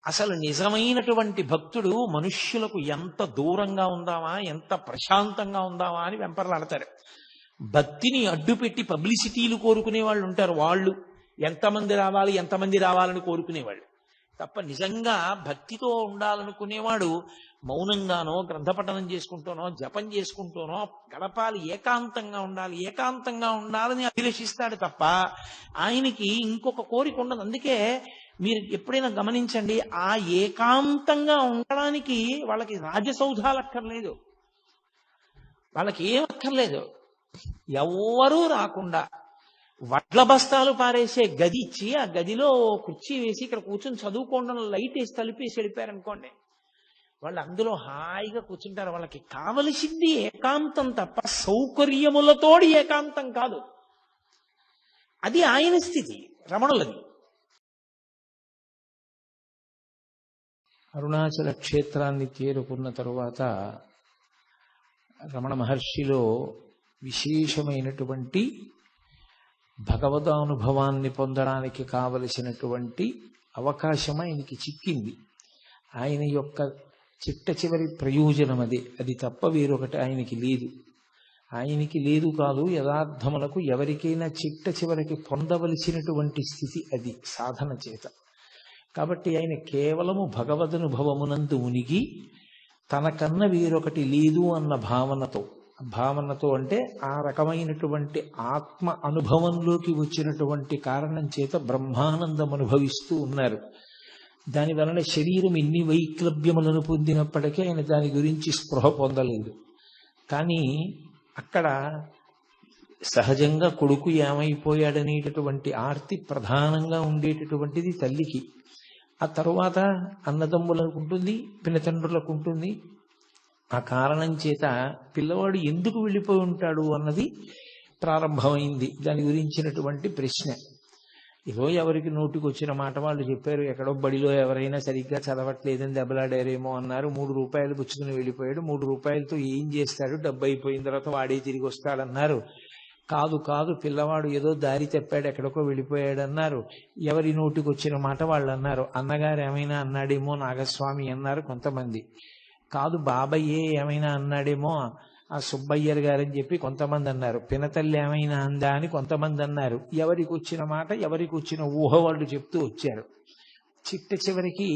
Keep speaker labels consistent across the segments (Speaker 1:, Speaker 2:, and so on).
Speaker 1: అసలు నిజమైనటువంటి భక్తుడు మనుష్యులకు ఎంత దూరంగా ఉందామా, ఎంత ప్రశాంతంగా ఉందామా అని వెంపర్లాడతారు. భక్తిని అడ్డుపెట్టి పబ్లిసిటీలు కోరుకునే వాళ్ళు ఉంటారు. వాళ్ళు ఎంతమంది రావాలి ఎంతమంది రావాలని కోరుకునేవాళ్ళు తప్ప నిజంగా భక్తితో ఉండాలనుకునేవాడు మౌనంగానో గ్రంథపఠనం చేసుకుంటూనో జపం చేసుకుంటూనో గడపాలి. ఏకాంతంగా ఉండాలని అభిలషిస్తాడు తప్ప ఆయనకి ఇంకొక కోరిక ఉండదు. అందుకే మీరు ఎప్పుడైనా గమనించండి, ఆ ఏకాంతంగా ఉండడానికి వాళ్ళకి రాజసౌధాలు అక్కర్లేదు, వాళ్ళకి ఏం అక్కర్లేదు. ఎవ్వరూ రాకుండా వడ్ల బస్తాలు పారేసే గది ఇచ్చి ఆ గదిలో కుర్చీ వేసి ఇక్కడ కూర్చొని చదువుకోవడం లైట్ వేసి తలిపేసి వెళ్ళిపోయారనుకోండి, వాళ్ళు అందులో హాయిగా కూర్చుంటారు. వాళ్ళకి కావలసింది ఏకాంతం తప్ప సౌకర్యములతోడి ఏకాంతం కాదు. అది ఆయన స్థితి, రమణులది. అరుణాచల క్షేత్రాన్ని చేరుకున్న తరువాత రమణ మహర్షిలో విశేషమైనటువంటి భగవదానుభవాన్ని పొందడానికి కావలసినటువంటి అవకాశం ఆయనకి చిక్కింది. ఆయన యొక్క చిట్ట చివరి ప్రయోజనం అది తప్ప వేరొకటి ఆయనకి లేదు. ఆయనకి లేదు కాదు, యథార్థములకు ఎవరికైనా చిట్ట చివరికి పొందవలసినటువంటి స్థితి అది సాధన చేత. కాబట్టి ఆయన కేవలము భగవదనుభవమునందు ఉనిగి తనకన్న వేరొకటి లేదు అన్న భావనతో అంటే ఆ రకమైనటువంటి ఆత్మ అనుభవంలోకి వచ్చినటువంటి కారణం చేత బ్రహ్మానందం అనుభవిస్తూ ఉన్నారు. దాని వలన శరీరం ఎన్ని వైక్లభ్యములను పొందినప్పటికీ ఆయన దాని గురించి స్పృహ పొందలేదు. కానీ అక్కడ సహజంగా కొడుకు ఏమైపోయాడనేటటువంటి ఆర్తి ప్రధానంగా ఉండేటటువంటిది తల్లికి. ఆ తరువాత అన్నదమ్ములకు ఉంటుంది, పినతండ్రులకు ఉంటుంది. ఆ కారణం చేత పిల్లవాడు ఎందుకు వెళ్ళిపోయి ఉంటాడు అన్నది ప్రారంభమైంది. దాని గురించినటువంటి ప్రశ్న ఏదో ఎవరికి నోటికి వచ్చిన మాట వాళ్ళు చెప్పారు. ఎక్కడో బడిలో ఎవరైనా సరిగ్గా చదవట్లేదని దెబ్బలాడారేమో అన్నారు. 3 రూపాయలు పుచ్చుకుని వెళ్ళిపోయాడు. 3 రూపాయలతో ఏం చేస్తాడు, డబ్బు అయిపోయిన తర్వాత వాడే తిరిగి వస్తాడన్నారు. కాదు పిల్లవాడు ఏదో దారి తప్పాడు, ఎక్కడికో వెళ్ళిపోయాడు అన్నారు. ఎవరి నోటికి వచ్చిన మాట వాళ్ళు అన్నారు. అన్నగారు ఏమైనా అన్నాడేమో నాగస్వామి అన్నారు కొంతమంది. కాదు బాబయ్యే ఏమైనా అన్నాడేమో ఆ సుబ్బయ్యర్ గారని చెప్పి కొంతమంది అన్నారు. పినతల్లి ఏమైనా అందా అని కొంతమంది అన్నారు. ఎవరికి వచ్చిన మాట ఎవరికి వచ్చిన ఊహ వాళ్ళు చెప్తూ వచ్చారు. చిట్ట చివరికి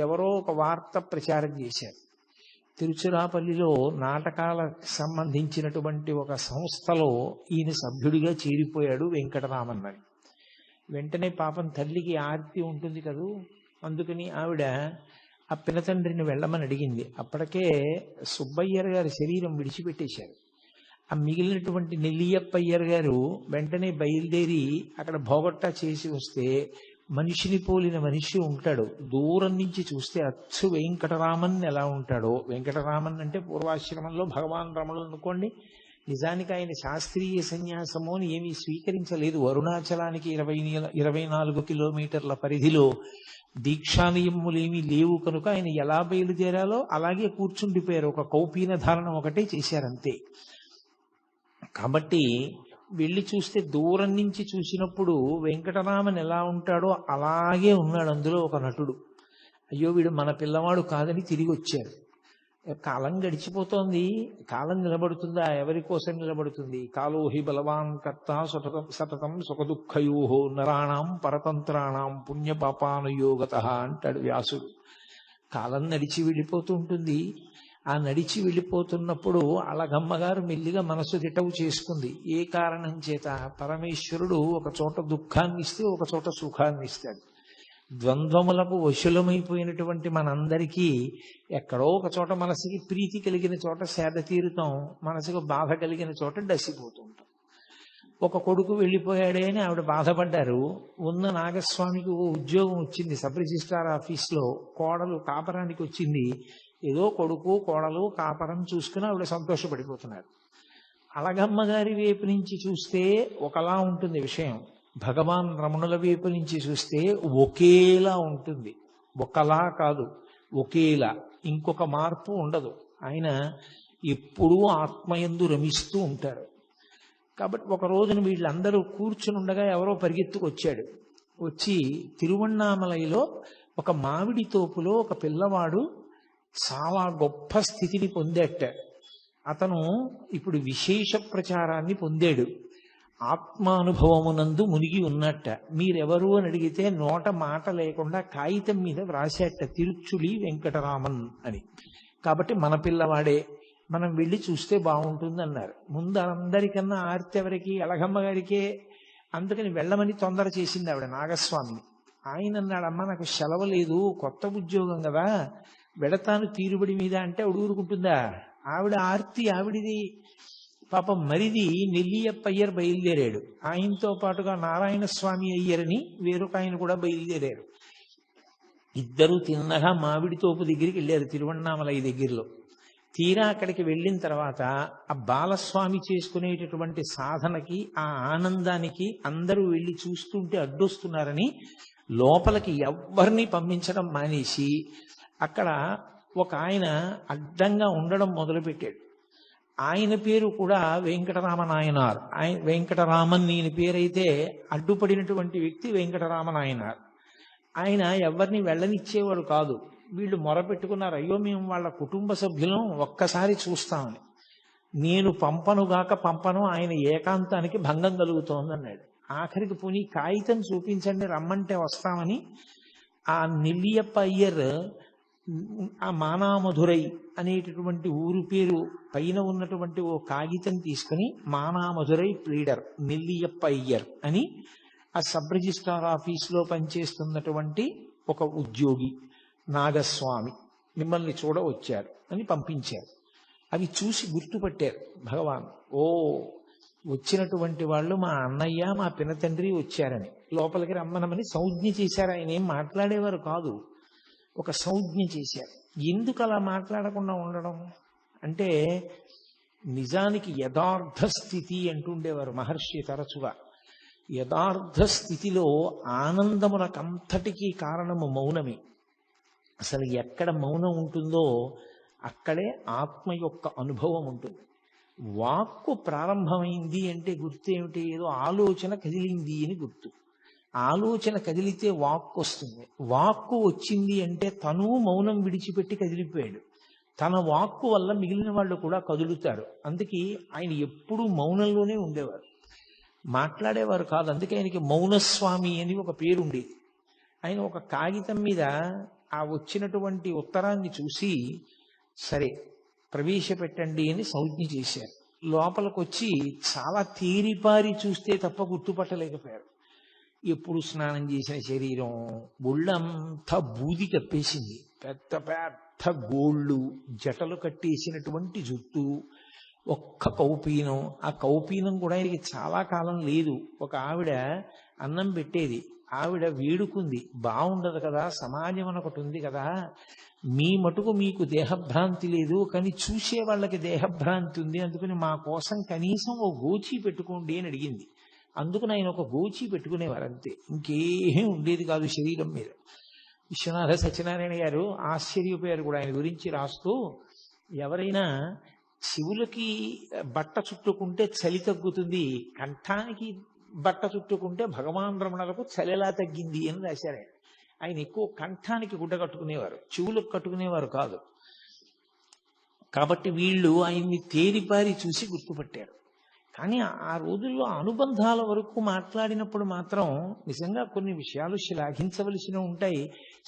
Speaker 1: ఎవరో ఒక వార్త ప్రచారం చేశారు. తిరుచిరాపల్లిలో నాటకాలకు సంబంధించినటువంటి ఒక సంస్థలో ఈయన సభ్యుడిగా చేరిపోయాడు వెంకటరామన్ అని. వెంటనే పాపం తల్లికి ఆర్తి ఉంటుంది కదూ, అందుకని ఆవిడ ఆ పినతండ్రిని వెళ్ళమని అడిగింది. అప్పటికే సుబ్బయ్యర్ గారి శరీరం విడిచిపెట్టేశారు. ఆ మిగిలినటువంటి నెల్లియప్పయ్యర్ గారు వెంటనే బయలుదేరి అక్కడ భోగొట్టా చేసి వస్తే మనిషిని పోలిన మనిషి ఉంటాడు. దూరం నుంచి చూస్తే అచ్చు వెంకటరామన్ ఎలా ఉంటాడో, వెంకటరామన్ అంటే పూర్వాశ్రమంలో భగవాన్ రమణులు అనుకోండి. నిజానికి ఆయన శాస్త్రీయ సన్యాసము అని ఏమీ స్వీకరించలేదు. అరుణాచలానికి 24 కిలోమీటర్ల పరిధిలో దీక్షానియములేమీ లేవు కనుక ఆయన ఎలా బయలుదేరాలో అలాగే కూర్చుండిపోయారు. ఒక కౌపీన ధారణం ఒకటే చేశారంతే. కాబట్టి వెళ్ళి చూస్తే దూరం నుంచి చూసినప్పుడు వెంకటరామన్ ఎలా ఉంటాడో అలాగే ఉన్నాడు. అందులో ఒక నటుడు. అయ్యో వీడు మన పిల్లవాడు కాదని తిరిగి వచ్చారు. కాలం గడిచిపోతోంది, కాలం నిలబడుతుందా? ఎవరి కోసం నిలబడుతుంది? కాలోహి బలవాన్ కర్త సతతం సుఖదుఃఖయోహో నరాణం పరతంత్రాణం పుణ్యపాపానుయోగత అంటాడు వ్యాసుడు. కాలం నడిచి వెళ్ళిపోతూ ఉంటుంది. ఆ నడిచి వెళ్ళిపోతున్నప్పుడు అలగమ్మగారు మెల్లిగా మనసు దిటవు చేసుకుంది. ఏ కారణం చేత? పరమేశ్వరుడు ఒక చోట దుఃఖాన్ని ఇస్తే ఒక చోట సుఖాన్ని ఇస్తాడు. ద్వంద్వములకు వశులమైపోయినటువంటి మనందరికీ ఎక్కడో ఒక చోట మనసుకి ప్రీతి కలిగిన చోట సేద తీరుతాం, మనసుకు బాధ కలిగిన చోట డసిపోతుంటాం. ఒక కొడుకు వెళ్ళిపోయాడే అని ఆవిడ బాధపడ్డారు. ఉన్న నాగస్వామికి ఓ ఉద్యోగం వచ్చింది సబ్ రిజిస్ట్రార్ ఆఫీస్లో. కోడలు కాపరానికి వచ్చింది. ఏదో కొడుకు కోడలు కాపరం చూసుకుని ఆవిడ సంతోషపడిపోతున్నారు. అలగమ్మగారి వైపు నుంచి చూస్తే ఒకలా ఉంటుంది విషయం, భగవాన్ రమణుల వైపు నుంచి చూస్తే ఒకేలా ఉంటుంది. ఒకలా కాదు, ఒకేలా. ఇంకొక మార్పు ఉండదు. ఆయన ఎప్పుడూ ఆత్మయందు రమిస్తూ ఉంటారు. కాబట్టి ఒక రోజున వీళ్ళందరూ కూర్చుని ఉండగా ఎవరో పరిగెత్తుకొచ్చాడు. వచ్చి తిరువణ్ణామలైలో ఒక మామిడి తోపులో ఒక పిల్లవాడు చాలా గొప్ప స్థితిని పొందేట. అతను ఇప్పుడు విశేష ప్రచారాన్ని పొందాడు. ఆత్మానుభవమునందు మునిగి ఉన్నట్ట. మీరెవరు అని అడిగితే నోట మాట లేకుండా కాగితం మీద వ్రాసేట తిరుచులి వెంకటరామన్ అని. కాబట్టి మన పిల్లవాడే, మనం వెళ్ళి చూస్తే బాగుంటుంది అన్నారు. ముందు అందరికన్నా ఆర్తి ఎవరికి? అలగమ్మ గారికే. అందుకని వెళ్ళమని తొందర చేసింది ఆవిడ నాగస్వామిని. ఆయన అన్నాడు, అమ్మ నాకు సెలవు లేదు, కొత్త ఉద్యోగం కదా, వెడతాను తీరుబడి మీద అంటే ఊరుకుంటుందా? ఆవిడ ఆర్తి ఆవిడిది. పాపం మరిది నెల్లియప్ప అయ్యర్ బయలుదేరాడు. ఆయనతో పాటుగా నారాయణ స్వామి అయ్యరని వేరొక ఆయన కూడా బయలుదేరారు. ఇద్దరు తిన్నగా మామిడి తోపు దగ్గరికి వెళ్ళారు, తిరువణ్ణామలై దగ్గరలో. తీరా అక్కడికి వెళ్ళిన తర్వాత ఆ బాలస్వామి చేసుకునేటటువంటి సాధనకి, ఆ ఆనందానికి అందరూ వెళ్ళి చూస్తుంటే అడ్డొస్తున్నారని లోపలికి ఎవ్వరిని పంపించడం మానేసి అక్కడ ఒక ఆయన అడ్డంగా ఉండడం మొదలుపెట్టాడు. ఆయన పేరు కూడా వెంకటరామనాయనార్. వెంకటరామన్ ఈయన పేరైతే అడ్డుపడినటువంటి వ్యక్తి వెంకటరామనాయనార్. ఆయన ఎవరిని వెళ్ళనిచ్చేవాడు కాదు. వీళ్ళు మొరపెట్టుకున్నారు, అయ్యో మేము వాళ్ళ కుటుంబ సభ్యులం, ఒక్కసారి చూస్తామని. నేను పంపను, ఆయన ఏకాంతానికి భంగం కలుగుతోంది అన్నాడు. ఆఖరికి పోనీ కాగితం చూపించండి, రమ్మంటే వస్తామని ఆ నెల్లియప్ప అయ్యర్ ఆ మానామధురై అనేటటువంటి ఊరు పేరు పైన ఉన్నటువంటి ఓ కాగితం తీసుకుని మానామధురై ప్లీడర్ నెల్లియప్ప అయ్యర్ అని ఆ సబ్ రిజిస్ట్రార్ ఆఫీసులో పనిచేస్తున్నటువంటి ఒక ఉద్యోగి నాగస్వామి మిమ్మల్ని చూడ వచ్చారు అని పంపించారు. అవి చూసి గుర్తుపట్టారు భగవాన్. ఓ, వచ్చినటువంటి వాళ్ళు మా అన్నయ్య మా పినతండ్రి వచ్చారని లోపలికి రమ్మనమని సంజ్ఞ చేశారు. ఆయన ఏం మాట్లాడేవారు కాదు, ఒక సంజ్ఞ చేశారు. ఎందుకు అలా మాట్లాడకుండా ఉండడం అంటే, నిజానికి యథార్థ స్థితి అంటుండేవారు మహర్షి తరచుగా. యథార్థ స్థితిలో ఆనందమునకంతటికీ కారణము మౌనమే. అసలు ఎక్కడ మౌనం ఉంటుందో అక్కడే ఆత్మ యొక్క అనుభవం ఉంటుంది. వాక్కు ప్రారంభమైంది అంటే గుర్తు ఏమిటి? ఏదో ఆలోచన కదిలింది అని గుర్తు. ఆలోచన కదిలితే వాక్కు వస్తుంది. వాక్కు వచ్చింది అంటే తను మౌనం విడిచిపెట్టి కదిలిపోయాడు. తన వాక్కు వల్ల మిగిలిన వాళ్ళు కూడా కదులుతారు. అందుకే ఆయన ఎప్పుడూ మౌనంలోనే ఉండేవారు, మాట్లాడేవారు కాదు. అందుకే ఆయనకి మౌనస్వామి అని ఒక పేరు ఉండేది. ఆయన ఒక కాగితం మీద ఆ వచ్చినటువంటి ఉత్తరాన్ని చూసి, సరే ప్రవేశపెట్టండి అని సంజ్ఞ చేశారు. లోపలికి వచ్చి చాలా తేరిపారి చూస్తే తప్ప గుర్తుపట్టలేకపోయారు. ఎప్పుడు స్నానం చేసిన శరీరం, ఒళ్ళంతా బూది కప్పేసింది, పెద్ద పెద్ద గోళ్ళు, జటలు కట్టేసినటువంటి జుట్టు, ఒక్క కౌపీనం. ఆ కౌపీనం కూడా ఆయనకి చాలా కాలం లేదు. ఒక ఆవిడ అన్నం పెట్టేది, ఆవిడ వేడుకుంది, బాగుండదు కదా, సమాజం ఒకటి ఉంది కదా, మీ మటుకు మీకు దేహభ్రాంతి లేదు, కానీ చూసే వాళ్ళకి దేహభ్రాంతి ఉంది, అందుకని మా కోసం కనీసం ఓ గోచి పెట్టుకోండి అని అడిగింది. అందుకని ఆయన ఒక గోచి పెట్టుకునేవారు అంతే, ఇంకేమీ ఉండేది కాదు శరీరం మీద. విశ్వనాథ సత్యనారాయణ గారు ఆశ్చర్యపోయారు కూడా ఆయన గురించి రాస్తూ, ఎవరైనా శివులకి బట్ట చుట్టుకుంటే చలి తగ్గుతుంది, కంఠానికి బట్ట చుట్టుకుంటే భగవాన్ రమణలకు చలి ఎలా తగ్గింది అని రాశారు. ఆయన ఎక్కువ కంఠానికి గుడ్డ కట్టుకునేవారు, చెవులకు కట్టుకునేవారు కాదు. కాబట్టి వీళ్ళు ఆయన్ని తేరిపారి చూసి గుర్తుపట్టారు. కానీ ఆ రోజుల్లో అనుబంధాల వరకు మాట్లాడినప్పుడు మాత్రం నిజంగా కొన్ని విషయాలు శ్లాఘించవలసిన ఉంటాయి.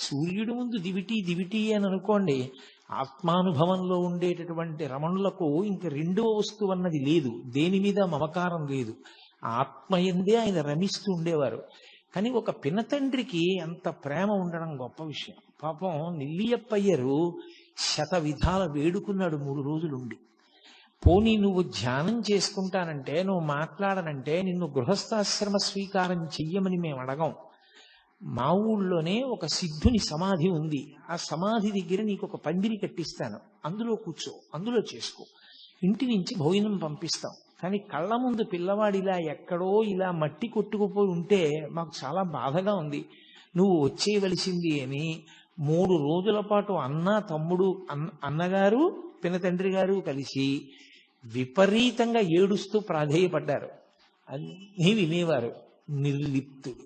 Speaker 1: సూర్యుడి ముందు దివిటి అని అనుకోండి, ఆత్మానుభవంలో ఉండేటటువంటి రమణులకు ఇంక రెండవ వస్తువు అన్నది లేదు, దేని మీద మమకారం లేదు, ఆత్మయందే ఆయన రమిస్తూ ఉండేవారు. కానీ ఒక పినతండ్రికి అంత ప్రేమ ఉండడం గొప్ప విషయం. పాపం నెల్లియప్పయ్యరు శత విధాల వేడుకున్నాడు 3 రోజులుండి. పోనీ నువ్వు ధ్యానం చేసుకుంటానంటే, నువ్వు మాట్లాడనంటే నిన్ను గృహస్థాశ్రమ స్వీకారం చెయ్యమని మేము అడగం. మా ఊళ్ళోనే ఒక సిద్ధుని సమాధి ఉంది, ఆ సమాధి దగ్గర నీకు ఒక పందిరి కట్టిస్తాను, అందులో కూర్చో, అందులో చేసుకో, ఇంటి నుంచి భోజనం పంపిస్తాం. కానీ కళ్ళ ముందు పిల్లవాడు ఇలా ఎక్కడో ఇలా మట్టి కొట్టుకుపోయి ఉంటే మాకు చాలా బాధగా ఉంది, నువ్వు వచ్చేయవలసింది అని 3 రోజుల పాటు అన్న, తమ్ముడు, అన్నగారు, పినతండ్రి గారు కలిసి విపరీతంగా ఏడుస్తూ ప్రాధేయపడ్డారు. అన్నీ వినేవారు. నిర్లిప్తుడు,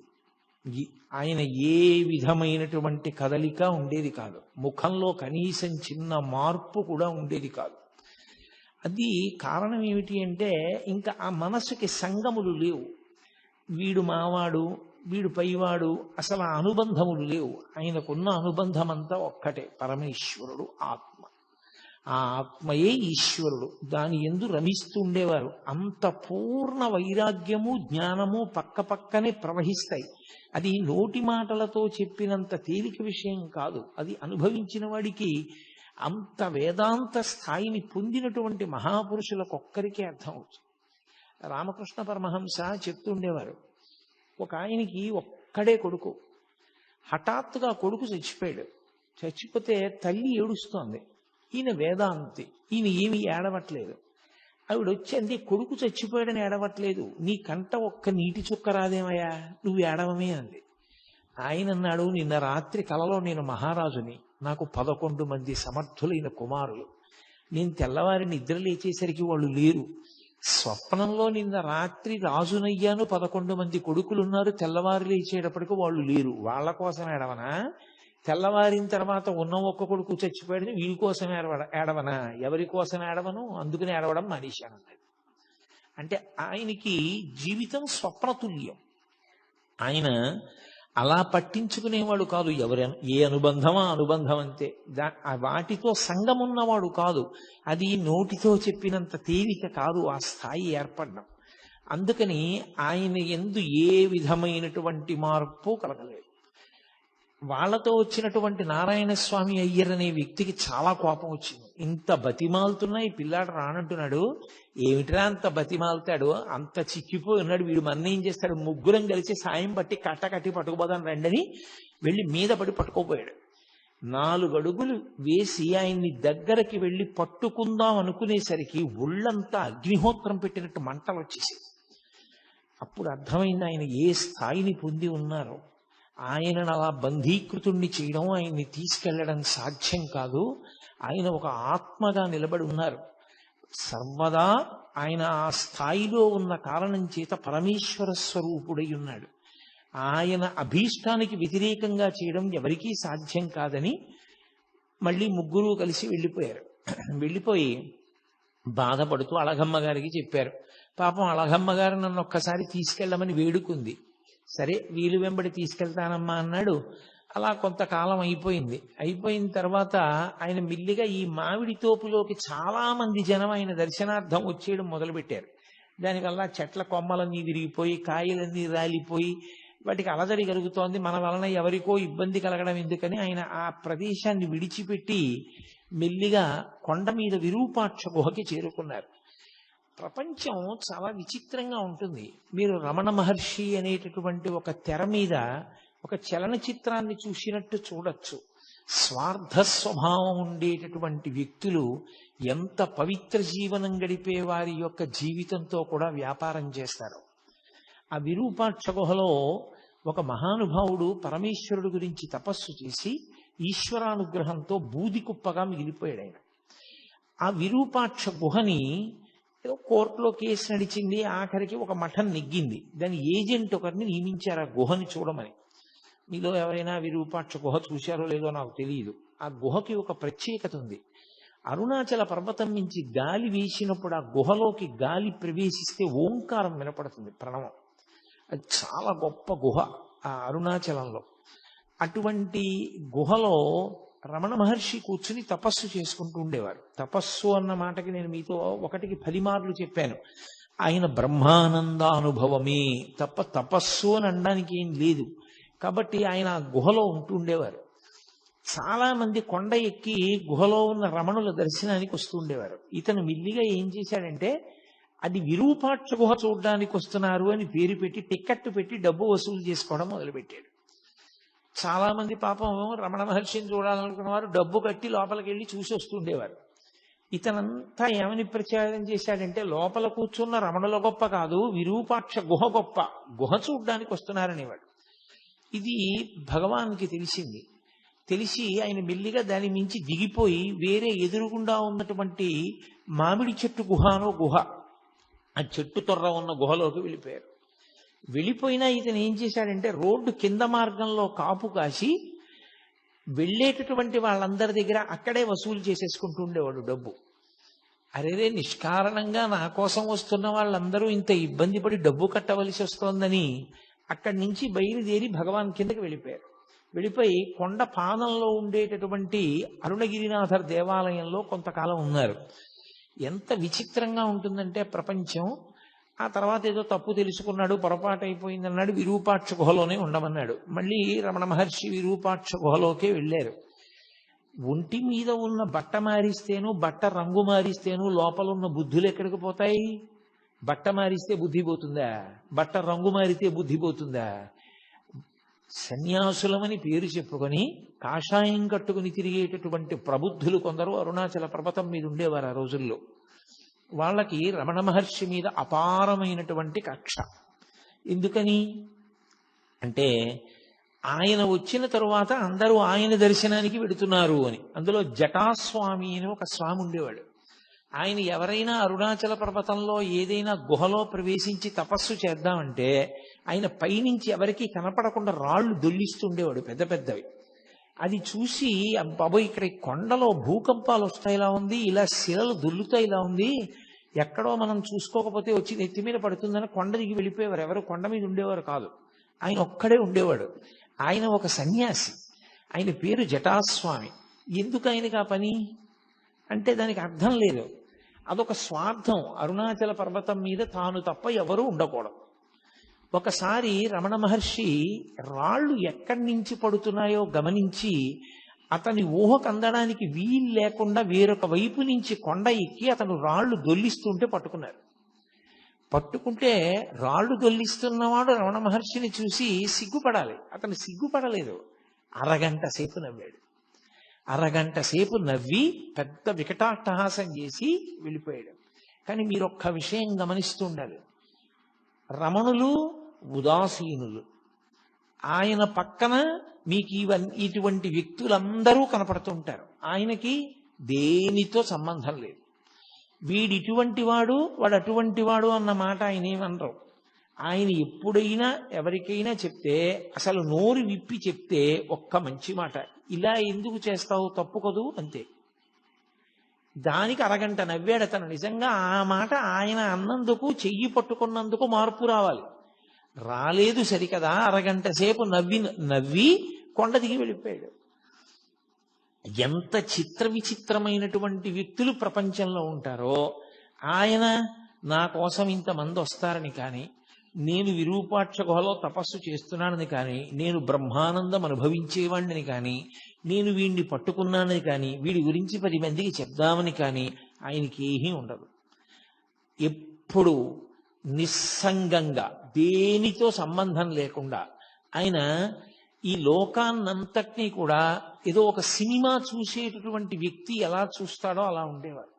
Speaker 1: ఈ- ఆయన ఏ విధమైనటువంటి కదలిక ఉండేది కాదు. ముఖంలో కనీసం చిన్న మార్పు కూడా ఉండేది కాదు. అది కారణం ఏమిటి అంటే ఇంకా ఆ మనసుకి సంగములు లేవు. వీడు మావాడు, వీడు పైవాడు, అసలు ఆ అనుబంధములు లేవు. ఆయనకున్న అనుబంధం అంతా ఒక్కటే, పరమేశ్వరుడు ఆత్మ. ఆ ఆత్మయే ఈశ్వరుడు. దాని యందు రమిస్తూ ఉండేవారు. అంత పూర్ణ వైరాగ్యము జ్ఞానము పక్క పక్కనే ప్రవహిస్తాయి. అది నోటి మాటలతో చెప్పినంత తేలిక విషయం కాదు. అది అనుభవించిన వాడికి, అంత వేదాంత స్థాయిని పొందినటువంటి మహాపురుషులకొక్కరికే అర్థమవుతుంది. రామకృష్ణ పరమహంస చెప్తుండేవారు, ఒక ఆయనకి ఒక్కడే కొడుకు. హఠాత్తుగా కొడుకు చచ్చిపోయాడు. చచ్చిపోతే తల్లి ఏడుస్తోంది. ఈయన వేదాంతి, ఈయన ఏమీ ఏడవట్లేదు. ఆవిడ వచ్చి అంది, కొడుకు చచ్చిపోయాడని ఏడవట్లేదు, నీ కంట ఒక్క నీటి చుక్క రాదేమయ్యా, నువ్వు ఏడవమే అంది. ఆయన అన్నాడు, నిన్న రాత్రి కలలో నేను మహారాజుని, నాకు 11 మంది సమర్థులైన కుమారులు. నేను తెల్లవారి నిద్ర లేచేసరికి వాళ్ళు లేరు. స్వప్నంలో నిన్న రాత్రి రాజునయ్యాను, 11 మంది కొడుకులున్నారు, తెల్లవారు లేచేటప్పటికి వాళ్ళు లేరు. వాళ్ళ కోసం ఏడవనా? తెల్లవారిన తర్వాత ఉన్న ఒక్క కొడుకు చచ్చిపోయాడని వీడి కోసం ఏడవనా? ఎవరి కోసం ఏడవను, అందుకని ఏడవడం మానేశానన్నాడు. అంటే ఆయనకి జీవితం స్వప్నతుల్యం. ఆయన అలా పట్టించుకునేవాడు కాదు. ఏ అనుబంధమా అనుబంధం అంతే. వాటితో సంగం ఉన్నవాడు కాదు. అది నోటితో చెప్పినంత తేలిక కాదు ఆ స్థాయి ఏర్పడడం. అందుకని ఆయన యందు ఏ విధమైనటువంటి మార్పు కలగలేదు. వాళ్ళతో వచ్చినటువంటి నారాయణ స్వామి అయ్యర్ అనే వ్యక్తికి చాలా కోపం వచ్చింది. ఇంత బతిమాలుతున్నా ఈ పిల్లాడు రానంటున్నాడు, ఏమిట్రా అంత బతిమాలుతాడు, అంత చిక్కిపోయి ఉన్నాడు, వీడు మన ఏం చేస్తాడు, ముగ్గురం కలిసి సాయం పట్టి కట్టి పట్టుకుపోదాం రండని వెళ్ళి మీద పడి పట్టుకోపోయాడు. 4 అడుగులు వేసి ఆయన్ని దగ్గరకి వెళ్ళి పట్టుకుందాం అనుకునేసరికి ఒళ్ళంతా అగ్నిహోత్రం పెట్టినట్టు మంటలు వచ్చేసాయి. అప్పుడు అర్థమైంది ఆయన ఏ స్థాయిని పొంది ఉన్నారో. ఆయనను అలా బంధీకృతుణ్ణి చేయడం, ఆయన్ని తీసుకెళ్లడం సాధ్యం కాదు. ఆయన ఒక ఆత్మగా నిలబడి ఉన్నారు. సర్వదా ఆయన ఆ స్థాయిలో ఉన్న కారణం చేత పరమేశ్వర స్వరూపుడై ఉన్నాడు. ఆయన అభీష్టానికి వ్యతిరేకంగా చేయడం ఎవరికీ సాధ్యం కాదని మళ్ళీ ముగ్గురు కలిసి వెళ్ళిపోయారు. వెళ్ళిపోయి బాధపడుతూ అళగమ్మ గారికి చెప్పారు. పాపం అళగమ్మ గారు నన్ను ఒక్కసారి తీసుకెళ్ళమని వేడుకుంది. సరే వీలు వెంబడి తీసుకెళ్తానమ్మా అన్నాడు. అలా కొంతకాలం అయిపోయింది. అయిపోయిన తర్వాత ఆయన మిల్లిగా ఈ మామిడి తోపులోకి చాలా మంది జనం ఆయన దర్శనార్థం వచ్చేయడం మొదలుపెట్టారు. దానివల్ల చెట్ల కొమ్మలన్నీ విరిగిపోయి, కాయలన్నీ రాలిపోయి, వాటికి అలజడి కలుగుతోంది. మన వలన ఎవరికో ఇబ్బంది కలగడం ఎందుకని ఆయన ఆ ప్రదేశాన్ని విడిచిపెట్టి మెల్లిగా కొండ మీద విరూపాక్ష గుహకి చేరుకున్నారు. ప్రపంచం చాలా విచిత్రంగా ఉంటుంది. మీరు రమణ మహర్షి అనేటటువంటి ఒక తెర మీద ఒక చలనచిత్రాన్ని చూసినట్టు చూడొచ్చు. స్వార్థ స్వభావం ఉండేటటువంటి వ్యక్తులు ఎంత పవిత్ర జీవనం గడిపే వారి యొక్క జీవితంతో కూడా వ్యాపారం చేస్తారు. ఆ విరూపాక్ష గుహలో ఒక మహానుభావుడు పరమేశ్వరుడు గురించి తపస్సు చేసి ఈశ్వరానుగ్రహంతో బూది కుప్పగా మిగిలిపోయాడు ఆయన. ఆ విరూపాక్ష గుహని ఏదో కోర్టులో కేసు నడిచింది, ఆఖరికి ఒక మఠం నెగ్గింది. దాని ఏజెంట్ ఒకరిని నియమించారు ఆ గుహని చూడమని. మీలో ఎవరైనా విరూపాక్ష గుహ చూశారో లేదో నాకు తెలియదు. ఆ గుహకి ఒక ప్రత్యేకత ఉంది. అరుణాచల పర్వతం నుంచి గాలి వీసినప్పుడు ఆ గుహలోకి గాలి ప్రవేశిస్తే ఓంకారం వినపడుతుంది, ప్రణవం. అది చాలా గొప్ప గుహ ఆ అరుణాచలంలో. అటువంటి గుహలో రమణ మహర్షి కూర్చుని తపస్సు చేసుకుంటూ ఉండేవారు. తపస్సు అన్న మాటకి నేను మీతో 1కి 10 మార్లు చెప్పాను. ఆయన బ్రహ్మానందానుభవమే తప్ప తపస్సు అని అనడానికి ఏం లేదు. కాబట్టి ఆయన ఆ గుహలో ఉంటూ ఉండేవారు. చాలా మంది కొండ ఎక్కి గుహలో ఉన్న రమణుల దర్శనానికి వస్తూ ఉండేవారు. ఇతను మిల్లిగా ఏం చేశాడంటే, అది విరూపాక్ష గుహ చూడడానికి వస్తున్నారు అని పేరు పెట్టి టిక్కెట్ పెట్టి డబ్బు వసూలు చేసుకోవడం మొదలుపెట్టాడు. చాలా మంది పాపం రమణ మహర్షిని చూడాలనుకున్న వారు డబ్బు కట్టి లోపలికి వెళ్ళి చూసి వస్తుండేవారు. ఇతనంతా ఏమని ప్రచారం చేశాడంటే, లోపల కూర్చున్న రమణుల గొప్ప కాదు, విరూపాక్ష గుహ గొప్ప, గుహ చూడ్డానికి వస్తున్నారనేవాడు. ఇది భగవాన్కి తెలిసింది. తెలిసి ఆయన మెల్లిగా దాని మించి దిగిపోయి వేరే ఎదురుగుండా ఉన్నటువంటి మామిడి చెట్టు గుహ, ఆ చెట్టు తొర్ర ఉన్న గుహలోకి వెళ్ళిపోయారు. వెళ్ళిపోయినా ఇతను ఏం చేశాడంటే రోడ్డు కింద మార్గంలో కాపు కాసి వెళ్ళేటటువంటి వాళ్ళందరి దగ్గర అక్కడే వసూలు చేసేసుకుంటూ ఉండేవాడు డబ్బు. అరేరే, నిష్కారణంగా నా కోసం వస్తున్న వాళ్ళందరూ ఇంత ఇబ్బంది పడి డబ్బు కట్టవలసి వస్తోందని అక్కడి నుంచి బయలుదేరి భగవాన్ కిందకి వెళ్ళిపోయారు. వెళ్ళిపోయి కొండ పాదంలో ఉండేటటువంటి అరుణగిరినాథర్ దేవాలయంలో కొంతకాలం ఉన్నారు. ఎంత విచిత్రంగా ఉంటుందంటే ప్రపంచం. ఆ తర్వాత ఏదో తప్పు తెలుసుకున్నాడు, పొరపాటు అయిపోయిందన్నాడు, విరూపాక్ష గుహలోనే ఉండమన్నాడు. మళ్ళీ రమణ మహర్షి విరూపాక్ష గుహలోకే వెళ్ళారు. ఒంటి మీద ఉన్న బట్ట మారిస్తేను, బట్ట రంగు మారిస్తేను లోపల ఉన్న బుద్ధులు ఎక్కడికి పోతాయి? బట్ట మారిస్తే బుద్ధి పోతుందా? బట్ట రంగు మారితే బుద్ధి పోతుందా? సన్యాసులమని పేరు చెప్పుకొని కాషాయం కట్టుకుని తిరిగేటటువంటి ప్రబుద్ధులు కొందరు అరుణాచల పర్వతం మీద ఉండేవారు ఆ రోజుల్లో. వాళ్ళకి రమణ మహర్షి మీద అపారమైనటువంటి కక్ష. ఎందుకని అంటే ఆయన వచ్చిన తరువాత అందరూ ఆయన దర్శనానికి వెడుతున్నారు అని. అందులో జటాస్వామి అని ఒక స్వామి ఉండేవాడు. ఆయన ఎవరైనా అరుణాచల పర్వతంలో ఏదైనా గుహలో ప్రవేశించి తపస్సు చేద్దామంటే ఆయన పైనుంచి ఎవరికీ కనపడకుండా రాళ్లు దొల్లిస్తుండేవాడు, పెద్ద పెద్దవి. అది చూసి బాబోయ్, ఇక్కడ ఈ కొండలో భూకంపాలు వస్తాయిలా ఉంది, ఇలా శిలలు దొల్లుతాయిలా ఉంది, ఎక్కడో మనం చూసుకోకపోతే వచ్చి నెత్తి మీద పడుతుందని కొండ దిగి వెళ్ళిపోయేవారు. ఎవరు కొండ మీద ఉండేవారు కాదు, ఆయన ఒక్కడే ఉండేవాడు. ఆయన ఒక సన్యాసి, ఆయన పేరు జటాస్వామి. ఎందుకు ఆయనకి ఆ పని అంటే దానికి అర్థం లేదు. అదొక స్వార్థం. అరుణాచల పర్వతం మీద తాను తప్ప ఎవరూ ఉండకూడదు. ఒకసారి రమణ మహర్షి రాళ్ళు ఎక్కడి నుంచి పడుతున్నాయో గమనించి అతని ఊహకు అందడానికి వీలు లేకుండా వేరొక వైపు నుంచి కొండ ఎక్కి అతను రాళ్లు దొల్లిస్తుంటే పట్టుకున్నారు. పట్టుకుంటే రాళ్లు దొల్లిస్తున్నవాడు రమణ మహర్షిని చూసి సిగ్గుపడాలి. అతను సిగ్గుపడలేదు. అరగంట సేపు నవ్వాడు. అరగంట సేపు నవ్వి పెద్ద వికటాట్టహాసం చేసి వెళ్ళిపోయాడు. కానీ మీరు ఒక్క విషయం గమనిస్తూ ఉండాలి. రమణులు ఉదాసీనులు. ఆయన పక్కన మీకు ఇటువంటి వ్యక్తులందరూ కనపడుతుంటారు. ఆయనకి దేనితో సంబంధం లేదు. వీడు ఇటువంటి వాడు, వాడు అటువంటి వాడు అన్న మాట ఆయన ఏమనరు. ఆయన ఎప్పుడైనా ఎవరికైనా చెప్తే అసలు నోరు విప్పి చెప్తే ఒక్క మంచి మాట, ఇలా ఎందుకు చేస్తావు, తప్పు కదూ, అంతే. దానికి అరగంట నవ్వాడు అతను. నిజంగా ఆ మాట ఆయన అన్నందుకు, చెయ్యి పట్టుకున్నందుకు మార్పు రావాలి. రాలేదు సరికదా, అరగంట సేపు నవ్వి కొండ దిగి వెళ్ళిపోయాడు. ఎంత చిత్ర విచిత్రమైనటువంటి వ్యక్తులు ప్రపంచంలో ఉంటారో. ఆయన నా కోసం ఇంతమంది వస్తారని కానీ, నేను విరూపాక్ష గుహలో తపస్సు చేస్తున్నానని కానీ, నేను బ్రహ్మానందం అనుభవించేవాడిని కానీ, నేను వీడిని పట్టుకున్నానని కానీ, వీడి గురించి 10 మందికి చెప్దామని కానీ ఆయనకి ఏమీ ఉండదు. ఎప్పుడు నిస్సంగంగా, దేనితో సంబంధం లేకుండా ఆయన ఈ లోకాన్నంతటినీ కూడా ఏదో ఒక సినిమా చూసేటటువంటి వ్యక్తి ఎలా చూస్తాడో అలా ఉండేవారు.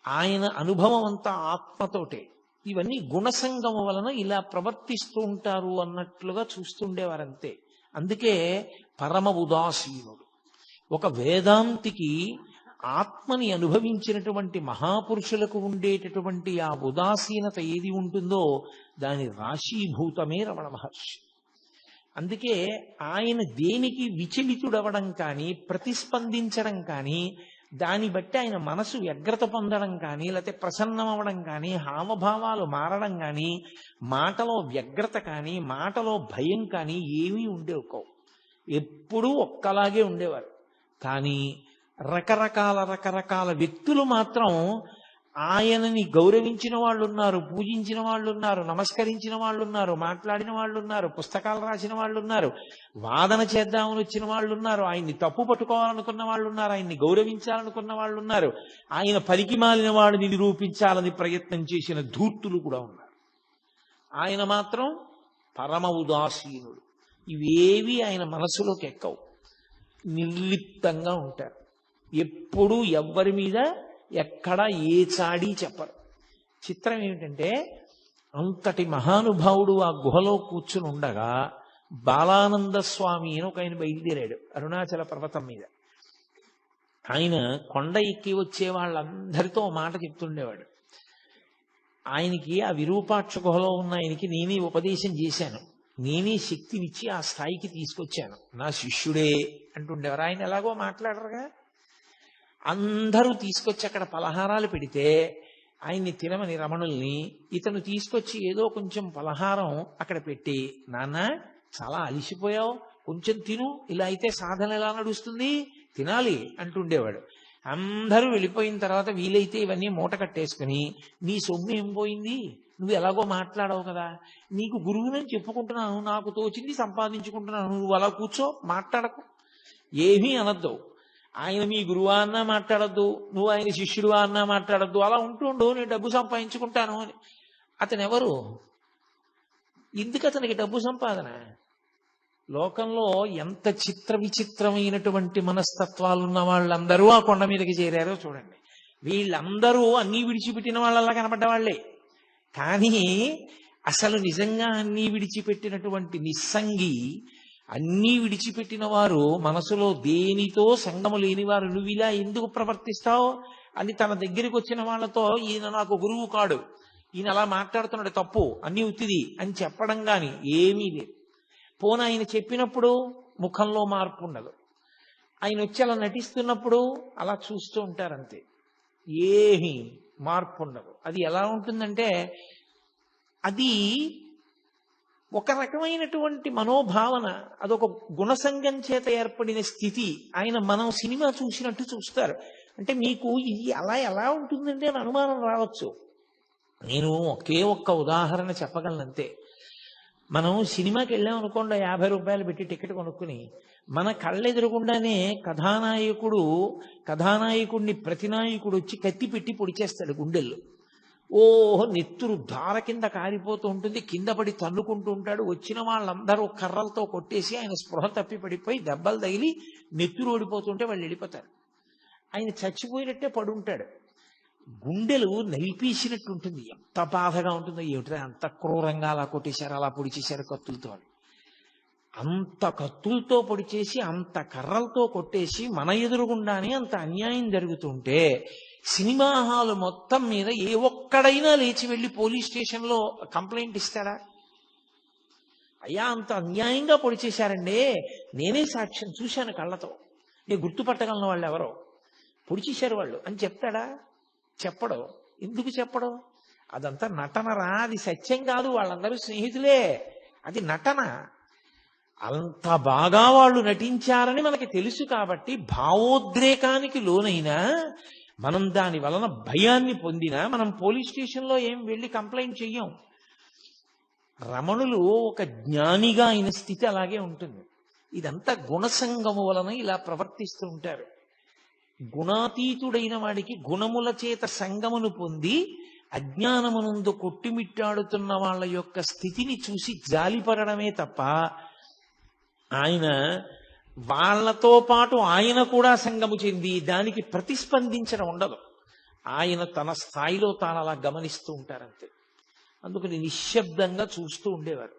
Speaker 1: ఆయన అనుభవం అంతా ఆత్మతోటే. ఇవన్నీ గుణసంగము వలన ఇలా ప్రవర్తిస్తూ ఉంటారు అన్నట్లుగా చూస్తుండేవారంతే. అందుకే పరమ ఉదాసీనుడు. ఒక వేదాంతికి ఆత్మని అనుభవించినటువంటి మహాపురుషులకు ఉండేటటువంటి ఆ ఉదాసీనత ఏది ఉంటుందో దాని రాశీభూతమే రమణ మహర్షి. అందుకే ఆయన దేనికి విచలితుడవడం కానీ, ప్రతిస్పందించడం కానీ, దాన్ని బట్టి ఆయన మనసు వ్యగ్రత పొందడం కానీ, లేకపోతే ప్రసన్నం అవ్వడం కానీ, హావభావాలు మారడం కానీ, మాటలో వ్యగ్రత కానీ, మాటలో భయం కానీ ఏమీ ఉండేవి. ఎప్పుడూ ఒక్కలాగే ఉండేవారు. కానీ రకరకాల వ్యక్తులు మాత్రం ఆయనని గౌరవించిన వాళ్ళు ఉన్నారు, పూజించిన వాళ్ళు ఉన్నారు, నమస్కరించిన వాళ్ళు ఉన్నారు, మాట్లాడిన వాళ్ళు ఉన్నారు, పుస్తకాలు రాసిన వాళ్ళు ఉన్నారు, వాదన చేద్దామని వచ్చిన వాళ్ళు ఉన్నారు, ఆయన్ని తప్పు పట్టుకోవాలనుకున్న వాళ్ళు ఉన్నారు, ఆయన్ని గౌరవించాలనుకున్న వాళ్ళు ఉన్నారు, ఆయన పనికి మాలిన వాడిని నిరూపించాలని ప్రయత్నం చేసిన ధూర్తులు కూడా ఉన్నారు. ఆయన మాత్రం పరమ ఉదాసీనుడు. ఇవేవి ఆయన మనసులోకి ఎక్కవు. నిర్లిప్తంగా ఉంటారు. ఎప్పుడూ ఎవ్వరి మీద ఎక్కడా ఏ చాడీ చెప్పరు. చిత్రం ఏమిటంటే, అంతటి మహానుభావుడు ఆ గుహలో కూర్చుని ఉండగా బాలానంద స్వామి అని ఒక ఆయన బయలుదేరాడు అరుణాచల పర్వతం మీద. ఆయన కొండ ఎక్కి వచ్చే వాళ్ళందరితో మాట చెప్తుండేవాడు. ఆయనకి ఆ విరూపాక్ష గుహలో ఉన్న ఆయనకి నేనే ఉపదేశం చేశాను, నేనే శక్తినిచ్చి ఆ స్థాయికి తీసుకొచ్చాను, నా శిష్యుడే అంటుండేవారు. ఆయన ఎలాగో మాట్లాడరుగా. అందరూ తీసుకొచ్చి అక్కడ పలహారాలు పెడితే ఆయన్ని తినమని రమణుల్ని ఇతను తీసుకొచ్చి ఏదో కొంచెం పలహారం అక్కడ పెట్టి, నాన్న చాలా అలిసిపోయావు, కొంచెం తిను, ఇలా అయితే సాధన ఎలా నడుస్తుంది, తినాలి అంటుండేవాడు. అందరూ వెళ్ళిపోయిన తర్వాత వీలైతే ఇవన్నీ మూట కట్టేసుకుని, నీ సొమ్ము ఏం పోయింది, నువ్వు ఎలాగో మాట్లాడవు కదా, నీకు గురువునని చెప్పుకుంటున్నాను, నాకు తోచింది సంపాదించుకుంటున్నాను, నువ్వు అలా కూర్చో, మాట్లాడకు, ఏమీ అనద్దు. ఆయన మీ గురువా అన్నా మాట్లాడద్దు, నువ్వు ఆయన శిష్యుడువా అన్నా మాట్లాడద్దు, అలా ఉంటుండు, నేను డబ్బు సంపాదించుకుంటాను అని. అతను ఎవరు? ఎందుకు అతనికి డబ్బు సంపాదన? లోకంలో ఎంత చిత్ర విచిత్రమైనటువంటి మనస్తత్వాలు ఉన్న వాళ్ళందరూ ఆ కొండ మీదకి చేరారో చూడండి. వీళ్ళందరూ అన్నీ విడిచిపెట్టిన వాళ్ళలా కనబడ్డవాళ్లే, కానీ అసలు నిజంగా అన్నీ విడిచిపెట్టినటువంటి నిస్సంగి, అన్నీ విడిచిపెట్టిన వారు, మనసులో దేనితో సంగము లేని వారు, నువ్వు ఇలా ఎందుకు ప్రవర్తిస్తావు అని తన దగ్గరికి వచ్చిన వాళ్ళతో, ఈయన నాకు గురువు కాడు, ఈయన అలా మాట్లాడుతున్నాడు తప్పు, అన్నీ ఉత్తిది అని చెప్పడం కానీ ఏమీ లేదు. పోన ఆయన చెప్పినప్పుడు ముఖంలో మార్పు ఉండదు, ఆయన వచ్చి అలా నటిస్తున్నప్పుడు అలా చూస్తూ ఉంటారంతే, ఏమీ మార్పు ఉండదు. అది ఎలా ఉంటుందంటే అది ఒక రకమైనటువంటి మనోభావన, అదొక గుణసంగం చేత ఏర్పడిన స్థితి. ఆయన మనం సినిమా చూసినట్టు చూస్తారు. అంటే మీకు ఇది అలా ఎలా ఉంటుందంటే అని అనుమానం రావచ్చు. నేను ఒకే ఒక్క ఉదాహరణ చెప్పగలనంతే. మనం సినిమాకి వెళ్ళాం అనుకోండి, 50 రూపాయలు పెట్టి టికెట్ కొనుక్కుని, మన కళ్ళెదురుగుండానే కథానాయకుడిని ప్రతినాయకుడు వచ్చి కత్తి పెట్టి పొడిచేస్తాడు గుండెల్లో. ఓహో, నెత్తురు ధార కింద కారిపోతూ ఉంటుంది, కింద పడి తన్నుకుంటూ ఉంటాడు. వచ్చిన వాళ్ళందరూ కర్రలతో కొట్టేసి ఆయన స్పృహ తప్పి పడిపోయి దెబ్బలు తగిలి నెత్తురు ఓడిపోతుంటే వాళ్ళు వెళ్ళిపోతారు. ఆయన చచ్చిపోయినట్టే పడుంటాడు, గుండెలు నలిపేసినట్టు ఉంటుంది. ఎంత బాధగా ఉంటుందో ఏమిటో, అంత క్రూరంగా అలా కొట్టేశారు, అలా పొడిచేశారు కత్తులతో. అంత కత్తులతో పొడిచేసి అంత కర్రలతో కొట్టేసి మన ఎదురుగుండానే అంత అన్యాయం జరుగుతుంటే, సినిమా హాలు మొత్తం మీద ఏ ఒక్కడైనా లేచి వెళ్ళి పోలీస్ స్టేషన్లో కంప్లైంట్ ఇస్తాడా? అయ్యా అంత అన్యాయంగా పొడిచేశారండి, నేనే సాక్ష్యం చూశాను కళ్ళతో, నేను గుర్తుపట్టగలను వాళ్ళు ఎవరో, పొడిచేశారు వాళ్ళు అని చెప్తాడా? చెప్పడు. ఎందుకు చెప్పడు? అదంతా నటనరా, అది సత్యం కాదు, వాళ్ళందరూ స్నేహితులే, అది నటన. అంత బాగా వాళ్ళు నటించారని మనకి తెలుసు కాబట్టి భావోద్రేకానికి లోనైనా, మనం దాని వలన భయాన్ని పొందినా మనం పోలీస్ స్టేషన్లో ఏం వెళ్ళి కంప్లైంట్ చెయ్యం. రమణులు ఒక జ్ఞానిగా అయిన స్థితి అలాగే ఉంటుంది. ఇదంతా గుణసంగము వలన ఇలా ప్రవర్తిస్తూ ఉంటారు. గుణాతీతుడైన వాడికి గుణముల చేత సంగమును పొంది అజ్ఞానమునందు కొట్టిమిట్టాడుతున్న వాళ్ళ యొక్క స్థితిని చూసి జాలిపడమే తప్ప, ఆయన వాళ్లతో పాటు ఆయన కూడా సంగము చెంది దానికి ప్రతిస్పందించడం ఉండదు. ఆయన తన స్థాయిలో తాను అలా గమనిస్తూ ఉంటారంతే. అందుకని నిశ్శబ్దంగా చూస్తూ ఉండేవారు.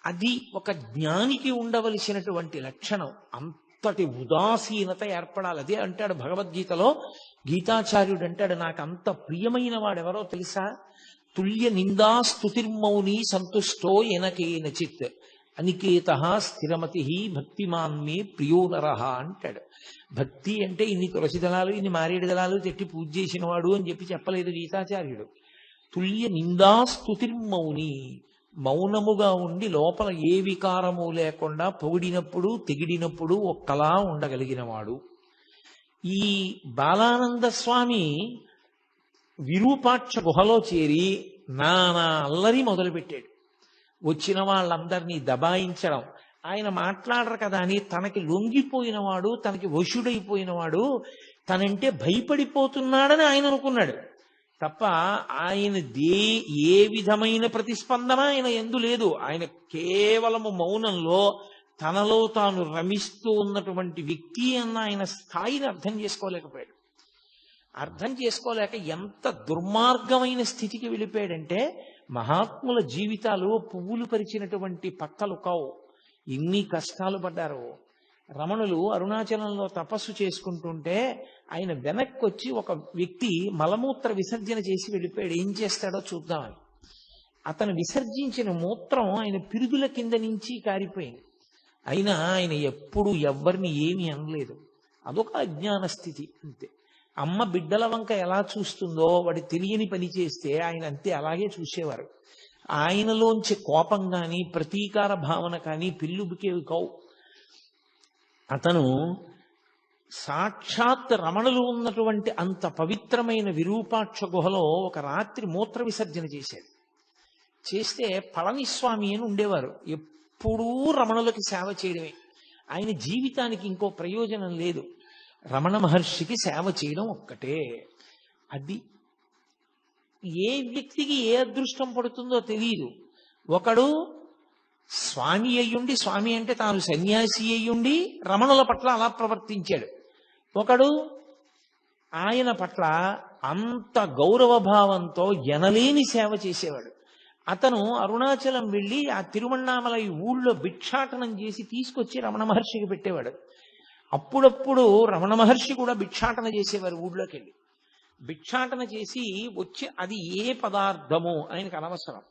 Speaker 1: అది ఒక జ్ఞానికి ఉండవలసినటువంటి లక్షణం. అంతటి ఉదాసీనత ఏర్పడాలి. అదే అంటాడు భగవద్గీతలో, గీతాచార్యుడు అంటాడు, నాకు అంత ప్రియమైన వాడెవరో తెలుసా? తుల్య నిందా స్తుతిర్మౌని సంతుష్టో ఎనకేనచిత్ అనికేత స్థిరమతి భక్తిమాన్మే ప్రియో నరః అంటాడు. భక్తి అంటే ఇన్ని తులసి దళాలు, ఇన్ని మారేడు దళాలు తెట్టి పూజ చేసిన వాడు అని చెప్పలేదు గీతాచార్యుడు. తుల్య నిందా స్తుతిర్మౌని, మౌనముగా ఉండి లోపల ఏ వికారము లేకుండా పొగిడినప్పుడు తెగిడినప్పుడు ఒక్కలా ఉండగలిగిన వాడు. ఈ బాలానంద స్వామి విరూపాక్ష గుహలో చేరి నానా అల్లరి మొదలుపెట్టాడు. వచ్చిన వాళ్ళందరినీ దబాయించడం. ఆయన మాట్లాడరు కదా అని తనకి లొంగిపోయినవాడు, తనకి వశుడైపోయినవాడు, తనంటే భయపడిపోతున్నాడని ఆయన అనుకున్నాడు తప్ప ఆయన ఏ విధమైన ప్రతిస్పందన ఆయన ఎందు లేదు. ఆయన కేవలము మౌనంలో తనలో తాను రమిస్తూ ఉన్నటువంటి వ్యక్తి అన్న ఆయన స్థాయిని అర్థం చేసుకోలేకపోయాడు. అర్థం చేసుకోలేక ఎంత దుర్మార్గమైన స్థితికి వెళ్ళిపోయాడంటే, మహాత్ముల జీవితాలు పువ్వులు పరిచినటువంటి పక్కలు కావు. ఎన్ని కష్టాలు పడ్డారో, రమణులు అరుణాచలంలో తపస్సు చేసుకుంటుంటే ఆయన వెనక్కి వచ్చి ఒక వ్యక్తి మలమూత్ర విసర్జన చేసి వెళ్ళిపోయాడు. ఏం చేస్తాడో చూద్దామని అతను విసర్జించిన మూత్రం ఆయన పిరుదుల కింద నుంచి కారిపోయింది. అయినా ఆయన ఎప్పుడు ఎవ్వరిని ఏమీ అనలేదు. అదొక అజ్ఞాన స్థితి అంతే. అమ్మ బిడ్డల వంక ఎలా చూస్తుందో వాడి తెలియని పని చేస్తే ఆయన అంతే అలాగే చూసేవారు. ఆయనలోంచి కోపం కానీ ప్రతీకార భావన కానీ పిల్లుబికేవి కావు. అతను సాక్షాత్ రమణులు ఉన్నటువంటి అంత పవిత్రమైన విరూపాక్ష గుహలో ఒక రాత్రి మూత్ర విసర్జన చేశాడు. చేస్తే పళనిస్వామి అని ఉండేవారు. ఎప్పుడూ రమణులకి సేవ చేయడమే. ఆయన జీవితానికి ఇంకో ప్రయోజనం లేదు. రమణ మహర్షికి సేవ చేయడం ఒక్కటే. అది ఏ వ్యక్తికి ఏ అదృష్టం పడుతుందో తెలియదు. ఒకడు స్వామి అయ్యుండి, స్వామి అంటే తాను సన్యాసి అయ్యుండి రమణుల పట్ల అలా ప్రవర్తించాడు. ఒకడు ఆయన పట్ల అంత గౌరవభావంతో ఎనలేని సేవ చేసేవాడు. అతను అరుణాచలం వెళ్ళి ఆ తిరువణ్ణామలై ఊళ్ళో భిక్షాటనం చేసి తీసుకొచ్చి రమణ మహర్షికి పెట్టేవాడు. అప్పుడప్పుడు రమణ మహర్షి కూడా భిక్షాటన చేసేవారు. ఊళ్ళోకి వెళ్ళి భిక్షాటన చేసి వచ్చి అది ఏ పదార్థమో ఆయనకు అనవసరం.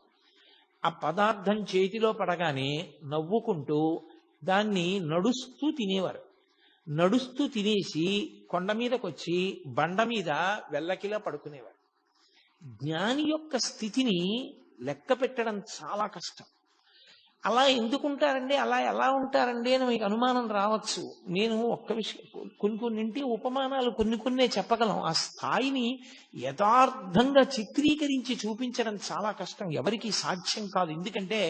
Speaker 1: ఆ పదార్థం చేతిలో పడగానే నవ్వుకుంటూ దాన్ని నడుస్తూ తినేవారు. నడుస్తూ తినేసి కొండ మీదకి వచ్చి బండ మీద వెల్లకిలా పడుకునేవారు. జ్ఞాని యొక్క స్థితిని లెక్క పెట్టడం చాలా కష్టం. అలా ఎందుకుంటారండి, అలా ఎలా ఉంటారండి అని మీకు అనుమానం రావచ్చు. నేను ఒక్క విషయం, కొన్నింటి ఉపమానాలు కొన్నే చెప్పగలం. ఆ స్థాయిని యథార్థంగా చిత్రీకరించి చూపించడం చాలా కష్టం, ఎవరికి సాధ్యం కాదు. ఎందుకంటే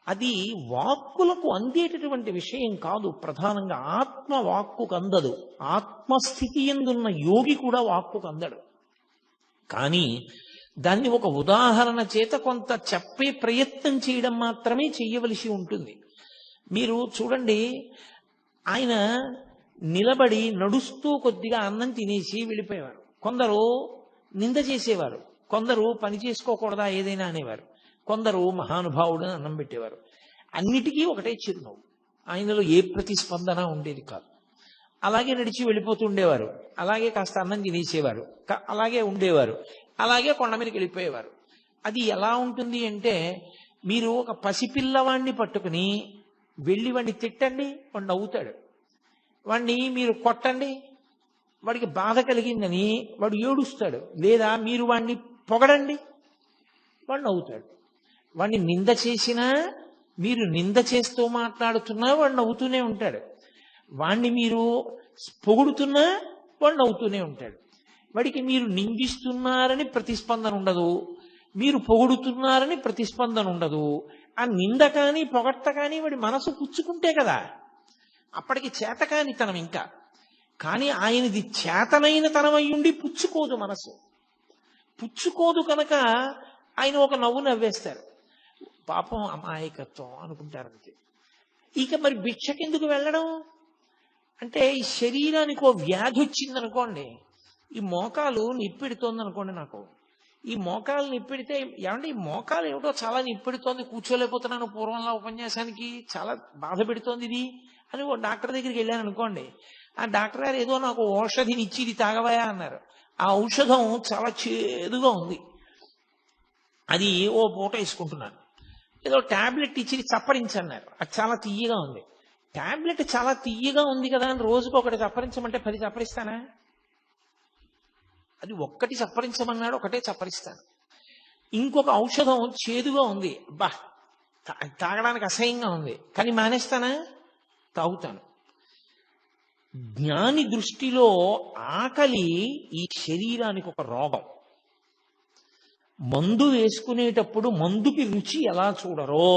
Speaker 1: అది వాక్కులకు అందేటటువంటి విషయం కాదు. ప్రధానంగా ఆత్మ వాక్కుకు అందదు. ఆత్మస్థితి ఎందున్న యోగి కూడా వాక్కుకు అందడు. కానీ దాన్ని ఒక ఉదాహరణ చేత కొంత చెప్పే ప్రయత్నం చేయడం మాత్రమే చెయ్యవలసి ఉంటుంది. మీరు చూడండి, ఆయన నిలబడి నడుస్తూ కొద్దిగా అన్నం తినేసి వెళ్ళిపోయేవారు. కొందరు నింద చేసేవారు, కొందరు పని చేసుకోకూడదా ఏదైనా అనేవారు, కొందరు మహానుభావుడని అన్నం పెట్టేవారు. అన్నిటికీ ఒకటే చిరునవ్వు. ఆయనలో ఏ ప్రతిస్పందన ఉండేది కాదు. అలాగే నడిచి వెళ్ళిపోతుండేవారు, అలాగే కాస్త అన్నం తినేసేవారు, అలాగే ఉండేవారు, అలాగే కొండ మీదకి వెళ్ళిపోయేవారు. అది ఎలా ఉంటుంది అంటే, మీరు ఒక పసిపిల్లవాడిని పట్టుకుని వెళ్ళి వాడిని తిట్టండి, వాడు నవ్వుతాడు. వాడిని మీరు కొట్టండి, వాడికి బాధ కలిగిందని వాడు ఏడుస్తాడు. లేదా మీరు వాడిని పొగడండి, వాడు నవ్వుతాడు. వాడిని నింద చేసినా, మీరు నింద చేస్తూ మాట్లాడుతున్నా వాడు నవ్వుతూనే ఉంటాడు. వాణ్ణి మీరు పొగుడుతున్నా వాడు నవ్వుతూనే ఉంటాడు. వాడికి మీరు నిందిస్తున్నారని ప్రతిస్పందన ఉండదు, మీరు పొగుడుతున్నారని ప్రతిస్పందన ఉండదు. ఆ నింద కానీ పొగట్ట కానీ వాడి మనసు పుచ్చుకుంటే కదా అప్పటికి చేతకాని తనం. ఇంకా కానీ ఆయనది చేతనైన తనం అయ్యుండి పుచ్చుకోదు, మనసు పుచ్చుకోదు. కనుక ఆయన ఒక నవ్వు నవ్వేస్తారు. పాపం అమాయకత్వం అనుకుంటారంతే. ఇక మరి భిక్షకెందుకు వెళ్ళడం అంటే, ఈ శరీరానికి ఓ వ్యాధి వచ్చిందనుకోండి, ఈ మోకాలు నిప్పెడుతోంది అనుకోండి, నాకు ఈ మోకాలు నిప్పెడితే, ఏమంటే ఈ మోకాలు ఏమిటో చాలా నిప్పెడుతోంది, కూర్చోలేకపోతున్నాను పూర్వంలో ఉపన్యాసానికి, చాలా బాధ పెడుతోంది ఇది అని ఓ డాక్టర్ దగ్గరికి వెళ్ళాను అనుకోండి. ఆ డాక్టర్ గారు ఏదో నాకు ఔషధిని ఇచ్చి ఇది తాగవయా అన్నారు. ఆ ఔషధం చాలా చేదుగా ఉంది, అది ఓ పూట వేసుకుంటున్నాను. ఏదో టాబ్లెట్ ఇచ్చి చప్పరించన్నారు, అది చాలా తీయగా ఉంది. టాబ్లెట్ చాలా తీయగా ఉంది కదా అని రోజుకు ఒకటి చప్పరించమంటే 10 చప్పరిస్తానా? అది ఒక్కటి చప్పరించమన్నాడు, ఒకటే చప్పరిస్తాను. ఇంకొక ఔషధం చేదుగా ఉంది, బా తాగడానికి అసహ్యంగా ఉంది, కానీ మానేస్తానా? తాగుతాను. జ్ఞాని దృష్టిలో ఆకలి ఈ శరీరానికి ఒక రోగం. మందు వేసుకునేటప్పుడు మందుకి రుచి ఎలా చూడరో,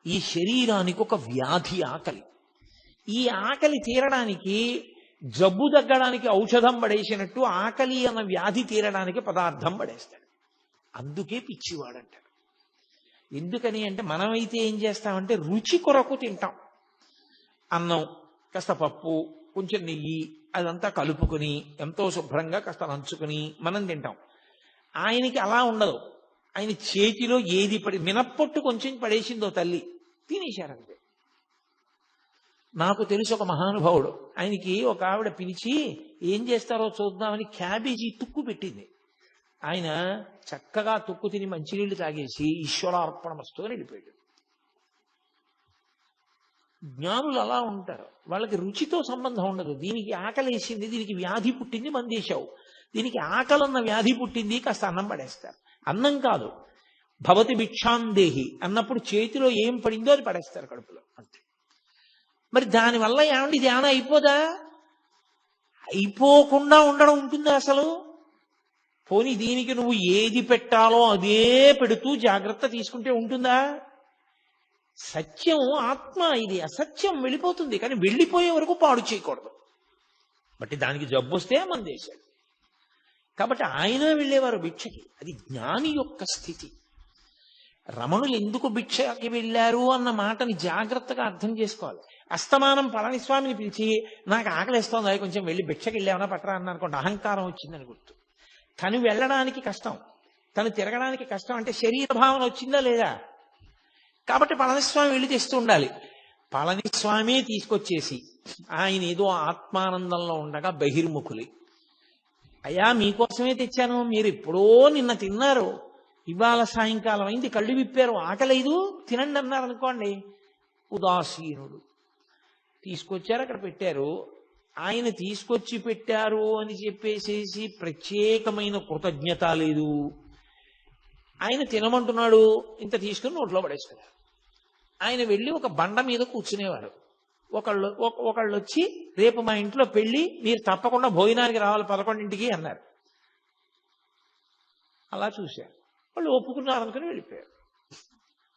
Speaker 1: ఈ శరీరానికి ఒక వ్యాధి ఆకలి. ఈ ఆకలి తీరడానికి, జబ్బు తగ్గడానికి ఔషధం పడేసినట్టు ఆకలి అన్న వ్యాధి తీరడానికి పదార్థం పడేస్తాడు. అందుకే పిచ్చివాడంటాడు. ఎందుకని అంటే, మనమైతే ఏం చేస్తామంటే రుచి కొరకు తింటాం. అన్నం, కాస్త పప్పు, కొంచెం నెయ్యి, అదంతా కలుపుకొని ఎంతో శుభ్రంగా కాస్త నంచుకుని మనం తింటాం. ఆయనకి అలా ఉండదు. ఆయన చేతిలో ఏది పడి, మినప్పొట్టు కొంచెం పడేసిందో తల్లి, తినేశారంతే. నాకు తెలిసి ఒక మహానుభావుడు, ఆయనకి ఒక ఆవిడ పిలిచి ఏం చేస్తారో చూద్దామని క్యాబేజీ తుక్కు పెట్టింది. ఆయన చక్కగా తుక్కు తిని మంచినీళ్లు తాగేసి ఈశ్వరార్పణమస్తు అని వెళ్ళిపోయాడు. జ్ఞానులు అలా ఉంటారు, వాళ్ళకి రుచితో సంబంధం ఉండదు. దీనికి ఆకలేసింది, దీనికి వ్యాధి పుట్టింది, మందేశావు. దీనికి ఆకలన్న వ్యాధి పుట్టింది, కాస్త అన్నం పడేస్తారు. అన్నం కాదు, భవతి భిక్షాందేహి అన్నప్పుడు చేతిలో ఏం పడిందో అది పడేస్తారు కడుపులో, అంతే. మరి దానివల్ల ఏమండి ఇది ఏమైనా అయిపోదా? అయిపోకుండా ఉండడం ఉంటుందా అసలు? పోనీ దీనికి నువ్వు ఏది పెట్టాలో అదే పెడుతూ జాగ్రత్త తీసుకుంటే ఉంటుందా? సత్యం ఆత్మ, ఇది అసత్యం వెళ్ళిపోతుంది, కానీ వెళ్ళిపోయే వరకు పాడు చేయకూడదు. బట్టి దానికి జబ్బు వస్తే మందేశాడు. కాబట్టి ఆయన వెళ్ళేవారు భిక్షకి. అది జ్ఞాని యొక్క స్థితి. రమణులు ఎందుకు భిక్షకి వెళ్ళారు అన్న మాటని జాగ్రత్తగా అర్థం చేసుకోవాలి. అస్తమానం పళనిస్వామిని పిలిచి నాకు ఆకలిస్తోంది, అది కొంచెం వెళ్ళి భిక్షకి వెళ్ళామన్నా పట్టరా అన్న అనుకోండి, అహంకారం వచ్చిందని గుర్తు. తను వెళ్ళడానికి కష్టం, తను తిరగడానికి కష్టం, అంటే శరీర భావన వచ్చిందా లేదా? కాబట్టి పళనిస్వామి వెళ్ళి తెస్తూ ఉండాలి. పళనిస్వామి తీసుకొచ్చేసి ఆయన ఏదో ఆత్మానందంలో ఉండగా బహిర్ముఖులి, అయ్యా మీకోసమే తెచ్చాను, మీరు ఎప్పుడో నిన్న తిన్నారు, ఇవాళ సాయంకాలం అయింది, కళ్ళు విప్పారు, ఆకలేదు, తినండి అన్నారు అనుకోండి, ఉదాసీనుడు. తీసుకొచ్చారు, అక్కడ పెట్టారు, ఆయన తీసుకొచ్చి పెట్టారు అని చెప్పేసేసి ప్రత్యేకమైన కృతజ్ఞత లేదు. ఆయన తినమంటున్నాడు, ఇంత తీసుకుని నోట్లో పడేసుకున్నారు. ఆయన వెళ్ళి ఒక బండ మీద కూర్చునేవారు. ఒకళ్ళు వచ్చి రేపు మా ఇంట్లో పెళ్లి, మీరు తప్పకుండా భోజనానికి రావాలి 11ంటికి అన్నారు. అలా చూశారు, వాళ్ళు ఒప్పుకున్నారు అనుకుని వెళ్ళిపోయారు.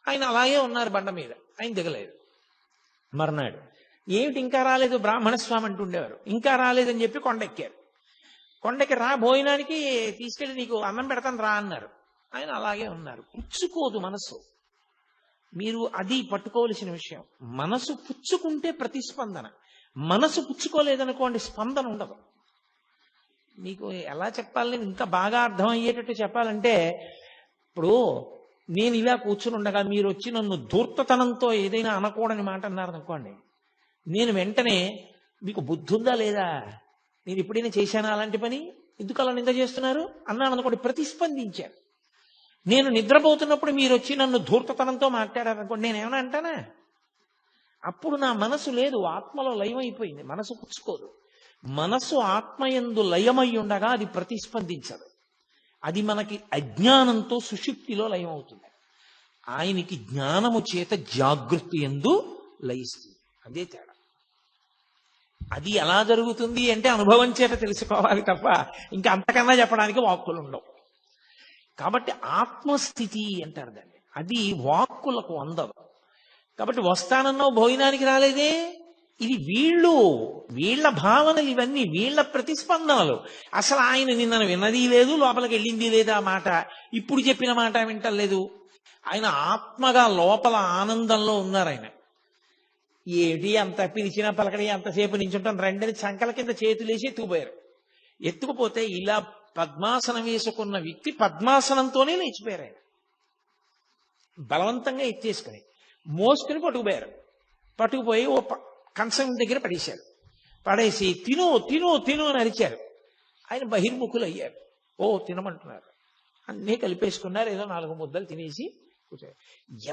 Speaker 1: ఆయన అలాగే ఉన్నారు బండ మీద, ఆయన దిగలేదు. మర్నాడు ఏమిటి ఇంకా రాలేదు బ్రాహ్మణస్వామి అంటుండేవారు, ఇంకా రాలేదని చెప్పి కొండెక్కారు. కొండకి రా భోజనానికి తీసుకెళ్ళి నీకు అన్నం పెడతాను రా అన్నారు. ఆయన అలాగే ఉన్నారు. పుచ్చుకోదు మనసు. మీరు అది పట్టుకోవలసిన విషయం. మనసు పుచ్చుకుంటే ప్రతిస్పందన, మనసు పుచ్చుకోలేదనుకోండి స్పందన ఉండదు. మీకు ఎలా చెప్పాలని ఇంకా బాగా అర్థమయ్యేటట్టు చెప్పాలంటే, ఇప్పుడు నేను ఇలా కూర్చుని ఉండగా మీరు వచ్చి నన్ను ధూర్తతనంతో ఏదైనా అనకూడని మాట అన్నారనుకోండి, నేను వెంటనే మీకు బుద్ధి ఉందా లేదా, నేను ఎప్పుడైనా చేశానా అలాంటి పని, ఎందుకు అలా నింద చేస్తున్నారు అన్నాను అనుకోండి, ప్రతిస్పందించాను. నేను నిద్రపోతున్నప్పుడు మీరు వచ్చి నన్ను ధూర్తతనంతో మాట్లాడారనుకోండి, నేనేమన్నా అంటానా? అప్పుడు నా మనసు లేదు, ఆత్మలో లయమైపోయింది. మనసు పుచ్చుకోదు. మనసు ఆత్మయందు లయమై ఉండగా అది ప్రతిస్పందించదు. అది మనకి అజ్ఞానంతో సుషుప్తిలో లయమవుతుంది. ఆయనకి జ్ఞానము చేత జాగృతి యందు లయిస్తుంది. అదే తేడా. అది ఎలా జరుగుతుంది అంటే అనుభవం చేత తెలుసుకోవాలి తప్ప ఇంకా అంతకన్నా చెప్పడానికి వాక్కులు ఉండవు. కాబట్టి ఆత్మస్థితి అంటారు దాన్ని. అది వాక్కులకు అందదు. కాబట్టి వస్తానన్నావు భోజనానికి రాలేదే, ఇది వీళ్ళ భావనలు, ఇవన్నీ వీళ్ళ ప్రతిస్పందనలు. అసలు ఆయన నిన్న విన్నది లేదు, లోపలికి వెళ్ళింది లేదా మాట, ఇప్పుడు చెప్పిన మాట వింటలేదు. ఆయన ఆత్మగా లోపల ఆనందంలో ఉన్నారు. ఆయన ఏమిటి అంత పిలిచినా పలకడి, అంతసేపు నించుంటాను రెండని చంకల కింద చేతులేసి ఎత్తుకుపోయారు. ఎత్తుకుపోతే ఇలా పద్మాసనం వేసుకున్న వ్యక్తి పద్మాసనంతోనే లేచిపోయారు. ఆయన బలవంతంగా ఎత్తేసుకుని మోసుకుని పట్టుకుపోయారు. పట్టుకుపోయి ఓ కంచం దగ్గర పడేశారు. పడేసి తిను తిను తిను అని అరిచారు. ఆయన బహిర్ముఖులు అయ్యారు. ఓ తినమంటున్నారు, అన్నీ కలిపేసుకున్నారు. ఏదో 4 ముద్దలు తినేసి కూర్చోరు.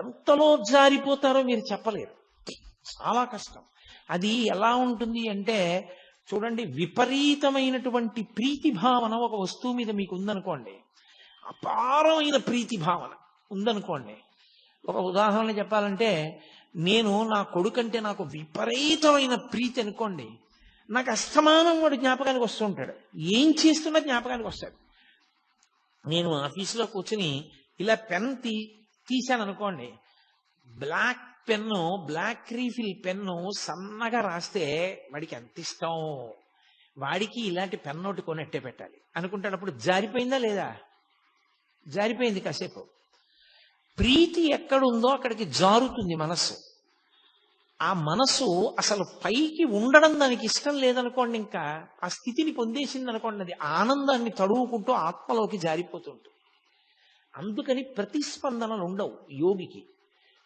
Speaker 1: ఎంతలో జారిపోతారో మీరు చెప్పలేరు. చాలా కష్టం. అది ఎలా ఉంటుంది అంటే చూడండి, విపరీతమైనటువంటి ప్రీతి భావన ఒక వస్తువు మీద మీకు ఉందనుకోండి, అపారమైన ప్రీతి భావన ఉందనుకోండి. ఒక ఉదాహరణ చెప్పాలంటే, నేను నా కొడుకంటే నాకు విపరీతమైన ప్రీతి అనుకోండి, నాకు అస్తమానం వాడు జ్ఞాపకానికి వస్తూ ఉంటాడు. ఏం చేస్తున్నా జ్ఞాపకానికి వస్తాడు. నేను ఆఫీసులో కూర్చుని ఇలా పెన్ తీశాను అనుకోండి, black pen, black refill pen సన్నగా రాస్తే వాడికి ఎంత ఇష్టం, వాడికి ఇలాంటి పెన్ను ఒకటి కొనెట్టే పెట్టాలి అనుకుంటాడు. అప్పుడు జారిపోయిందా లేదా? జారిపోయింది. కాసేపు ప్రీతి ఎక్కడుందో అక్కడికి జారుతుంది మనస్సు. ఆ మనసు అసలు పైకి ఉండడం దానికి ఇష్టం లేదనుకోండి, ఇంకా ఆ స్థితిని పొందేసింది అనుకోండి, అది ఆనందాన్ని తడువుకుంటూ ఆత్మలోకి జారిపోతుంటుంది. అందుకని ప్రతిస్పందనలు ఉండవు యోగికి.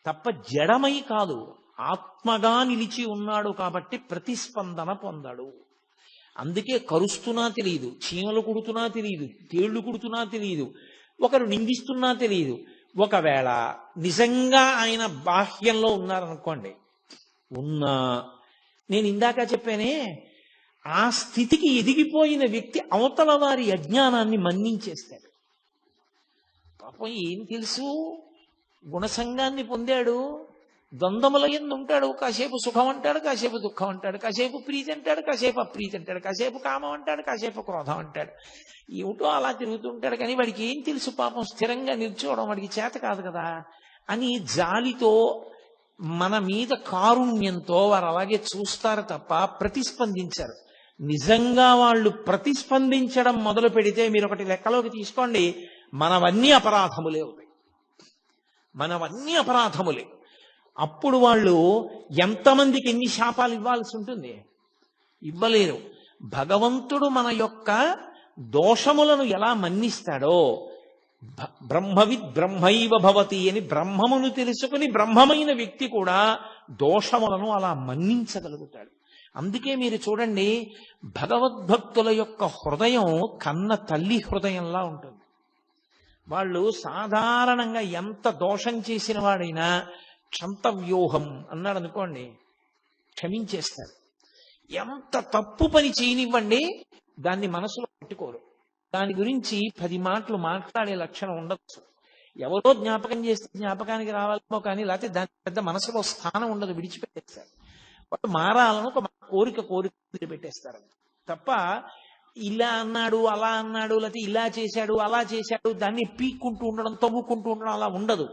Speaker 1: తప్ప జడమై కాదు, ఆత్మగా నిలిచి ఉన్నాడు కాబట్టి ప్రతిస్పందన పొందడు. అందుకే కరుస్తున్నా తెలియదు, చీమలు కుడుతున్నా తెలియదు, తేళ్లు కుడుతున్నా తెలియదు, ఒకరు నిందిస్తున్నా తెలియదు. ఒకవేళ నిజంగా ఆయన బాహ్యంలో ఉన్నారనుకోండి, ఉన్నా నేను ఇందాక చెప్పానే, ఆ స్థితికి ఎదిగిపోయిన వ్యక్తి అవతల వారి అజ్ఞానాన్ని మన్నించేస్తాడు. పాపం ఏం తెలుసు, గుణసంగాన్ని పొందాడు, ద్వంద్వముల యందు ఉంటాడు. కాసేపు సుఖం అంటాడు, కాసేపు దుఃఖం అంటాడు, కాసేపు ప్రీతి అంటాడు, కాసేపు అప్రీతి అంటాడు, కాసేపు కామం అంటాడు, కాసేపు క్రోధం అంటాడు. ఏమిటో అలా తిరుగుతుంటాడు. కానీ వాడికి ఏం తెలుసు పాపం, స్థిరంగా నిల్చోవడం వాడికి చేత కాదు కదా అని జాలితో, మన మీద కారుణ్యంతో వారు అలాగే చూస్తారు తప్ప ప్రతిస్పందించారు. నిజంగా వాళ్ళు ప్రతిస్పందించడం మొదలు పెడితే మీరు ఒకటి లెక్కలోకి తీసుకోండి, మనవన్నీ అపరాధములే అవుతాయి, మనవన్నీ అపరాధములే. అప్పుడు వాళ్ళు ఎంతమందికి ఎన్ని శాపాలు ఇవ్వాల్సి ఉంటుంది? ఇవ్వలేరు. భగవంతుడు మన యొక్క దోషములను ఎలా మన్నిస్తాడో, బ్రహ్మవిద్ బ్రహ్మైవ భవతి అని బ్రహ్మమును తెలుసుకుని బ్రహ్మమైన వ్యక్తి కూడా దోషములను అలా మన్నించగలుగుతాడు. అందుకే మీరు చూడండి, భగవద్భక్తుల యొక్క హృదయం కన్న తల్లి హృదయంలా ఉంటుంది. వాళ్ళు సాధారణంగా ఎంత దోషం చేసిన వాడైనా క్షంతవ్యూహం అన్నాడు అనుకోండి, క్షమించేస్తారు. ఎంత తప్పు పని చేయనివ్వండి, దాన్ని మనసులో పెట్టుకోరు. దాని గురించి 10 మాటలు మాట్లాడే లక్షణం ఉండొచ్చు. ఎవరో జ్ఞాపకం చేస్తే జ్ఞాపకానికి రావాలేమో కానీ, లేకపోతే దాని పెద్ద మనసులో స్థానం ఉండదు, విడిచిపెట్టేస్తారు. వాళ్ళు మారాలను ఒక కోరిక పెట్టేస్తారు తప్ప, ఇలా అన్నాడు అలా అన్నాడు, లేకపోతే ఇలా చేశాడు అలా చేశాడు, దాన్ని పీక్కుంటూ ఉండడం, తవ్వుకుంటూ ఉండడం అలా ఉండదు.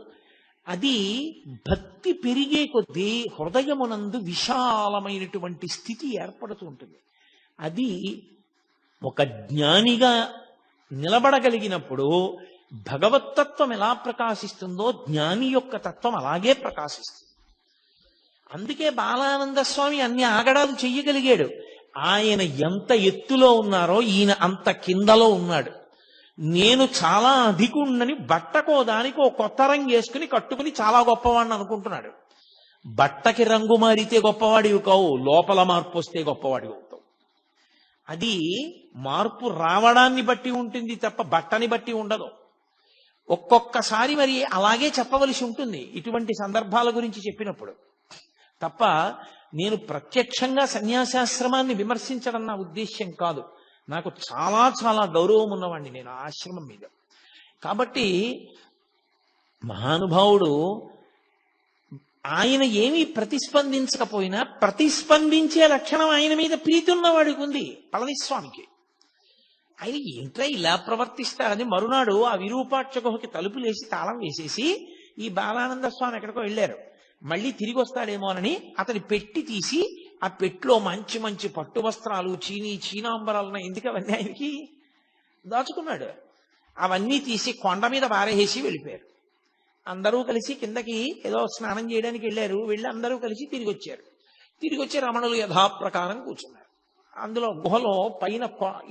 Speaker 1: అది భక్తి పెరిగే కొద్దీ హృదయమునందు విశాలమైనటువంటి స్థితి ఏర్పడుతూ ఉంటుంది. అది ఒక జ్ఞానిగా నిలబడగలిగినప్పుడు భగవత్తత్వం ఎలా ప్రకాశిస్తుందో జ్ఞాని యొక్క తత్వం అలాగే ప్రకాశిస్తుంది. అందుకే బాలానంద స్వామి అన్ని ఆగడాలు చెయ్యగలిగాడు. ఆయన ఎంత ఎత్తులో ఉన్నారో ఈయన అంత కిందలో ఉన్నాడు. నేను చాలా అధికుణ్ణని బట్టకో దానికి ఓ కొత్త రంగు వేసుకుని కట్టుకుని చాలా గొప్పవాడిని అనుకుంటున్నాడు. బట్టకి రంగు మారితే గొప్పవాడివి కావు, లోపల మార్పు వస్తే గొప్పవాడివి అవుతావు. అది మార్పు రావడాన్ని బట్టి ఉంటుంది తప్ప బట్టని బట్టి ఉండదు. ఒక్కొక్కసారి మరి అలాగే చెప్పవలసి ఉంటుంది ఇటువంటి సందర్భాల గురించి చెప్పినప్పుడు తప్ప, నేను ప్రత్యక్షంగా సన్యాసాశ్రమాన్ని విమర్శించడం నా ఉద్దేశ్యం కాదు. నాకు చాలా చాలా గౌరవం ఉన్నవాడిని నేను ఆ ఆశ్రమం మీద. కాబట్టి మహానుభావుడు ఆయన ఏమీ ప్రతిస్పందించకపోయినా ప్రతిస్పందించే లక్షణం ఆయన మీద ప్రీతి ఉన్నవాడికి ఉంది. పళనిస్వామికి ఆయన ఏంట్రా ఇలా ప్రవర్తిస్తారని మరునాడు ఆ విరూపాక్ష గుహకి తలుపులేసి తాళం వేసేసి ఈ బాలానంద స్వామి ఎక్కడికో వెళ్ళారు. మళ్ళీ తిరిగి వస్తాడేమోనని అతని పెట్టి తీసి ఆ పెట్టులో మంచి మంచి పట్టు వస్త్రాలు, చీనాంబరాలు, ఎందుకు అవన్నీ ఆయనకి దాచుకున్నాడు. అవన్నీ తీసి కొండ మీద పారేసి వెళ్ళిపోయారు. అందరూ కలిసి కిందకి ఏదో స్నానం చేయడానికి వెళ్ళారు. వెళ్ళి అందరూ కలిసి తిరిగి వచ్చారు. తిరిగి వచ్చి రమణులు యథాప్రకారం కూర్చున్నారు. అందులో గుహలో పైన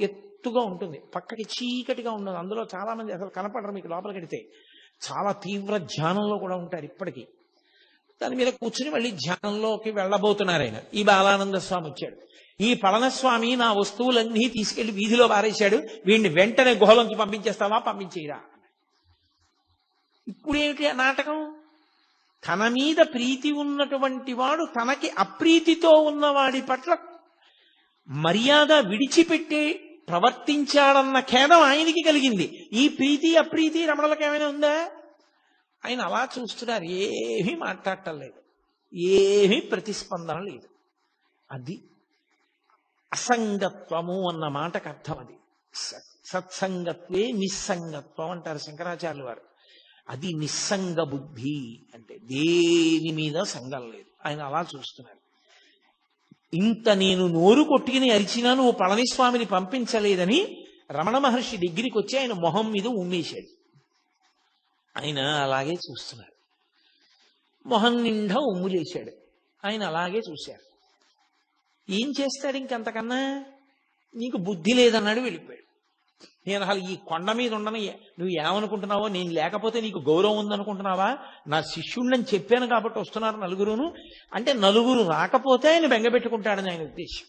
Speaker 1: ఎత్తుగా ఉంటుంది, పక్కకి చీకటిగా ఉండదు. అందులో చాలా మంది అసలు కనపడరు మీకు లోపలికి వెడితే. చాలా తీవ్ర ధ్యానంలో కూడా ఉంటారు ఇప్పటికీ. దాని మీద కూర్చుని మళ్ళీ ధ్యానంలోకి వెళ్ళబోతున్నారు ఆయన. ఈ బాలానంద స్వామి వచ్చాడు. ఈ పళనస్వామి నా వస్తువులన్నీ తీసుకెళ్లి వీధిలో పారేశాడు, వీడిని వెంటనే గుహలోకి పంపించేస్తావా, పంపించేయరా. ఇప్పుడేమిటి నాటకం? తన మీద ప్రీతి ఉన్నటువంటి వాడు తనకి అప్రీతితో ఉన్నవాడి పట్ల మర్యాద విడిచిపెట్టి ప్రవర్తించాడన్న ఖేదం ఆయనకి కలిగింది. ఈ ప్రీతి అప్రీతి రమణులకు ఏమైనా ఉందా? ఆయన అలా చూస్తున్నారు, ఏమీ మాట్లాడటం లేదు, ఏమీ ప్రతిస్పందన లేదు. అది అసంగత్వము అన్న మాటకు అర్థం. అది సత్సంగత్వే నిస్సంగత్వం అంటారు శంకరాచార్యులు వారు. అది నిస్సంగ బుద్ధి అంటే దేని మీద సంగం లేదు. ఆయన అలా చూస్తున్నారు. ఇంత నేను నోరు కొట్టుకుని అరిచినా నువ్వు పళనిస్వామిని పంపించలేదని రమణ మహర్షి దగ్గరికి వచ్చి ఆయన మొహం మీద ఉమ్మేశాడు. ఆయన అలాగే చూస్తున్నారు. మొహం నిండా ఉమ్ములేశాడు. ఆయన అలాగే చూశారు. ఏం చేస్తాడు ఇంకంతకన్నా? నీకు బుద్ధి లేదన్నాడు, వెళ్ళిపోయాడు.
Speaker 2: నేను అసలు ఈ కొండ మీద ఉండను, నువ్వు ఏమనుకుంటున్నావో, నేను లేకపోతే నీకు గౌరవం ఉందనుకుంటున్నావా, నా శిష్యుణ్ణని చెప్పాను కాబట్టి వస్తున్నారు నలుగురును అంటే నలుగురు రాకపోతే ఆయన బెంగపెట్టుకుంటాడని ఆయన ఉద్దేశం.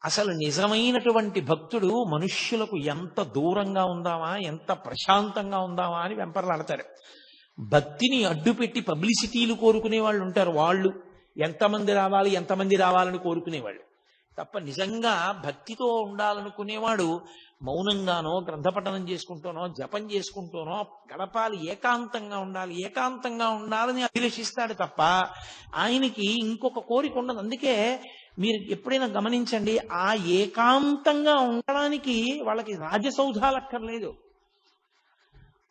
Speaker 2: అసలు నిజమైనటువంటి భక్తుడు మనుష్యులకు ఎంత దూరంగా ఉందామా, ఎంత ప్రశాంతంగా ఉందామా అని వెంపర్లాడతాడు. భక్తిని అడ్డుపెట్టి పబ్లిసిటీలు కోరుకునే వాళ్ళు ఉంటారు, వాళ్ళు ఎంతమంది రావాలని కోరుకునేవాళ్ళు తప్ప నిజంగా భక్తితో ఉండాలనుకునేవాడు మౌనంగానో గ్రంథపఠనం చేసుకుంటూనో జపం చేసుకుంటూనో గడపాలి, ఏకాంతంగా ఉండాలని అభిలషిస్తాడు తప్ప ఆయనకి ఇంకొక కోరిక ఉండదు. అందుకే మీరు ఎప్పుడైనా గమనించండి, ఆ ఏకాంతంగా ఉండడానికి వాళ్ళకి రాజసౌధాలు అక్కర్లేదు,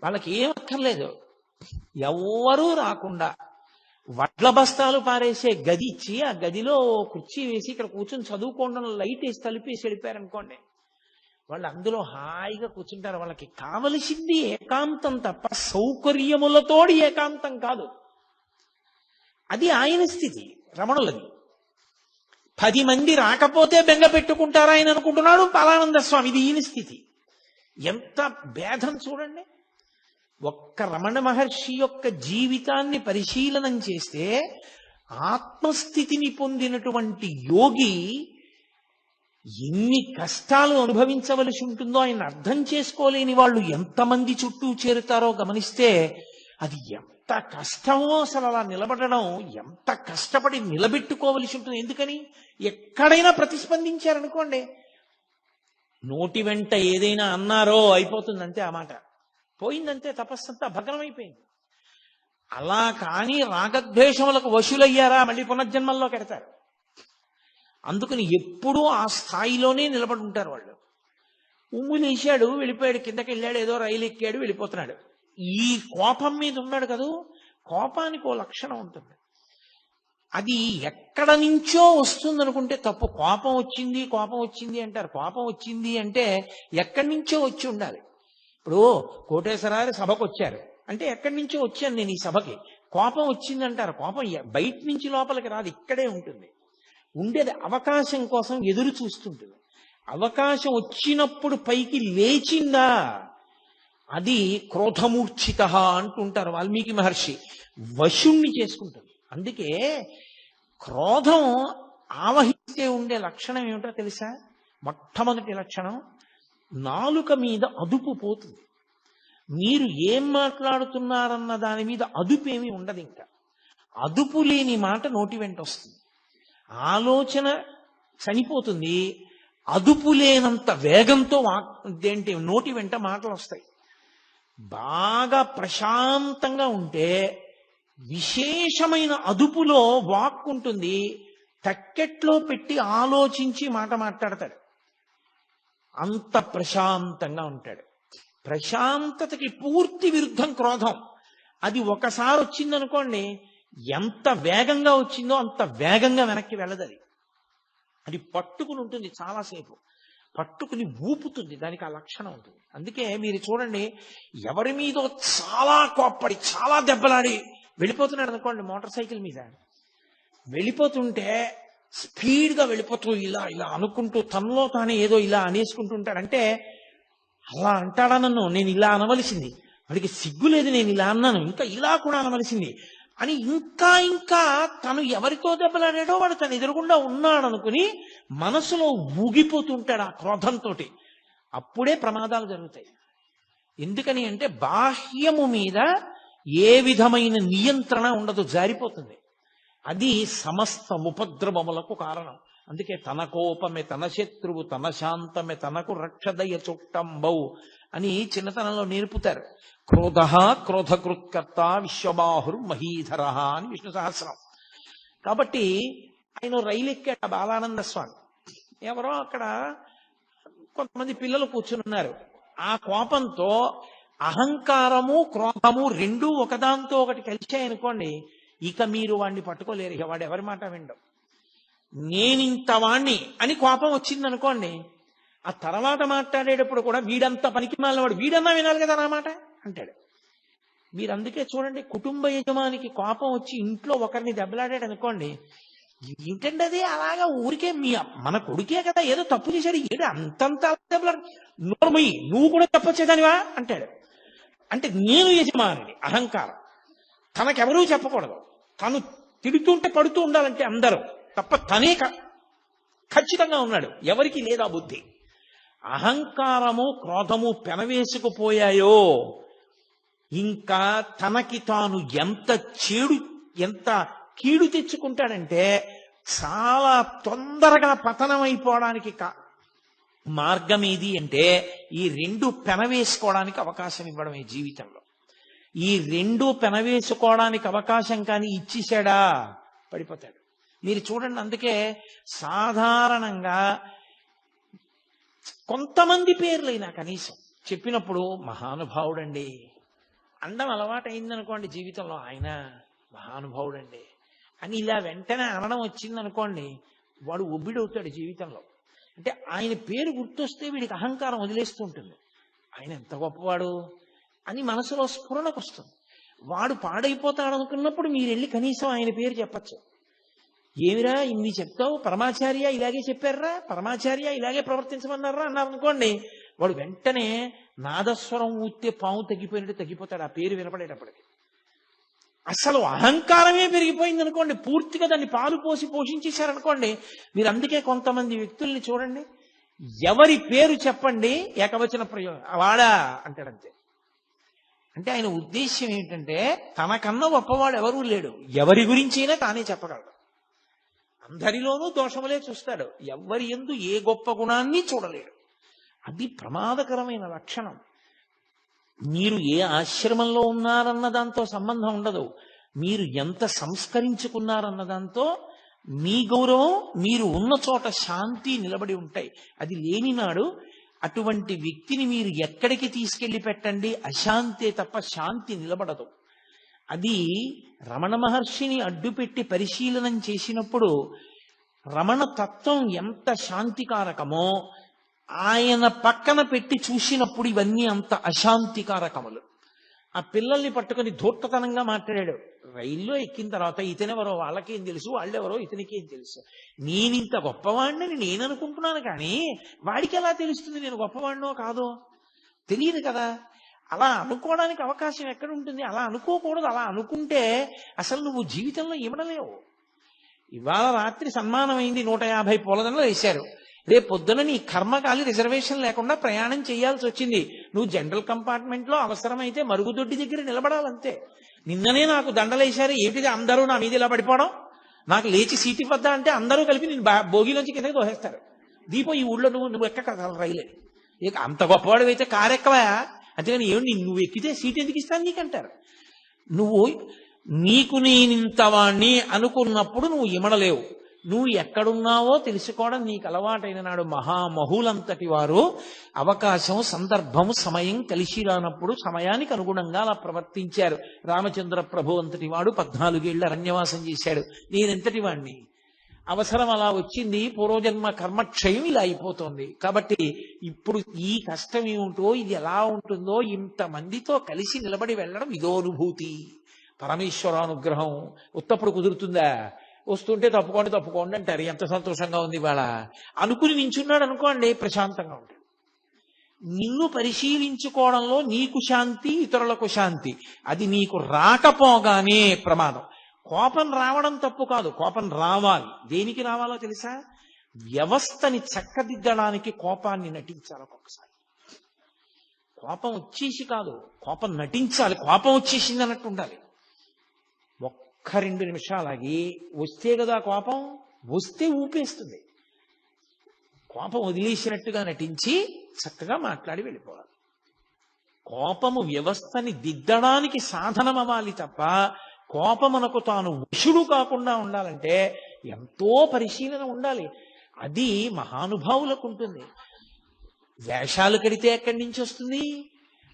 Speaker 2: వాళ్ళకి ఏం అక్కర్లేదు. ఎవ్వరూ రాకుండా వడ్ల బస్తాలు పారేసే గది ఇచ్చి ఆ గదిలో కుర్చీ వేసి ఇక్కడ కూర్చొని చదువుకోవడం లైట్ వేసి తలిపేసి వెళ్ళిపోయారనుకోండి, వాళ్ళు అందులో హాయిగా కూర్చుంటారు. వాళ్ళకి కావలసింది ఏకాంతం తప్ప సౌకర్యములతోడి ఏకాంతం కాదు. అది ఆయన స్థితి, రమణులది. 10 మంది రాకపోతే బెంగ పెట్టుకుంటారా ఆయన అనుకుంటున్నాడు పలానంద స్వామి. ఇది ఈయన స్థితి. ఎంత భేదం చూడండి. ఒక్క రమణ మహర్షి యొక్క జీవితాన్ని పరిశీలనం చేస్తే ఆత్మస్థితిని పొందినటువంటి యోగి ఎన్ని కష్టాలు అనుభవించవలసి ఉంటుందో ఆయన అర్థం చేసుకోలేని వాళ్ళు ఎంతమంది చుట్టూ చేరుతారో గమనిస్తే అది ఎంత కష్టమో, అసలు అలా నిలబడడం ఎంత కష్టపడి నిలబెట్టుకోవలసి ఉంటుంది. ఎందుకని ఎక్కడైనా ప్రతిస్పందించారనుకోండి, నోటి వెంట ఏదైనా అన్నారో అయిపోతుందంతే, ఆ మాట పోయిందంతే, తపస్సంతా భగ్నమైపోయింది. అలా కానీ రాగద్వేషములకు వశులయ్యారా మళ్ళీ పునర్జన్మల్లో కెడతారు. అందుకని ఎప్పుడూ ఆ స్థాయిలోనే నిలబడి ఉంటారు వాళ్ళు. ఉమ్ములేశాడు, వెళ్ళిపోయాడు, కిందకి వెళ్ళాడు, ఏదో రైలు ఎక్కాడు, వెళ్ళిపోతున్నాడు. ఈ కోపం మీద ఉన్నాడు కదూ, కోపానికి ఓ లక్షణం ఉంటుంది. అది ఎక్కడ నుంచో వస్తుంది అనుకుంటే తప్పు. కోపం వచ్చింది అంటారు. కోపం వచ్చింది అంటే ఎక్కడి నుంచో వచ్చి ఉండాలి. ఇప్పుడు కోటేశ్వరారు సభకు వచ్చారు అంటే ఎక్కడి నుంచో వచ్చాను నేను ఈ సభకి, కోపం వచ్చిందంటారు. కోపం బయట నుంచి లోపలికి రాదు, ఇక్కడే ఉంటుంది. ఉండేది అవకాశం కోసం ఎదురు చూస్తుంటుంది. అవకాశం వచ్చినప్పుడు పైకి లేచిందా అది క్రోధమూర్ఛిత అంటుంటారు వాల్మీకి మహర్షి. వశుణ్ణి చేసుకుంటుంది. అందుకే క్రోధం ఆవహిస్తే ఉండే లక్షణం ఏమిటో తెలుసా? మొట్టమొదటి లక్షణం, నాలుక మీద అదుపు పోతుంది. మీరు ఏం మాట్లాడుతున్నారన్న దాని మీద అదుపు ఏమీ ఉండదు. ఇంకా అదుపు లేని మాట నోటి వెంట వస్తుంది. ఆలోచన చనిపోతుంది. అదుపు లేనంత వేగంతో నోటి వెంట మాటలు వస్తాయి. బాగా ప్రశాంతంగా ఉంటే విశేషమైన అదుపులో వాక్ ఉంటుంది. తక్కెట్లో పెట్టి ఆలోచించి మాట మాట్లాడతాడు. అంత ప్రశాంతంగా ఉంటాడు. ప్రశాంతతకి పూర్తి విరుద్ధం క్రోధం. అది ఒకసారి వచ్చిందనుకోండి, ఎంత వేగంగా వచ్చిందో అంత వేగంగా వెనక్కి వెళ్ళదు. అది పట్టుకుని ఉంటుంది, చాలాసేపు పట్టుకుని ఊపుతుంది. దానికి ఆ లక్షణం ఉంటుంది. అందుకే మీరు చూడండి, ఎవరి మీదో చాలా కోప్పడి చాలా దెబ్బలాడి వెళ్ళిపోతున్నాడు అనుకోండి, మోటార్ సైకిల్ మీద వెళ్ళిపోతుంటే స్పీడ్గా వెళ్ళిపోతూ ఇలా ఇలా అనుకుంటూ తనలో తానే ఏదో ఇలా అనేసుకుంటుంటాడు. అంటే అలా అంటాడా నన్ను, నేను ఇలా అనవలసింది, వాడికి సిగ్గు లేదు, నేను ఇలా అన్నాను, ఇంకా ఇలా కూడా అనవలసింది అని ఇంకా ఇంకా తను ఎవరితో దెబ్బలాడాడో వాడు తను ఎదురుగుండా ఉన్నాడు అనుకుని మనసులో ఊగిపోతుంటాడు ఆ క్రోధంతో. అప్పుడే ప్రమాదాలు జరుగుతాయి. ఎందుకని అంటే బాహ్యము మీద ఏ విధమైన నియంత్రణ ఉండదు, జారిపోతుంది. అది సమస్త ఉపద్రవములకు కారణం. అందుకే తన కోపమే తన శత్రువు, తన శాంతమే తనకు రక్షదయ చుట్టంబౌ అని చిన్నతనంలో నేర్పుతారు. క్రోధ క్రోధకృత్కర్త విశ్వబాహుర్ మహీధర అని విష్ణు సహస్రం. కాబట్టి ఆయన రైలు ఎక్కాడు బాలానంద స్వామి. ఎవరో అక్కడ కొంతమంది పిల్లలు కూర్చుని ఉన్నారు. ఆ కోపంతో అహంకారము క్రోధము రెండూ ఒకదాంతో ఒకటి కలిశాయనుకోండి, ఇక మీరు వాడిని పట్టుకోలేరు. ఇక వాడు ఎవరి మాట వినడం. నేనింత వాణ్ణి అని కోపం వచ్చింది అనుకోండి, ఆ తర్వాత మాట్లాడేటప్పుడు కూడా వీడంతా పనికి మాలినవాడు, వీడన్నా వినాలి కదా నా మాట అంటాడు. మీరు అందుకే చూడండి, కుటుంబ యజమానికి కోపం వచ్చి ఇంట్లో ఒకరిని దెబ్బలాడాడు అనుకోండి, ఏంటండి అది అలాగా ఊరికే మన కొడుకే కదా ఏదో తప్పు చేశాడు ఏడు అంతంత నోర్మయ్యి నువ్వు కూడా చెప్పొచ్చేదానివా అంటాడు. అంటే నేను యజమానిని, అహంకారం. తనకెవరూ చెప్పకూడదు, తను తిడుతుంటే పడుతూ ఉండాలంటే అందరూ తప్ప తనే ఖచ్చితంగా ఉన్నాడు, ఎవరికి లేదా బుద్ధి. అహంకారము క్రోధము పెనవేసుకుపోయాయో ఇంకా తనకి తాను ఎంత కీడు తెచ్చుకుంటాడంటే చాలా తొందరగా పతనం అయిపోవడానికి మార్గం ఏది అంటే ఈ రెండు పెనవేసుకోవడానికి అవకాశం ఇవ్వడమే జీవితంలో. ఈ రెండు పెనవేసుకోవడానికి అవకాశం కానీ ఇచ్చేశాడా పడిపోతాడు. మీరు చూడండి, అందుకే సాధారణంగా కొంతమంది పేర్లైనా కనీసం చెప్పినప్పుడు మహానుభావుడండి అండం అలవాటు అయిందనుకోండి జీవితంలో, ఆయన మహానుభావుడండి అని ఇలా వెంటనే అనడం వచ్చిందనుకోండి, వాడు ఒబ్బిడవుతాడు జీవితంలో. అంటే ఆయన పేరు గుర్తొస్తే వీడికి అహంకారం వదిలేస్తూ ఉంటుంది. ఆయన ఎంత గొప్పవాడు అని మనసులో స్ఫురణకు వస్తుంది. వాడు పాడైపోతాడు అనుకున్నప్పుడు మీరు వెళ్ళి కనీసం ఆయన పేరు చెప్పచ్చు. ఏమిరా ఇన్ని చెప్తావు, పరమాచార్య ఇలాగే చెప్పారా, పరమాచార్య ఇలాగే ప్రవర్తించమన్నారా అన్నారు అనుకోండి, వాడు వెంటనే నాదస్వరం ఊస్తే పాము తగ్గిపోయినట్టు తగ్గిపోతాడు ఆ పేరు వినపడేటప్పటికి. అసలు అహంకారమే పెరిగిపోయింది అనుకోండి, పూర్తిగా దాన్ని పాలు పోసి పోషించేశారనుకోండి. మీరు అందుకే కొంతమంది వ్యక్తుల్ని చూడండి, ఎవరి పేరు చెప్పండి ఏకవచన ప్రయోగం వాడా అంటాడంతే. అంటే ఆయన ఉద్దేశ్యం ఏంటంటే తనకన్నా గొప్పవాడు ఎవరూ లేడు, ఎవరి గురించి అయినా తానే చెప్పగలడు. అందరిలోనూ దోషములే చూస్తాడు, ఎవరి యందు ఏ గొప్ప గుణాన్ని చూడలేడు. అది ప్రమాదకరమైన లక్షణం. మీరు ఏ ఆశ్రమంలో ఉన్నారన్న దాంతో సంబంధం ఉండదు, మీరు ఎంత సంస్కరించుకున్నారన్న దాంతో మీ గౌరవం, మీరు ఉన్న చోట శాంతి నిలబడి ఉంటాయి. అది లేనినాడు అటువంటి వ్యక్తిని మీరు ఎక్కడికి తీసుకెళ్లి పెట్టండి, అశాంతే తప్ప శాంతి నిలబడదు. అది రమణ మహర్షిని అడ్డుపెట్టి పరిశీలనం చేసినప్పుడు రమణ తత్వం ఎంత శాంతికారకమో ఆయన పక్కన పెట్టి చూసినప్పుడు ఇవన్నీ అంత అశాంతికారకములు. ఆ పిల్లల్ని పట్టుకుని ధూర్తతనంగా మాట్లాడాడు. రైల్లో ఎక్కిన తర్వాత ఇతనెవరో వాళ్ళకేం తెలుసు, వాళ్ళెవరో ఇతనికేం తెలుసు, నేనింత గొప్పవాడిని నేను అనుకుంటున్నాను కానీ వాడికి ఎలా తెలుస్తుంది నేను గొప్పవాడినో కాదో? తెలియదు కదా. అలా అనుకోవడానికి అవకాశం ఎక్కడ ఉంటుంది? అలా అనుకోకూడదు. అలా అనుకుంటే అసలు నువ్వు జీవితంలో ఇవ్వడలేవు. ఇవాళ రాత్రి సన్మానం అయింది, 150 పూలదండలు వేశారు. రేపు పొద్దున నీ కర్మకాలి రిజర్వేషన్ లేకుండా ప్రయాణం చేయాల్సి వచ్చింది. నువ్వు జనరల్ కంపార్ట్మెంట్ లో అవసరమైతే మరుగుదొడ్డి దగ్గర నిలబడాలంతే. నిన్ననే నాకు దండలేశారు, ఏమిటిది అందరూ నా మీద ఇలా పడిపోవడం, నాకు లేచి సీటు ఇవ్వద్దా అంటే అందరూ కలిపి నేను భోగిలోంచి కిందకి దోహేస్తారు. దీపో ఈ ఊళ్ళో నువ్వు ఎక్క రైలే, ఇక అంత గొప్పవాడు అయితే కారు ఎక్కవా, అంతేగాని ఏమి నువ్వు ఎక్కితే సీట్ ఎందుకు ఇస్తాను నీకంటారు. నువ్వు నీకు నేనింతవాణ్ణి అనుకున్నప్పుడు నువ్వు ఇమడలేవు. నువ్వు ఎక్కడున్నావో తెలుసుకోవడం నీకు అలవాటైన నాడు మహామహులంతటి వారు అవకాశం, సందర్భం, సమయం కలిసి రానప్పుడు సమయానికి అనుగుణంగా అలా ప్రవర్తించారు. రామచంద్ర ప్రభు అంతటి వాడు 14 ఏళ్ల అరణ్యవాసం చేశాడు. నేనెంతటి వాణ్ణి, అవసరం అలా వచ్చింది, పూర్వజన్మ కర్మక్షయం ఇలా అయిపోతుంది. కాబట్టి ఇప్పుడు ఈ కష్టం ఏమిటో, ఇది ఎలా ఉంటుందో, ఇంతమందితో కలిసి నిలబడి వెళ్ళడం ఇదో అనుభూతి. పరమేశ్వరానుగ్రహం ఉత్తప్పుడు కుదురుతుందా? వస్తుంటే తప్పుకోండి అంటారు. ఎంత సంతోషంగా ఉంది ఇవాళ అనుకుని నించున్నాడు అనుకోండి, ప్రశాంతంగా ఉంటుంది. నిన్ను పరిశీలించుకోవడంలో నీకు శాంతి, ఇతరులకు శాంతి. అది నీకు రాకపోగానే ప్రమాదం. కోపం రావడం తప్పు కాదు, కోపం రావాలి. దేనికి రావాలో తెలుసా? వ్యవస్థని చక్కదిద్దడానికి కోపాన్ని నటించాలి. ఒక్కొక్కసారి కోపం వచ్చేసి కాదు, కోపం నటించాలి. కోపం వచ్చేసింది అన్నట్టు ఉండాలి. 1-2 నిమిషాలాగి వస్తే కదా కోపం, వస్తే ఊపేస్తుంది. కోపం వదిలేసినట్టుగా నటించి చక్కగా మాట్లాడి వెళ్ళిపోవాలి. కోపము వ్యవస్థని దిద్దడానికి సాధనం అవ్వాలి తప్ప కోపమునకు తాను వశుడు కాకుండా ఉండాలంటే ఎంతో పరిశీలన ఉండాలి. అది మహానుభావులకు ఉంటుంది. వేషాలు కడితే ఎక్కడి నుంచి వస్తుంది?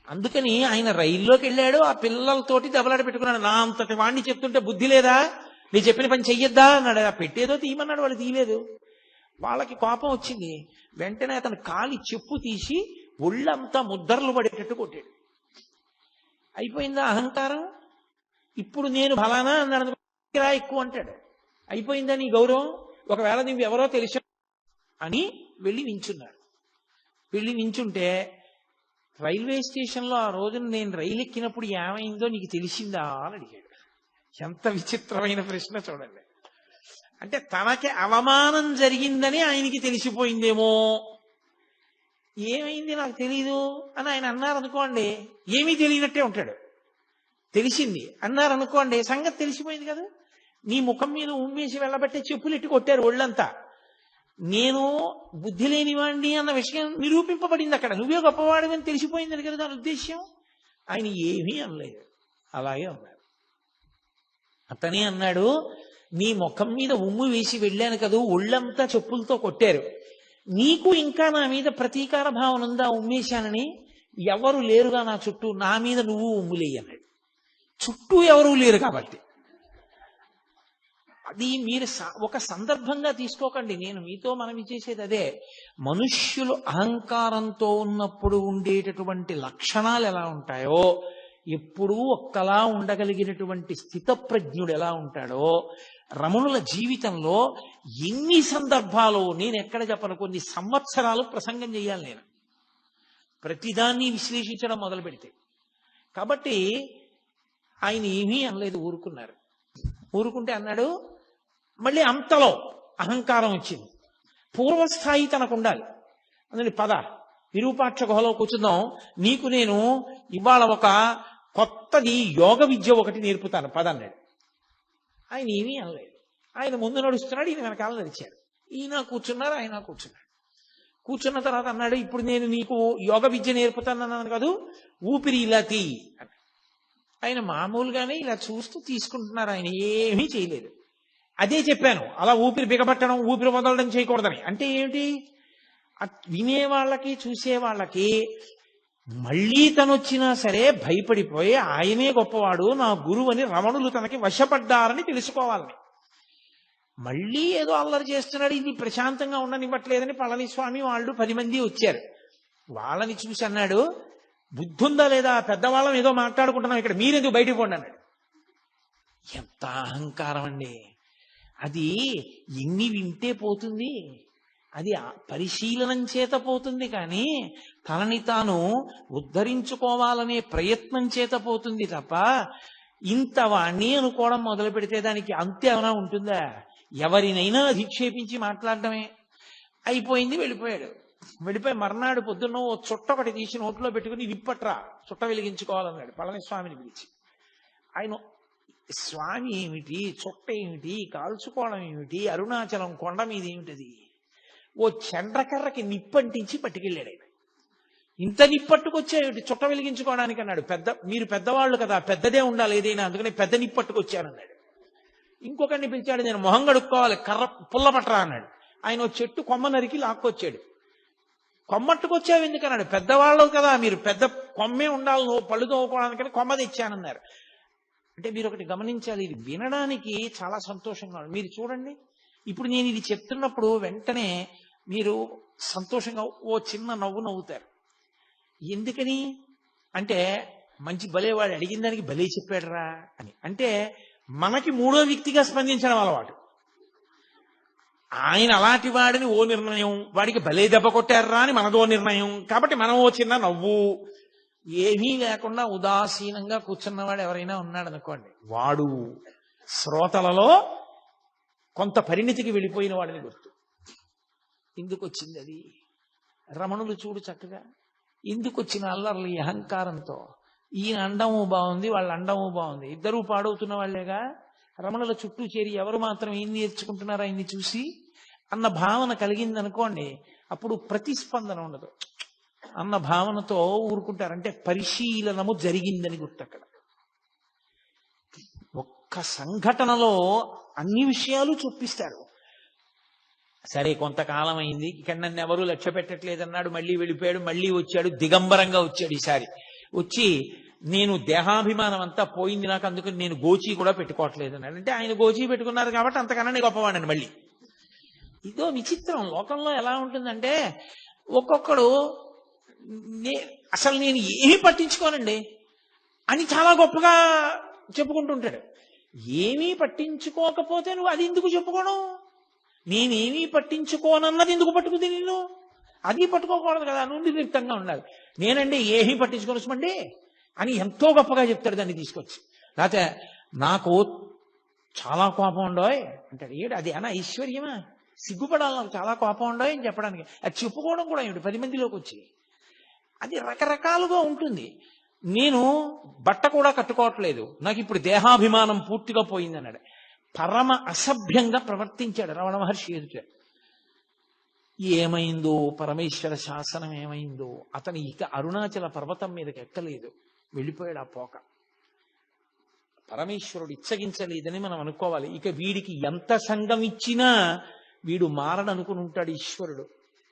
Speaker 2: అందుకని ఆయన రైల్లోకి వెళ్ళాడు, ఆ పిల్లలతోటి దెబ్బలాట పెట్టుకున్నాడు. నా అంతటి వాడిని చెప్తుంటే బుద్ధి లేదా, నీ చెప్పిన పని చెయ్యొద్దా అన్నాడు. ఆ పెట్టేదో తీయమన్నాడు, వాళ్ళు తీయలేదు. వాళ్ళకి కోపం వచ్చింది. వెంటనే అతను కాలి చెప్పు తీసి ఒళ్ళంతా ముద్దర్లు పడేటట్టు కొట్టాడు. అయిపోయిందా అహంకారం? ఇప్పుడు నేను ఫలానా అన్నాడు, ఎక్కువ అంటాడు. అయిపోయిందా నీ గౌరవం? ఒకవేళ నువ్వు ఎవరో తెలుసు అని వెళ్ళి నించున్నారు. వెళ్ళి నించుంటే రైల్వే స్టేషన్లో ఆ రోజున నేను రైలు ఎక్కినప్పుడు ఏమైందో నీకు తెలిసిందా అని అడిగాడు. ఎంత విచిత్రమైన ప్రశ్న చూడండి. అంటే తనకి అవమానం జరిగిందని ఆయనకి తెలిసిపోయిందేమో. ఏమైంది నాకు తెలీదు అని ఆయన అన్నారనుకోండి, ఏమీ తెలియనట్టే ఉంటాడు. తెలిసింది అన్నారనుకోండి, సంగతి తెలిసిపోయింది కదా. నీ ముఖం మీద ఉమ్మేసి వెళ్ళబట్టే చెప్పులు ఎట్టి కొట్టారు ఒళ్ళంతా. నేను బుద్ధి లేనివాడిని అన్న విషయం నిరూపింపబడింది అక్కడ. నువ్వే గొప్పవాడివని తెలిసిపోయిందని కదా దాని ఉద్దేశ్యం. ఆయన ఏమీ అనలేదు, అలాగే అన్నాడు. అతనే అన్నాడు, నీ ముఖం మీద ఉమ్ము వేసి వెళ్ళాను కదా, ఒళ్ళంతా చెప్పులతో కొట్టారు. నీకు ఇంకా నా మీద ప్రతీకార భావన ఉందా ఉమ్మేశానని? ఎవరు లేరుగా నా చుట్టూ, నా మీద నువ్వు ఉమ్ములేయి అన్నాడు. చుట్టూ ఎవరూ లేరు కాబట్టి. అది మీరు ఒక సందర్భంగా తీసుకోకండి. నేను మీతో మనవి చేసేది అదే. మనుష్యులు అహంకారంతో ఉన్నప్పుడు ఉండేటటువంటి లక్షణాలు ఎలా ఉంటాయో, ఎప్పుడూ ఒక్కలా ఉండగలిగినటువంటి స్థితప్రజ్ఞుడు ఎలా ఉంటాడో, రమణుల జీవితంలో ఎన్ని సందర్భాలు, నేను ఎక్కడ చెప్పను, కొన్ని సంవత్సరాలు ప్రసంగం చేయాలి నేను ప్రతిదాన్ని విశ్లేషించడం మొదలు పెడితే. కాబట్టి ఆయన ఏమీ అనలేదు, ఊరుకున్నారు. ఊరుకుంటే అన్నాడు, మళ్ళీ అంతలో అహంకారం వచ్చింది. పూర్వస్థాయి తనకు ఉండాలి. అందుకని పద విరూపాక్ష గుహలో కూర్చుందాం, నీకు నేను ఇవాళ ఒక కొత్తది యోగ విద్య ఒకటి నేర్పుతాను పద అన్నాడు. ఆయన ఏమీ అనలేదు. ఆయన ముందు నడుస్తున్నాడు, ఈయన వెనకాల నడిచాడు. ఈయన కూర్చున్నారు, ఆయన కూర్చున్నాడు. కూర్చున్న తర్వాత అన్నాడు, ఇప్పుడు నేను నీకు యోగ విద్య నేర్పుతానన్నాను కాదు, ఊపిరి ఇలా తీ అని. ఆయన మామూలుగానే ఇలా చూస్తూ తీసుకుంటున్నారు, ఆయన ఏమీ చేయలేదు. అదే చెప్పాను, అలా ఊపిరి బిగబట్టడం, ఊపిరి వదలడం చేయకూడదని. అంటే ఏమిటి? వినేవాళ్ళకి చూసేవాళ్ళకి మళ్ళీ తను వచ్చినా సరే భయపడిపోయి ఆయనే గొప్పవాడు, నా గురువు అని రమణులు తనకి వశపడ్డారని తెలుసుకోవాలని. మళ్ళీ ఏదో అల్లరి చేస్తున్నాడు, ఇది ప్రశాంతంగా ఉండనివ్వట్లేదని పళనిస్వామి వాళ్ళు 10 మంది వచ్చారు. వాళ్ళని చూసి అన్నాడు, బుద్ధుందా లేదా, పెద్దవాళ్ళం ఏదో మాట్లాడుకుంటున్నాం ఇక్కడ, మీరెందుకు బయటికి పోండి అన్నాడు. ఎంత అహంకారం అండి! అది ఎన్ని వింటే పోతుంది, అది పరిశీలనం చేత పోతుంది, కానీ తనని తాను ఉద్ధరించుకోవాలనే ప్రయత్నం చేత పోతుంది తప్ప ఇంత వాణ్ణి అనుకోవడం మొదలు పెడితే దానికి అంతే ఏమైనా ఉంటుందా? ఎవరినైనా అధిక్షేపించి మాట్లాడటమే. అయిపోయింది, వెళ్ళిపోయాడు. వెళ్ళిపోయి మర్నాడు పొద్దున్న ఓ చుట్ట ఒకటి తీసి నోట్లో పెట్టుకుని విప్పట్రా, చుట్ట వెలిగించుకోవాలన్నాడు పళనిస్వామిని పిలిచి. ఆయన, స్వామి ఏమిటి, చుట్ట ఏమిటి, కాల్చుకోవడం ఏమిటి, అరుణాచలం కొండ మీద ఏమిటది, ఓ చండ్రకర్రకి నిప్పంటించి పట్టుకెళ్ళాడు ఆయన. ఇంత నిప్పట్టుకొచ్చాయేమిటి చుట్ట వెలిగించుకోవడానికి అన్నాడు. మీరు పెద్దవాళ్ళు కదా, పెద్దదే ఉండాలి ఏదైనా, అందుకని పెద్ద నిప్పట్టుకొచ్చానన్నాడు. ఇంకొకరిని పిలిచాడు, నేను మొహం కడుక్కోవాలి, కర్ర పుల్ల పట్టరా అన్నాడు. ఆయన చెట్టు కొమ్మ నరికి లాక్కొచ్చాడు. కొమ్మట్టుకొచ్చావు ఎందుకన్నాడు. పెద్దవాళ్ళు కదా మీరు, పెద్ద కొమ్మే ఉండాలి, నువ్వు పళ్ళు తోముకోవడానికని కొమ్మ తెచ్చానన్నారు. అంటే మీరు ఒకటి గమనించాలి, ఇది వినడానికి చాలా సంతోషంగా ఉంది. మీరు చూడండి, ఇప్పుడు నేను ఇది చెప్తున్నప్పుడు వెంటనే మీరు సంతోషంగా ఓ చిన్న నవ్వు నవ్వుతారు. ఎందుకని అంటే, మంచి భలేవాడు అడిగిన దానికి భలే చెప్పాడురా అని. అంటే మనకి మూడో వ్యక్తిగా స్పందించడం అలవాటు. ఆయన అలాంటి వాడిని ఓ నిర్ణయం, వాడికి భలే దెబ్బ కొట్టారా అని మనదో నిర్ణయం. కాబట్టి మనం ఓ చిన్న నవ్వు, ఏమీ లేకుండా ఉదాసీనంగా కూర్చున్నవాడు ఎవరైనా ఉన్నాడు అనుకోండి, వాడు శ్రోతలలో కొంత పరిణితికి వెళ్ళిపోయిన వాడిని గుర్తు. ఎందుకు వచ్చింది అది? రమణులు చూడు చక్కగా ఎందుకు వచ్చిన అల్లర్లు ఈ అహంకారంతో. ఈయన అండము బాగుంది, వాళ్ళ అండము బాగుంది, ఇద్దరూ పాడవుతున్న వాళ్లేగా. రమణుల చుట్టూ చేరి ఎవరు మాత్రం ఏం నేర్చుకుంటున్నారా ఆయన్ని చూసి అన్న భావన కలిగింది అనుకోండి, అప్పుడు ప్రతిస్పందన ఉండదు అన్న భావనతో ఊరుకుంటారు. అంటే పరిశీలనము జరిగిందని గుర్తు. అక్కడ ఒక్క సంఘటనలో అన్ని విషయాలు చూపిస్తారు. సరే కొంతకాలం అయింది, ఇక్కడ నన్ను ఎవరూ లక్ష్య పెట్టట్లేదన్నాడు, మళ్ళీ వెళ్ళిపోయాడు, మళ్ళీ వచ్చాడు, దిగంబరంగా వచ్చాడు. ఈసారి వచ్చి నేను దేహాభిమానం అంతా పోయింది నాకు, అందుకని నేను గోచీ కూడా పెట్టుకోవట్లేదు అన్నాడు. అంటే ఆయన గోచీ పెట్టుకున్నారు కాబట్టి అంతకన్నా నేను గొప్పవాడిని. మళ్ళీ ఇదో విచిత్రం లోకంలో ఎలా ఉంటుందంటే, ఒక్కొక్కడు అసలు నేను ఏమీ పట్టించుకోనండి అని చాలా గొప్పగా చెప్పుకుంటుంటాడు. ఏమీ పట్టించుకోకపోతే నువ్వు అది ఎందుకు చెప్పుకోను? నేనేమీ పట్టించుకోనన్నది ఎందుకు పట్టుకుంది నేను? అది పట్టుకోకూడదు కదా, నువ్వు నిర్లిప్తంగా ఉండాలి. నేనండి ఏమీ పట్టించుకోవచ్చుమండి అని ఎంతో గొప్పగా చెప్తాడు దాన్ని తీసుకొచ్చి. లేకపోతే నాకు చాలా కోపం ఉండోయ్ అంటాడు. ఏడు అది అనా ఐశ్వర్యమా? సిగ్గుపడాలి నాకు చాలా కోపం ఉండోయ్ అని చెప్పడానికి. అది చెప్పుకోవడం కూడా ఏమిటి 10 మందిలోకి వచ్చి? అది రకరకాలుగా ఉంటుంది. నేను బట్ట కూడా కట్టుకోవట్లేదు, నాకు ఇప్పుడు దేహాభిమానం పూర్తిగా పోయిందన్నాడు. పరమ అసభ్యంగా ప్రవర్తించాడు రమణ మహర్షి ఎదుట. ఏమైందో, పరమేశ్వర శాసనం ఏమైందో, అతను ఇక అరుణాచల పర్వతం మీదకి ఎక్కలేదు, వెళ్ళిపోయాడు ఆ పోక. పరమేశ్వరుడు ఇచ్చగించలేదని మనం అనుకోవాలి. ఇక వీడికి ఎంత సంఘం ఇచ్చినా వీడు మారడనుకుని ఉంటాడు ఈశ్వరుడు.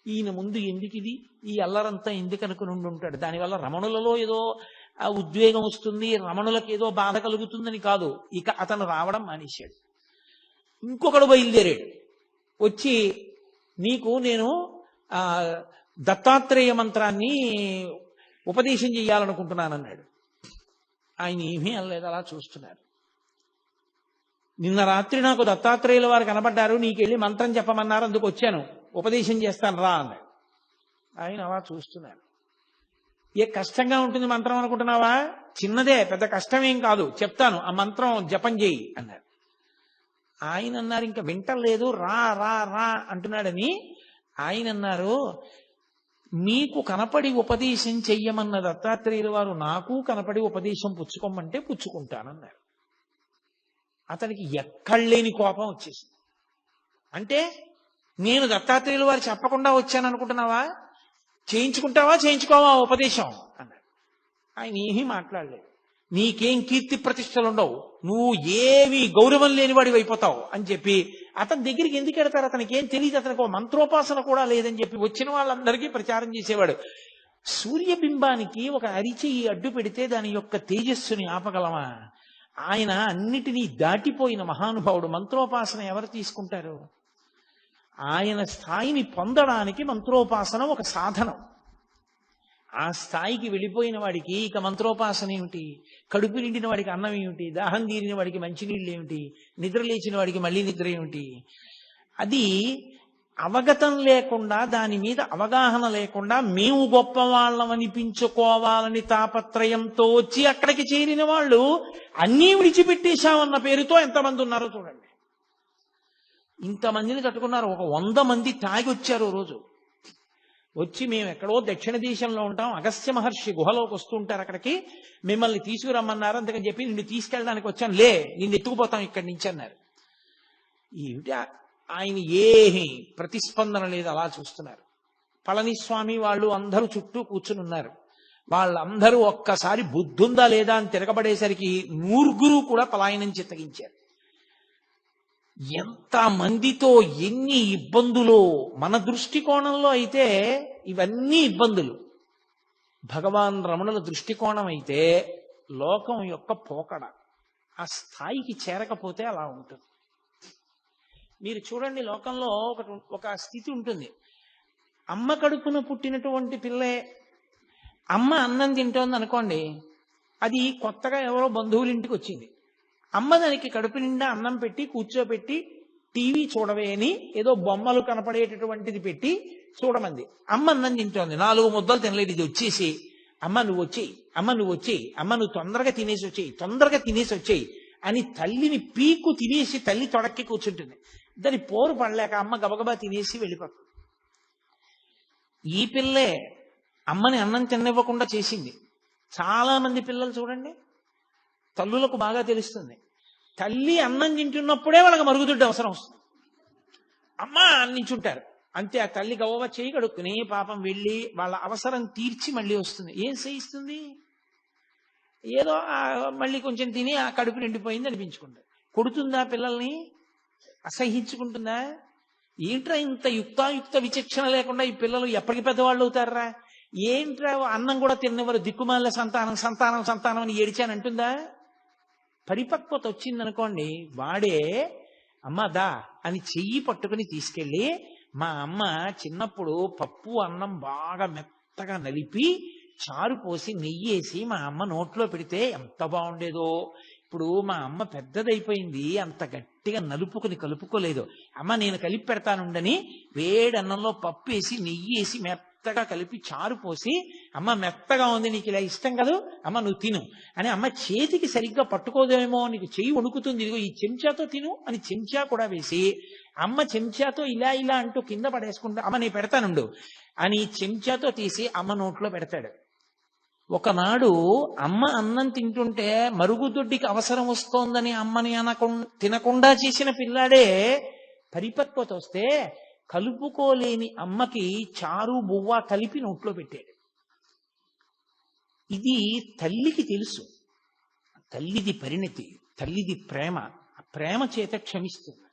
Speaker 2: ఈయన ముందు ఎందుకు ఇది, ఈ అల్లరంతా ఎందుకు అనుకుని ఉంటాడు. దానివల్ల రమణులలో ఏదో ఉద్వేగం వస్తుంది, రమణులకు ఏదో బాధ కలుగుతుందని కాదు. ఇక అతను రావడం మానేశాడు. ఇంకొకడు బయలుదేరాడు వచ్చి, నీకు నేను దత్తాత్రేయ మంత్రాన్ని ఉపదేశం చెయ్యాలనుకుంటున్నానన్నాడు. ఆయన ఏమీ అనలేదు, అలా చూస్తున్నారు. నిన్న రాత్రి నాకు దత్తాత్రేయుల వారు కనబడ్డారు, నీకెళ్ళి మంత్రం చెప్పమన్నారు, అందుకు వచ్చాను, ఉపదేశం చేస్తాను రా అన్నాడు. ఆయన అలా చూస్తున్నారు. ఏ కష్టంగా ఉంటుంది మంత్రం అనుకుంటున్నావా? చిన్నదే, పెద్ద కష్టమేం కాదు, చెప్తాను, ఆ మంత్రం జపం చేయి అన్నారు. ఆయన అన్నారు, ఇంకా వింటలేదు, రా రా రా అంటున్నాడని. ఆయన అన్నారు, మీకు కనపడి ఉపదేశం చెయ్యమన్న దత్తాత్రేయుల వారు నాకు కనపడి ఉపదేశం పుచ్చుకోమంటే పుచ్చుకుంటానన్నారు. అతనికి ఎక్కడలేని కోపం వచ్చేసింది. అంటే నేను దత్తాత్రేయుల వారు చెప్పకుండా వచ్చాను అనుకుంటున్నావా? చేయించుకుంటావా చేయించుకోవా ఉపదేశం అన్నాడు. ఆయన ఏమీ మాట్లాడలేదు. నీకేం కీర్తి ప్రతిష్టలు ఉండవు, నువ్వు ఏమీ గౌరవం లేనివాడివి అయిపోతావు అని చెప్పి అతని దగ్గరికి ఎందుకు వెడతారు? అతనికి ఏం తెలియదు, అతనికి మంత్రోపాసన కూడా లేదని చెప్పి వచ్చిన వాళ్ళందరికీ ప్రచారం చేసేవాడు. సూర్యబింబానికి ఒక అరిచెయ్యి అడ్డు పెడితే దాని యొక్క తేజస్సుని ఆపగలమా? ఆయన అన్నిటినీ దాటిపోయిన మహానుభావుడు. మంత్రోపాసన ఎవరు తీసుకుంటారు? ఆయన స్థాయిని పొందడానికి మంత్రోపాసన ఒక సాధనం. ఆ స్థాయికి వెళ్ళిపోయిన వాడికి ఇక మంత్రోపాసన ఏమిటి? కడుపు నిండిన వాడికి అన్నం ఏమిటి? దాహం తీరిన వాడికి మంచినీళ్ళు ఏమిటి? నిద్ర లేచిన వాడికి మళ్ళీ నిద్ర ఏమిటి? అది అవగతం లేకుండా, దాని మీద అవగాహన లేకుండా మేము గొప్పవాళ్ళం అనిపించుకోవాలని తాపత్రయంతో వచ్చి అక్కడికి చేరిన వాళ్ళు అన్నీ విడిచిపెట్టేశామన్న పేరుతో ఎంతమంది ఉన్నారో చూడండి. ఇంతమందిని తట్టుకున్నారు. ఒక 100 మంది తాగి వచ్చారు రోజు. వచ్చి మేము ఎక్కడో దక్షిణ దేశంలో ఉంటాం, అగస్త్య మహర్షి గుహలోకి వస్తుంటారు, అక్కడికి మిమ్మల్ని తీసుకురమ్మన్నారు, అందుకని చెప్పి నిన్ను తీసుకెళ్ళడానికి వచ్చాను, లే నిన్ను ఎత్తుకుపోతాం ఇక్కడి నుంచి అన్నారు. ఏమిటి ఆయన ఏమీ ప్రతిస్పందన లేదు, అలా చూస్తున్నారు. పళనిస్వామి వాళ్ళు అందరూ చుట్టూ కూర్చుని ఉన్నారు. వాళ్ళందరూ ఒక్కసారి బుద్ధుందా లేదా అని తిరగబడేసరికి 100 కూడా పలాయనం చిత్తగించారు. ఎంత మందితో ఎన్ని ఇబ్బందులు! మన దృష్టికోణంలో అయితే ఇవన్నీ ఇబ్బందులు. భగవాన్ రమణుల దృష్టికోణం అయితే లోకం యొక్క పోకడ. ఆ స్థాయికి చేరకపోతే అలా ఉంటుంది. మీరు చూడండి, లోకంలో ఒక స్థితి ఉంటుంది. అమ్మ కడుపున పుట్టినటువంటి పిల్లే అమ్మ అన్నం తింటోంది అనుకోండి, అది కొత్తగా ఎవరో బంధువుల ఇంటికి వచ్చింది. అమ్మ దానికి కడుపు నిండా అన్నం పెట్టి కూర్చోబెట్టి టీవీ చూడవే అని ఏదో బొమ్మలు కనపడేటటువంటిది పెట్టి చూడమంది. అమ్మ అన్నం తింటోంది, 4 ముద్దలు తినలేదు. ఇది వచ్చేసి, అమ్మ నువ్వు వచ్చేయి, అమ్మ నువ్వు వచ్చేయి, అమ్మ నువ్వు తొందరగా తినేసి వచ్చేయి, తొందరగా తినేసి వచ్చేయి అని తల్లిని పీకు తినేసి తల్లి తొడక్కి కూర్చుంటుంది. దాని పోరు పడలేక అమ్మ గబగబా తినేసి వెళ్ళిపోతుంది. ఈ పిల్లే అమ్మని అన్నం తినివ్వకుండా చేసింది. చాలా మంది పిల్లలు చూడండి, తల్లులకు బాగా తెలుస్తుంది. తల్లి అన్నం తింటున్నప్పుడే వాళ్ళకి మరుగుదొడ్డి అవసరం వస్తుంది. అమ్మ అందించుంటారు అంతే. ఆ తల్లి గవ్వ చేయి కడుక్కుని పాపం వెళ్ళి వాళ్ళ అవసరం తీర్చి మళ్ళీ వస్తుంది. ఏం చేయిస్తుంది? ఏదో మళ్ళీ కొంచెం తిని ఆ కడుపు నిండిపోయింది అనిపించుకుంటారు. కొడుతుందా పిల్లల్ని? అసహించుకుంటుందా? ఏంట్రా ఇంత యుక్తాయుక్త విచక్షణ లేకుండా ఈ పిల్లలు ఎప్పటికి పెద్దవాళ్ళు అవుతారా? ఏంట్రా అన్నం కూడా తిన్నవారు దిక్కుమాల సంతానం సంతానం సంతానం అని ఏడిచానంటుందా? పరిపక్వత వచ్చిందనుకోండి, వాడే అమ్మ దా అని చెయ్యి పట్టుకుని తీసుకెళ్ళి, మా అమ్మ చిన్నప్పుడు పప్పు అన్నం బాగా మెత్తగా నలిపి చారు పోసి నెయ్యేసి మా అమ్మ నోట్లో పెడితే ఎంత బాగుండేదో, ఇప్పుడు మా అమ్మ పెద్దదైపోయింది, అంత గట్టిగా నలుపుకుని కలుపుకోలేదు. అమ్మ నేను కలిపి పెడతానుండని వేడి అన్నంలో పప్పు వేసి నెయ్యి వేసి మెత్తగా కలిపి చారు పోసి, అమ్మ మెత్తగా ఉంది నీకు ఇలా ఇష్టం కదా, అమ్మ నువ్వు తిను అని, అమ్మ చేతికి సరిగ్గా పట్టుకోదేమో నీకు చెయ్యి వణుకుతుంది, ఇదిగో ఈ చెంచాతో తిను అని చెంచా కూడా వేసి, అమ్మ చెంచాతో ఇలా ఇలా అంటూ కింద పడేసుకుంటా, అమ్మ నేను పెడతానుండు అని చెంచాతో తీసి అమ్మ నోట్లో పెడతాడు. ఒకనాడు అమ్మ అన్నం తింటుంటే మరుగుదొడ్డికి అవసరం వస్తోందని అమ్మని తినకుండా చేసిన పిల్లాడే పరిపక్వత వస్తే కలుపుకోలేని అమ్మకి చారు బువ్వ కలిపి నోట్లో పెట్టాడు. ఇది తల్లికి తెలుసు, తల్లిది పరిణతి, తల్లిది ప్రేమ, ఆ ప్రేమ చేత క్షమిస్తుంది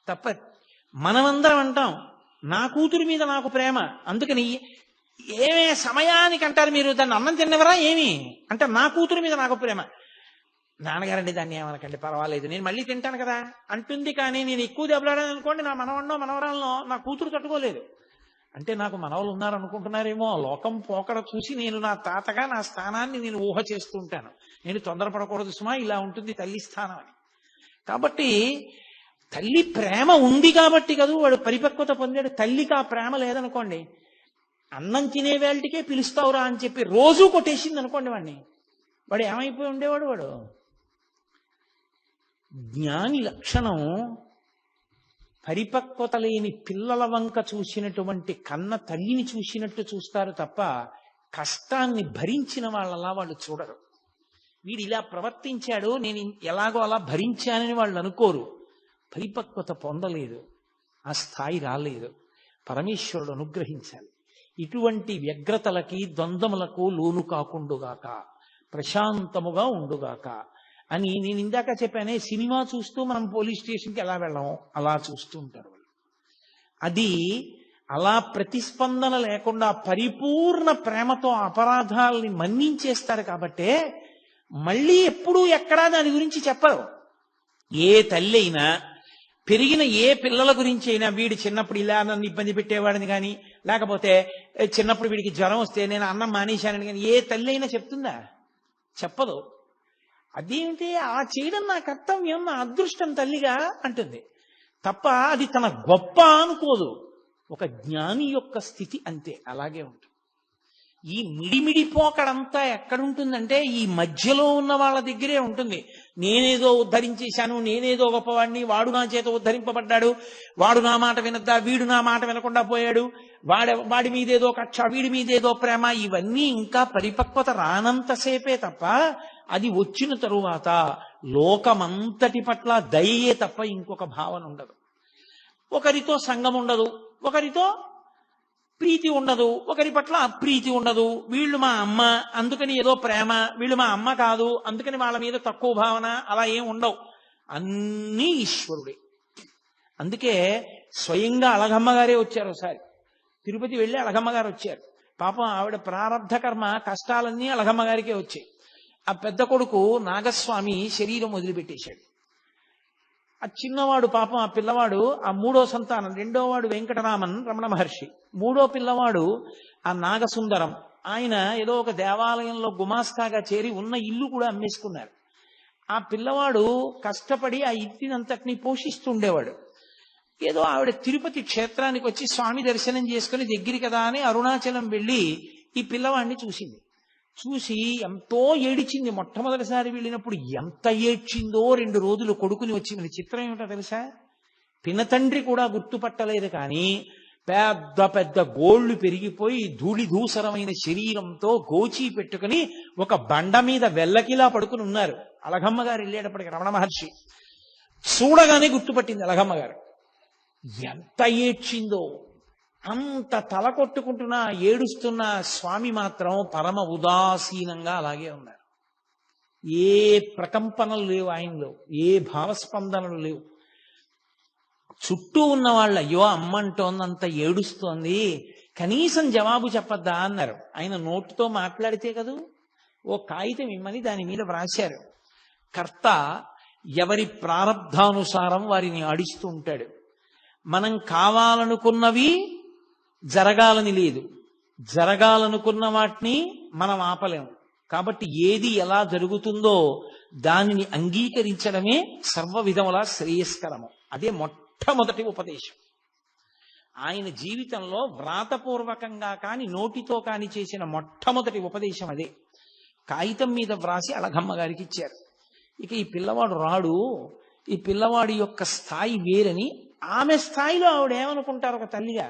Speaker 2: తప్ప. మనమందరం అంటాం నా కూతురి మీద నాకు ప్రేమ, అందుకని ఏమే సమయానికి అంటారు మీరు దాన్ని అన్నం తిన్నవరా ఏమి అంటే నా కూతురు మీద నాకు ప్రేమ. నాన్నగారండి దాన్ని ఏమనకండి పర్వాలేదు నేను మళ్ళీ తింటాను కదా అంటుంది. కానీ నేను ఎక్కువ దెబ్బలాడాను అనుకోండి, నా మనవన్నో మనవరాలనో నా కూతురు తట్టుకోలేదు. అంటే నాకు మనవలు ఉన్నారనుకుంటున్నారేమో, లోకం పోకడ చూసి నేను నా తాతగా నా స్థానాన్ని నేను ఊహ చేస్తూ ఉంటాను. నేను తొందరపడకూడదు సుమా, ఇలా ఉంటుంది తల్లి స్థానం అని. కాబట్టి తల్లి ప్రేమ ఉంది కాబట్టి కదా వాడు పరిపక్వత పొందాడు. తల్లికి ఆ ప్రేమ లేదనుకోండి, అన్నం తినే వేళటికే పిలుస్తావురా అని చెప్పి రోజూ కొట్టేసింది అనుకోండి వాడిని, వాడు ఏమైపోయి ఉండేవాడు. వాడు జ్ఞాని లక్షణం పరిపక్వత లేని పిల్లల వంక చూసినటువంటి కన్న తల్లిని చూసినట్టు చూస్తారు తప్ప కష్టాన్ని భరించిన వాళ్ళలా వాళ్ళు చూడరు. వీడు ఇలా ప్రవర్తించాడు నేను ఎలాగో అలా భరించానని వాళ్ళు అనుకోరు. పరిపక్వత పొందలేదు, ఆ స్థాయి రాలేదు. పరమేశ్వరుడు అనుగ్రహించాలి. ఇటువంటి వ్యగ్రతలకి ద్వంద్వములకు లోను కాకుండుగాక, ప్రశాంతముగా ఉండుగాక అని నేను ఇందాక చెప్పానే. సినిమా చూస్తూ మనం పోలీస్ స్టేషన్కి ఎలా వెళ్ళాము అలా చూస్తూ ఉంటారు వాళ్ళు. అది అలా ప్రతిస్పందన లేకుండా పరిపూర్ణ ప్రేమతో అపరాధాలని మన్నించేస్తారు కాబట్టే మళ్ళీ ఎప్పుడూ ఎక్కడా దాని గురించి చెప్పరు. ఏ తల్లి అయినా పెరిగిన ఏ పిల్లల గురించి అయినా వీడి చిన్నప్పుడు ఇలా నన్ను ఇబ్బంది పెట్టేవాడిని కానీ, లేకపోతే చిన్నప్పుడు వీడికి జ్వరం వస్తే నేను అన్నం మానేశానని కానీ ఏ తల్లి అయినా చెప్తుందా? చెప్పదు. అదేమిటి ఆ చేయడం నా కర్తవ్యం, నా అదృష్టం తల్లిగా అంటుంది తప్ప అది తన గొప్ప అనుకోదు. ఒక జ్ఞాని యొక్క స్థితి అంతే, అలాగే ఉంటుంది. ఈ మిడిమిడి పోకడంతా ఎక్కడుంటుందంటే ఈ మధ్యలో ఉన్న వాళ్ళ దగ్గరే ఉంటుంది. నేనేదో ఉద్ధరించేశాను, నేనేదో గొప్పవాడిని, వాడు నా చేత ఉద్ధరింపబడ్డాడు, వాడు నా మాట వినద్దా, వీడు నా మాట వినకుండా పోయాడు, వాడి మీదేదో కక్ష, వీడి మీదేదో ప్రేమ, ఇవన్నీ ఇంకా పరిపక్వత రానంతసేపే తప్ప అది వచ్చిన తరువాత లోకమంతటి పట్ల దయయే తప్ప ఇంకొక భావన ఉండదు. ఒకరితో సంగం ఉండదు, ఒకరితో ప్రీతి ఉండదు, ఒకరి పట్ల అప్రీతి ఉండదు. వీళ్ళు మా అమ్మ అందుకని ఏదో ప్రేమ, వీళ్ళు మా అమ్మ కాదు అందుకని వాళ్ళ మీద తక్కువ భావన, అలా ఏం ఉండవు. అన్నీ ఈశ్వరుడే. అందుకే స్వయంగా అలగమ్మ గారే వచ్చారు. ఒకసారి తిరుపతి వెళ్ళి అలగమ్మ గారు వచ్చారు. పాపం ఆవిడ ప్రారంధ కర్మ కష్టాలన్నీ అలగమ్మ గారికే వచ్చాయి. ఆ పెద్ద కొడుకు నాగస్వామి శరీరం వదిలిపెట్టేశాడు. ఆ చిన్నవాడు పాపం ఆ పిల్లవాడు ఆ మూడో సంతానం, రెండోవాడు వెంకటరామన్ రమణ మహర్షి, మూడో పిల్లవాడు ఆ నాగసుందరం. ఆయన ఏదో ఒక దేవాలయంలో గుమాస్తాగా చేరి ఉన్న ఇల్లు కూడా అమ్మేసుకున్నారు. ఆ పిల్లవాడు కష్టపడి ఆ ఇంటినంతటినీ పోషిస్తుండేవాడు. ఏదో ఆవిడ తిరుపతి క్షేత్రానికి వచ్చి స్వామి దర్శనం చేసుకుని దగ్గర కదా అని అరుణాచలం వెళ్ళి ఈ పిల్లవాడిని చూసింది. చూసి ఎంతో ఏడిచింది. మొట్టమొదటిసారి వెళ్ళినప్పుడు ఎంత ఏడ్చిందో 2 రోజులు కొడుకుని వచ్చి. మన చిత్రం ఏమిటో తెలుసా, పినతండ్రి కూడా గుర్తుపట్టలేదు. కానీ పెద్ద పెద్ద గోళ్లు పెరిగిపోయి ధూళి ధూసరమైన శరీరంతో గోచి పెట్టుకుని ఒక బండ మీద వెల్లకిలా పడుకుని ఉన్నారు. అలగమ్మ గారు వెళ్ళేటప్పటికి రమణ మహర్షి చూడగానే గుర్తుపట్టింది అలగమ్మ గారు. ఎంత ఏడ్చిందో, అంత తల కొట్టుకుంటున్నా ఏడుస్తున్న స్వామి మాత్రం పరమ ఉదాసీనంగా అలాగే ఉన్నారు. ఏ ప్రకంపనలు లేవు ఆయనలో, ఏ భావస్పందనలు లేవు. చుట్టూ ఉన్న వాళ్ళు అయ్యో అమ్మంటోందంత ఏడుస్తోంది, కనీసం జవాబు చెప్పద్దా అన్నారు. ఆయన నోటుతో మాట్లాడితే కదూ, ఓ కాగితం ఇమ్మని దాని మీద వ్రాశారు. కర్త ఎవరి ప్రారబ్ధానుసారం వారిని ఆడిస్తూ ఉంటాడు. మనం కావాలనుకున్నవి జరగాలని లేదు, జరగాలనుకున్న వాటిని మనం ఆపలేము. కాబట్టి ఏది ఎలా జరుగుతుందో దానిని అంగీకరించడమే సర్వ విధముల శ్రేయస్కరము. అదే మొట్టమొదటి ఉపదేశం. ఆయన జీవితంలో వ్రాతపూర్వకంగా కాని నోటితో కాని చేసిన మొట్టమొదటి ఉపదేశం అదే. కాగితం మీద వ్రాసి అలగమ్మ గారికి ఇచ్చారు. ఇక ఈ పిల్లవాడు రాడు, ఈ పిల్లవాడి యొక్క స్థాయి వేరని ఆమె స్థాయిలో ఆవిడ ఏమనుకుంటారు ఒక తల్లిగా,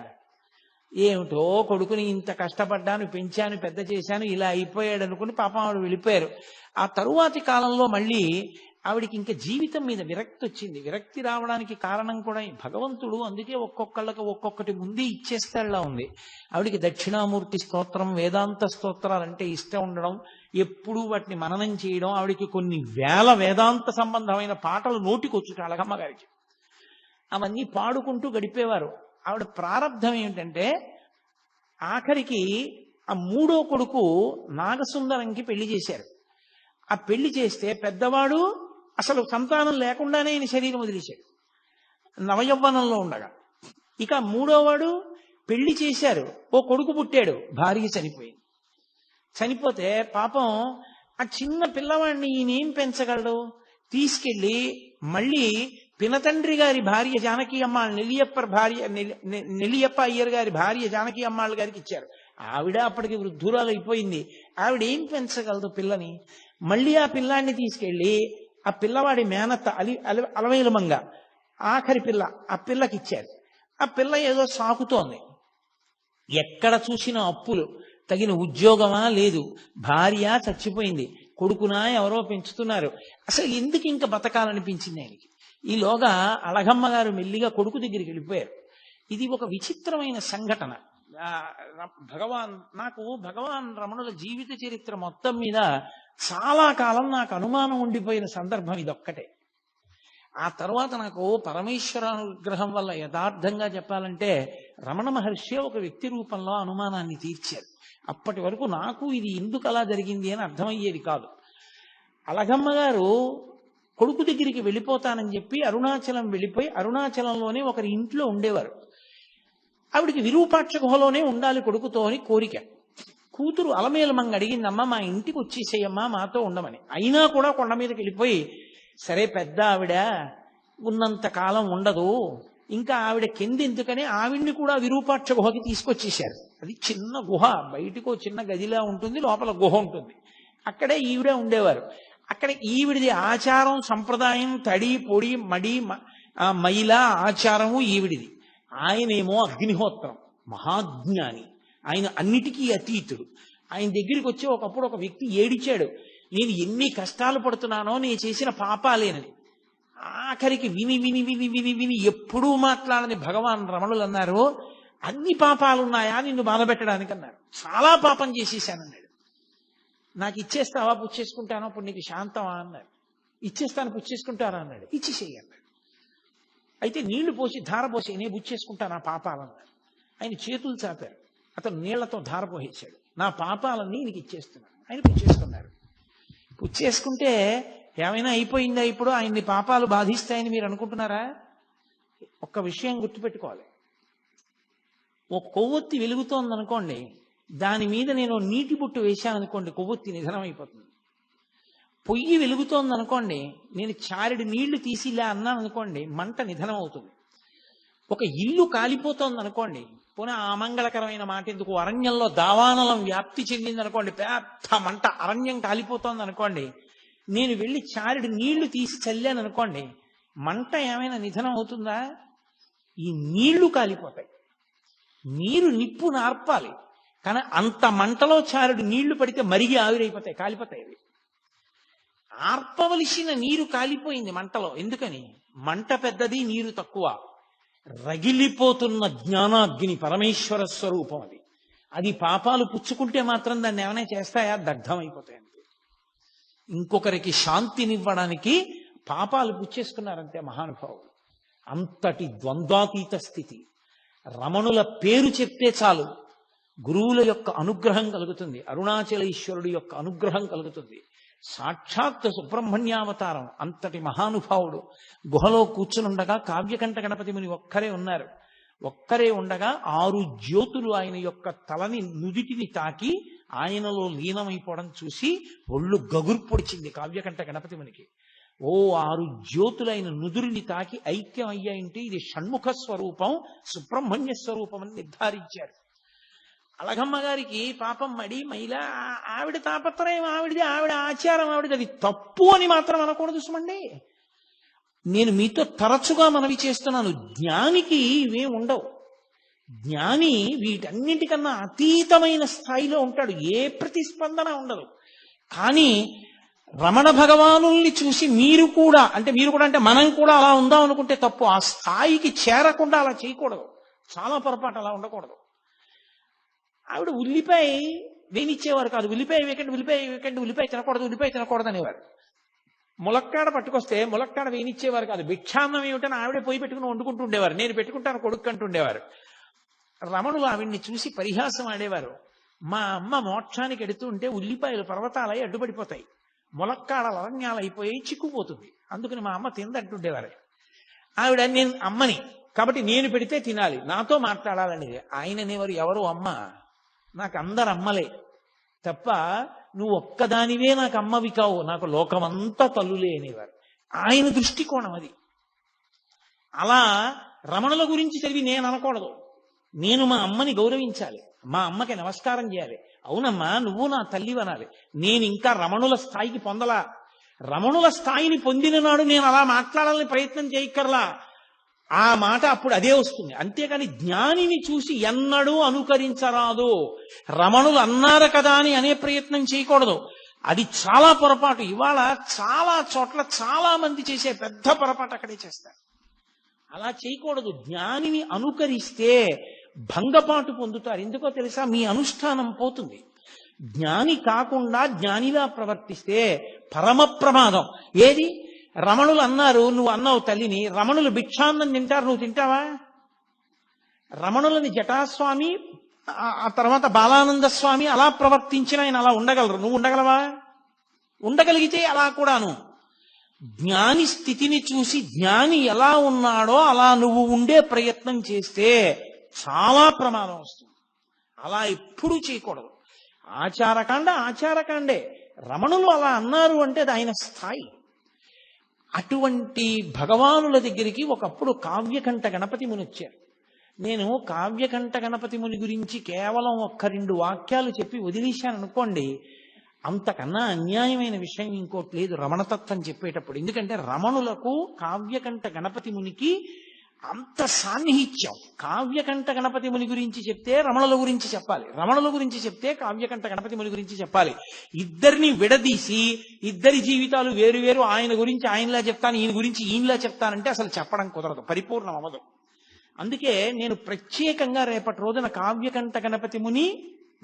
Speaker 2: ఏమిటో కొడుకుని ఇంత కష్టపడ్డాను, పెంచాను, పెద్ద చేశాను, ఇలా అయిపోయాడు అనుకుని పాపం ఆవిడ వెళ్ళిపోయారు. ఆ తరువాతి కాలంలో మళ్ళీ ఆవిడికి ఇంకా జీవితం మీద విరక్తి వచ్చింది. విరక్తి రావడానికి కారణం కూడా భగవంతుడు అందుకే ఒక్కొక్కళ్ళకి ఒక్కొక్కటి ముందే ఇచ్చేస్తాడులా ఉంది. ఆవిడికి దక్షిణామూర్తి స్తోత్రం, వేదాంత స్తోత్రాలంటే ఇష్టం ఉండడం, ఎప్పుడూ వాటిని మననం చేయడం, ఆవిడికి కొన్ని వేల వేదాంత సంబంధమైన పాటలు నోటికొచ్చుట అలగమ్మ గారికి. అవన్నీ పాడుకుంటూ గడిపేవారు. ఆవిడ ప్రారంధం ఏమిటంటే ఆఖరికి ఆ మూడో కొడుకు నాగసుందరంకి పెళ్లి చేశారు. ఆ పెళ్లి చేస్తే పెద్దవాడు అసలు సంతానం లేకుండానే ఆయన శరీరం వదిలేశాడు నవయవ్వనంలో ఉండగా. ఇక మూడోవాడు పెళ్లి చేశారు, ఓ కొడుకు పుట్టాడు, భార్య చనిపోయింది. చనిపోతే పాపం ఆ చిన్న పిల్లవాడిని ఈయనేం పెంచగలడు, తీసుకెళ్లి మళ్ళీ పినతండ్రి గారి భార్య జానకి అమ్మాள் నెల్లియప్ప అయ్యర్ గారి భార్య జానకి అమ్మాள் గారికి ఇచ్చారు. ఆవిడ అప్పటికి వృద్ధురాలు అయిపోయింది. ఆవిడ ఏం పెంచగలదు పిల్లని? మళ్ళీ ఆ పిల్లాన్ని తీసుకెళ్లి ఆ పిల్లవాడి మేనత్త అలవేలుమంగ ఆఖరి పిల్ల, ఆ పిల్లకి ఇచ్చారు. ఆ పిల్ల ఏదో సాకుతోంది, ఎక్కడ చూసినా అప్పులు, తగిన ఉద్యోగమా లేదు, భార్య చచ్చిపోయింది, కొడుకునా ఎవరో పెంచుతున్నారు. అసలు ఎందుకు ఇంకా బతకాలనిపించింది ఆయనకి. ఈలోగా అలగమ్మ గారు మెల్లిగా కొడుకు దగ్గరికి వెళ్ళిపోయారు. ఇది ఒక విచిత్రమైన సంఘటన. భగవాన్ రమణుల జీవిత చరిత్ర మొత్తం మీద చాలా కాలం నాకు అనుమానం ఉండిపోయిన సందర్భం ఇదొక్కటే. ఆ తర్వాత నాకు పరమేశ్వరానుగ్రహం వల్ల యథార్థంగా చెప్పాలంటే రమణ మహర్షి ఒక వ్యక్తి రూపంలో అనుమానాన్ని తీర్చారు. అప్పటి వరకు నాకు ఇది ఎందుకు అలా జరిగింది అని అర్థమయ్యేది కాదు. అలగమ్మ గారు కొడుకు దగ్గరికి వెళ్ళిపోతానని చెప్పి అరుణాచలం వెళ్ళిపోయి అరుణాచలంలోనే ఒకరి ఇంట్లో ఉండేవారు. ఆవిడికి విరూపాక్ష గుహలోనే ఉండాలి కొడుకుతో అని కోరిక. కూతురు అలమేలమంగ అడిగిందమ్మా, మా ఇంటికి వచ్చేసేయమ్మా, మాతో ఉండమని. అయినా కూడా కొండ మీదకి వెళ్ళిపోయి, సరే పెద్ద ఆవిడ ఉన్నంత కాలం ఉండదు, ఇంకా ఆవిడ కిందెందుకని ఆవిడ్ని కూడా విరూపాక్ష గుహకి తీసుకొచ్చేశారు. అది చిన్న గుహ, బయటకు చిన్న గదిలా ఉంటుంది, లోపల గుహ ఉంటుంది. అక్కడే ఈవిడే ఉండేవారు. అక్కడ ఈవిడిది ఆచారం, సంప్రదాయం, తడి పొడి మడి మైల ఆచారము ఈవిడిది. ఆయనేమో అగ్నిహోత్రం, మహాజ్ఞాని, ఆయన అన్నిటికీ అతీతుడు. ఆయన దగ్గరికి వచ్చి ఒకప్పుడు ఒక వ్యక్తి ఏడిచాడు, నేను ఎన్ని కష్టాలు పడుతున్నానో నేను చేసిన పాపాలేనని. ఆఖరికి విని విని విని విని విని ఎప్పుడూ మాట్లాడని భగవాన్ రమణులు అన్నారు, అన్ని పాపాలున్నాయా నిన్ను బాధపెట్టడానికి అన్నారు. చాలా పాపం చేసేసానన్నాడు. నాకు ఇచ్చేస్తావా, పుచ్చేసుకుంటానో, అప్పుడు నీకు శాంతమా అన్నారు. ఇచ్చేస్తాను, పుచ్చేసుకుంటారా అన్నాడు. ఇచ్చేసేయి అన్నాడు. అయితే నీళ్లు పోసి ధార పోసి నేను పుచ్చేసుకుంటాను ఆ పాపాలన్నారు. ఆయన చేతులు చాపారు, అతను నీళ్లతో ధార పోసేశాడు. నా పాపాలన్నీ నీకు ఇచ్చేస్తున్నాను. ఆయన పుచ్చేసుకున్నారు. పుచ్చేసుకుంటే ఏమైనా అయిపోయిందా? ఇప్పుడు ఆయన్ని పాపాలు బాధిస్తాయని మీరు అనుకుంటున్నారా? ఒక్క విషయం గుర్తుపెట్టుకోవాలి. ఓ కొవ్వొత్తి వెలుగుతోందనుకోండి, దాని మీద నేను నీటి బొట్టు వేశాననుకోండి, కొవ్వొత్తి నిధనం అయిపోతుంది. పొయ్యి వెలుగుతోందనుకోండి, నేను చారెడు నీళ్లు తీసి ఇలా అన్నాను అనుకోండి, మంట నిధనం అవుతుంది. ఒక ఇల్లు కాలిపోతోంది అనుకోండి, పోనీ అమంగళకరమైన మాట ఎందుకు, అరణ్యంలో దావానలం వ్యాప్తి చెందిందనుకోండి, పెద్ద మంట, అరణ్యం కాలిపోతోంది అనుకోండి, నేను వెళ్ళి చారెడు నీళ్లు తీసి చల్లాను అనుకోండి, మంట ఏమైనా నిధనం అవుతుందా? ఈ నీళ్లు కాలిపోతాయి. నీరు నిప్పు నార్పాలి, కానీ అంత మంటలో చారెడు నీళ్లు పడితే మరిగి ఆవిరైపోతాయి, కాలిపోతాయి. అవి ఆర్పవలసిన నీరు కాలిపోయింది మంటలో. ఎందుకని? మంట పెద్దది, నీరు తక్కువ. రగిలిపోతున్న జ్ఞానాగ్ని పరమేశ్వర స్వరూపం అది. అది పాపాలు పుచ్చుకుంటే మాత్రం దాన్ని ఏమైనా చేస్తాయా? దగ్ధమైపోతాయి అంతే. ఇంకొకరికి శాంతినివ్వడానికి పాపాలు పుచ్చేసుకున్నారంతే మహానుభావులు. అంతటి ద్వంద్వాతీత స్థితి. రమణుల పేరు చెప్తే చాలు గురువుల యొక్క అనుగ్రహం కలుగుతుంది, అరుణాచలేశ్వరుడి యొక్క అనుగ్రహం కలుగుతుంది. సాక్షాత్ సుబ్రహ్మణ్యావతారం. అంతటి మహానుభావుడు గుహలో కూర్చునుండగా కావ్యకంఠ గణపతి ముని ఒక్కరే ఉన్నారు. ఒక్కరే ఉండగా 6 జ్యోతులు ఆయన యొక్క తలని నుదిటిని తాకి ఆయనలో లీనమైపోవడం చూసి ఒళ్ళు గగురు పొడిచింది కావ్యకంఠ గణపతి మునికి. 6 జ్యోతులైన నుదురిని తాకి ఐక్యం అయ్యాయంటే ఇది షణ్ముఖ స్వరూపం, సుబ్రహ్మణ్య స్వరూపం అని నిర్ధారించారు. అలగమ్మ గారికి పాపం మడి మైల, ఆవిడ తాపత్రయం ఆవిడది, ఆవిడ ఆచారం ఆవిడది, అది తప్పు అని మాత్రం అనకూడదు సుమండి. నేను మీతో తరచుగా మనవి చేస్తున్నాను, జ్ఞానికి ఇవే ఉండవు. జ్ఞాని వీటన్నిటికన్నా అతీతమైన స్థాయిలో ఉంటాడు, ఏ ప్రతిస్పందన ఉండదు. కానీ రమణ భగవానుల్ని చూసి మీరు కూడా అంటే మనం కూడా అలా ఉందాం అనుకుంటే తప్పు. ఆ స్థాయికి చేరకుండా అలా చేయకూడదు, చాలా పొరపాటు, అలా ఉండకూడదు. ఆవిడ ఉల్లిపాయ వేనిచ్చేవారు కాదు, ఉల్లిపాయ వేకండి, ఉల్లిపాయ తినకూడదు అనేవారు. ములక్కాడ పట్టుకొస్తే ములక్కాడ వేనిచ్చేవారు కాదు, భిక్షాన్నం ఏమిటని ఆవిడే పోయి పెట్టుకుని వండుకుంటూ ఉండేవారు. నేను పెట్టుకుంటాను కొడుకు అంటుండేవారు. రమణులు ఆవిడ్ని చూసి పరిహాసం ఆడేవారు. మా అమ్మ మోక్షానికి ఎడుతూ ఉంటే ఉల్లిపాయలు పర్వతాలై అడ్డుపడిపోతాయి, ములక్కాడలు అరణ్యాలైపోయి చిక్కుపోతుంది, అందుకని మా అమ్మ తిందంటుండేవారు. ఆవిడ నేను అమ్మని కాబట్టి నేను పెడితే తినాలి, నాతో మాట్లాడాలనేది. ఆయన అనేవారు, ఎవరు అమ్మ, నాకు అందరు అమ్మలే తప్ప నువ్వు ఒక్కదానివే నాకు అమ్మవి కావు, నాకు లోకమంతా తల్లులే అనేవారు. ఆయన దృష్టికోణం అది. అలా రమణుల గురించి చదివి నేను అనకూడదు, నేను మా అమ్మని గౌరవించాలి, మా అమ్మకి నమస్కారం చేయాలి. అవునమ్మా నువ్వు నా తల్లి అనాలి. నేను ఇంకా రమణుల స్థాయికి పొందలా. రమణుల స్థాయిని పొందిన నాడు నేను అలా మాట్లాడాలని ప్రయత్నం చేయక్కర్లా, ఆ మాట అప్పుడు అదే వస్తుంది. అంతేకాని జ్ఞానిని చూసి ఎన్నడూ అనుకరించరాదు. రమణులు అన్నారు కదా అని అనే ప్రయత్నం చేయకూడదు, అది చాలా పొరపాటు. ఇవాళ చాలా చోట్ల చాలా మంది చేసే పెద్ద పొరపాటు అక్కడే చేస్తారు. అలా చేయకూడదు. జ్ఞానిని అనుకరిస్తే భంగపాటు పొందుతారు. ఎందుకో తెలుసా, మీ అనుష్ఠానం పోతుంది. జ్ఞాని కాకుండా జ్ఞానిలా ప్రవర్తిస్తే పరమ ప్రమాదం. ఏది, రమణులు అన్నారు, నువ్వు అన్నావు తల్లిని, రమణులు భిక్షాన్నం తింటారు, నువ్వు తింటావా? రమణులని జటాస్వామి ఆ తర్వాత బాలానంద స్వామి అలా ప్రవర్తించిన ఆయన అలా ఉండగలరు, నువ్వు ఉండగలవా? ఉండగలిగితే అలా కూడాను. జ్ఞాని స్థితిని చూసి జ్ఞాని ఎలా ఉన్నాడో అలా నువ్వు ఉండే ప్రయత్నం చేస్తే చాలా ప్రమాదం వస్తుంది. అలా ఎప్పుడూ చేయకూడదు. ఆచారకాండే. రమణులు అలా అన్నారు అంటే అది ఆయన స్థాయి. అటువంటి భగవానుల దగ్గరికి ఒకప్పుడు కావ్యకంఠ గణపతి ముని వచ్చారు. నేను కావ్యకంఠ గణపతి ముని గురించి కేవలం 1-2 వాక్యాలు చెప్పి వదిలేశాను అనుకోండి, అంతకన్నా అన్యాయమైన విషయం ఇంకోటి లేదు రమణతత్వం చెప్పేటప్పుడు. ఎందుకంటే రమణులకు కావ్యకంఠ గణపతి మునికి అంత సాన్నిహిత్యం. కావ్యకంఠ గణపతి ముని గురించి చెప్తే రమణుల గురించి చెప్పాలి, రమణుల గురించి చెప్తే కావ్యకంఠ గణపతి ముని గురించి చెప్పాలి. ఇద్దరిని విడదీసి ఇద్దరి జీవితాలు వేరు, ఆయన గురించి ఆయనలా చెప్తాను, ఈయన గురించి ఈయనలా చెప్తానంటే అసలు చెప్పడం కుదరదు, పరిపూర్ణం అవ్వదు. అందుకే నేను ప్రత్యేకంగా రేపటి రోజున కావ్యకంఠ గణపతి ముని,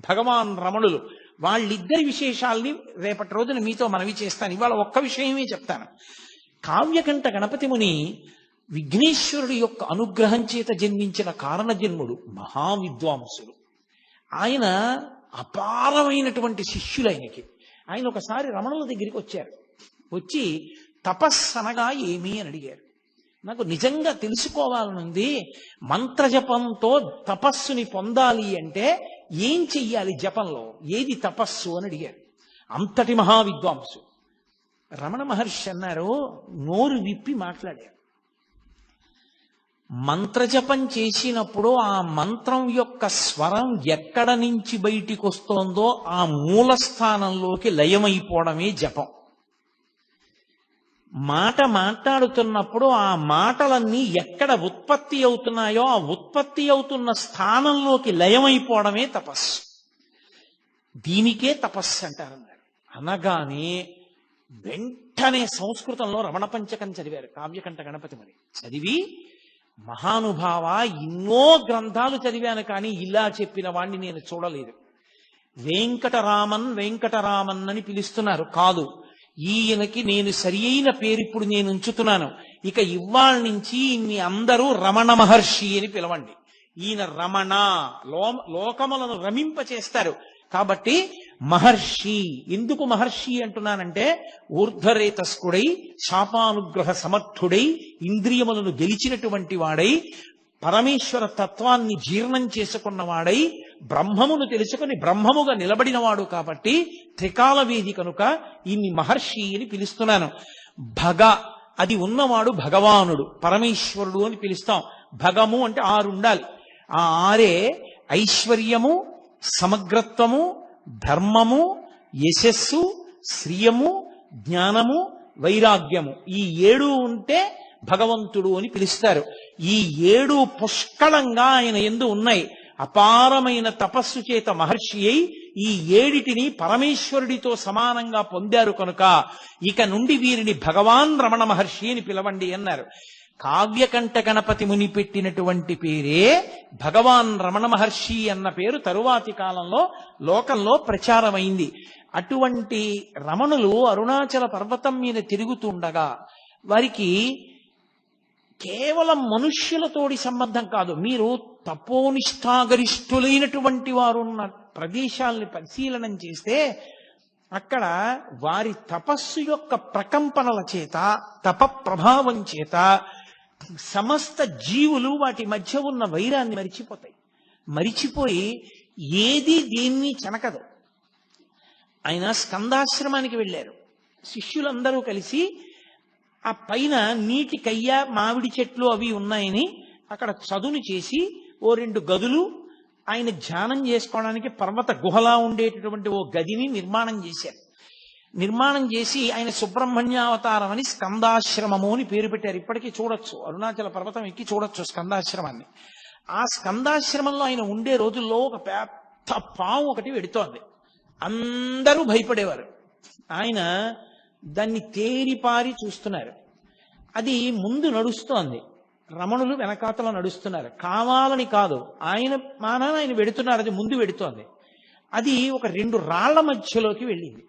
Speaker 2: భగవాన్ రమణులు, వాళ్ళిద్దరి విశేషాల్ని రేపటి రోజున మీతో మనవి చేస్తాను. ఇవాళ ఒక్క విషయమే చెప్తాను. కావ్యకంఠ గణపతి ముని విఘ్నేశ్వరుడి యొక్క అనుగ్రహం చేత జన్మించిన కారణ జన్ముడు, మహావిద్వాంసుడు. ఆయన అపారమైనటువంటి శిష్యులు ఆయనకి. ఆయన ఒకసారి రమణుల దగ్గరికి వచ్చారు. వచ్చి తపస్సనగా ఏమి అని అడిగారు. నాకు నిజంగా తెలుసుకోవాలనుంది, మంత్రజపంతో తపస్సుని పొందాలి అంటే ఏం చెయ్యాలి, జపంలో ఏది తపస్సు అని అడిగారు. అంతటి మహావిద్వాంసు. రమణ మహర్షి అన్నారు, నోరు విప్పి మాట్లాడారు. మంత్రజపం చేసినప్పుడు ఆ మంత్రం యొక్క స్వరం ఎక్కడ నుంచి బయటికి వస్తోందో ఆ మూల స్థానంలోకి లయమైపోవడమే జపం. మాట మాట్లాడుతున్నప్పుడు ఆ మాటలన్నీ ఎక్కడ ఉత్పత్తి అవుతున్నాయో ఆ ఉత్పత్తి అవుతున్న స్థానంలోకి లయమైపోవడమే తపస్సు. దీనికే తపస్సు అంటారన్నారు. అనగానే వెంటనే సంస్కృతంలో రమణ పంచకం చదివారు కావ్యకంఠ గణపతి ముని. చదివి, మహానుభావ, ఎన్నో గ్రంథాలు చదివాను కానీ ఇలా చెప్పిన వాణ్ణి నేను చూడలేదు. వెంకటరామన్ అని పిలుస్తున్నారు, కాదు, ఈయనకి నేను సరి అయిన పేరు ఇప్పుడు నేను ఉంచుతున్నాను. ఇక ఇవాళ నుంచి ఇన్ని అందరూ రమణ మహర్షి అని పిలవండి. ఈయన రమణ, లోకములను రమింపచేస్తారు. కాబట్టి మహర్షి. ఎందుకు మహర్షి అంటున్నానంటే, ఊర్ధ్వరేతస్కుడై, శాపానుగ్రహ సమర్థుడై, ఇంద్రియములను గెలిచినటువంటి వాడై, పరమేశ్వర తత్వాన్ని జీర్ణం చేసుకున్నవాడై, బ్రహ్మమును తెలుసుకుని బ్రహ్మముగా నిలబడినవాడు కాబట్టి త్రికాల వీధి కనుక ఈయన్ని మహర్షి అని పిలుస్తున్నాను. భగ అది ఉన్నవాడు భగవానుడు, పరమేశ్వరుడు అని పిలుస్తాం. భగము అంటే 6 ఉండాలి. ఆ 6 ఐశ్వర్యము, సమగ్రత్వము, ధర్మము, యశస్సు, శ్రియము, జ్ఞానము, వైరాగ్యము. ఈ 7 ఉంటే భగవంతుడు అని పిలుస్తారు. ఈ 7 పుష్కళంగా ఆయన యందు ఉన్నాయి. అపారమైన తపస్సు చేత మహర్షి అయి ఈ 7టిని పరమేశ్వరుడితో సమానంగా పొందారు కనుక ఇక నుండి వీరిని భగవాన్ రమణ మహర్షి అని పిలవండి అన్నారు. కావ్యకంఠ గణపతి ముని పెట్టినటువంటి పేరే భగవాన్ రమణ మహర్షి అన్న పేరు తరువాతి కాలంలో లోకంలో ప్రచారమైంది. అటువంటి రమణులు అరుణాచల పర్వతం మీద తిరుగుతుండగా వారికి కేవలం మనుష్యులతోటి సంబంధం కాదు, మీరు తపోనిష్టాగరిష్ఠులైనటువంటి వారు ఉన్న ప్రదేశాల్ని పరిశీలనం చేస్తే అక్కడ వారి తపస్సు యొక్క ప్రకంపనల చేత, తప ప్రభావం చేత సమస్త జీవులు వాటి మధ్య ఉన్న వైరాన్ని మరిచిపోయి ఏది దేన్ని చెనకదు. ఆయన స్కందాశ్రమానికి వెళ్ళారు. శిష్యులందరూ కలిసి ఆ పైన నీటి కయ్య, మామిడి చెట్లు అవి ఉన్నాయని అక్కడ చదును చేసి 2 గదులు ఆయన ధ్యానం చేసుకోవడానికి పర్వత గుహలా ఉండేటటువంటి ఓ గదిని నిర్మాణం చేశారు. నిర్మాణం చేసి ఆయన సుబ్రహ్మణ్యావతారం అని స్కందాశ్రమము అని పేరు పెట్టారు. ఇప్పటికీ చూడొచ్చు, అరుణాచల పర్వతం ఎక్కి చూడొచ్చు స్కందాశ్రమాన్ని. ఆ స్కందాశ్రమంలో ఆయన ఉండే రోజుల్లో ఒక పెద్ద పాము ఒకటి వెడుతోంది. అందరూ భయపడేవారు. ఆయన దాన్ని తేరిపారి చూస్తున్నారు. అది ముందు నడుస్తోంది, రమణులు వెనకాతల నడుస్తున్నారు. కావాలని కాదు, ఆయన వెడుతున్నారు, అది ముందు వెడుతోంది. అది ఒక 2 రాళ్ల మధ్యలోకి వెళ్ళింది.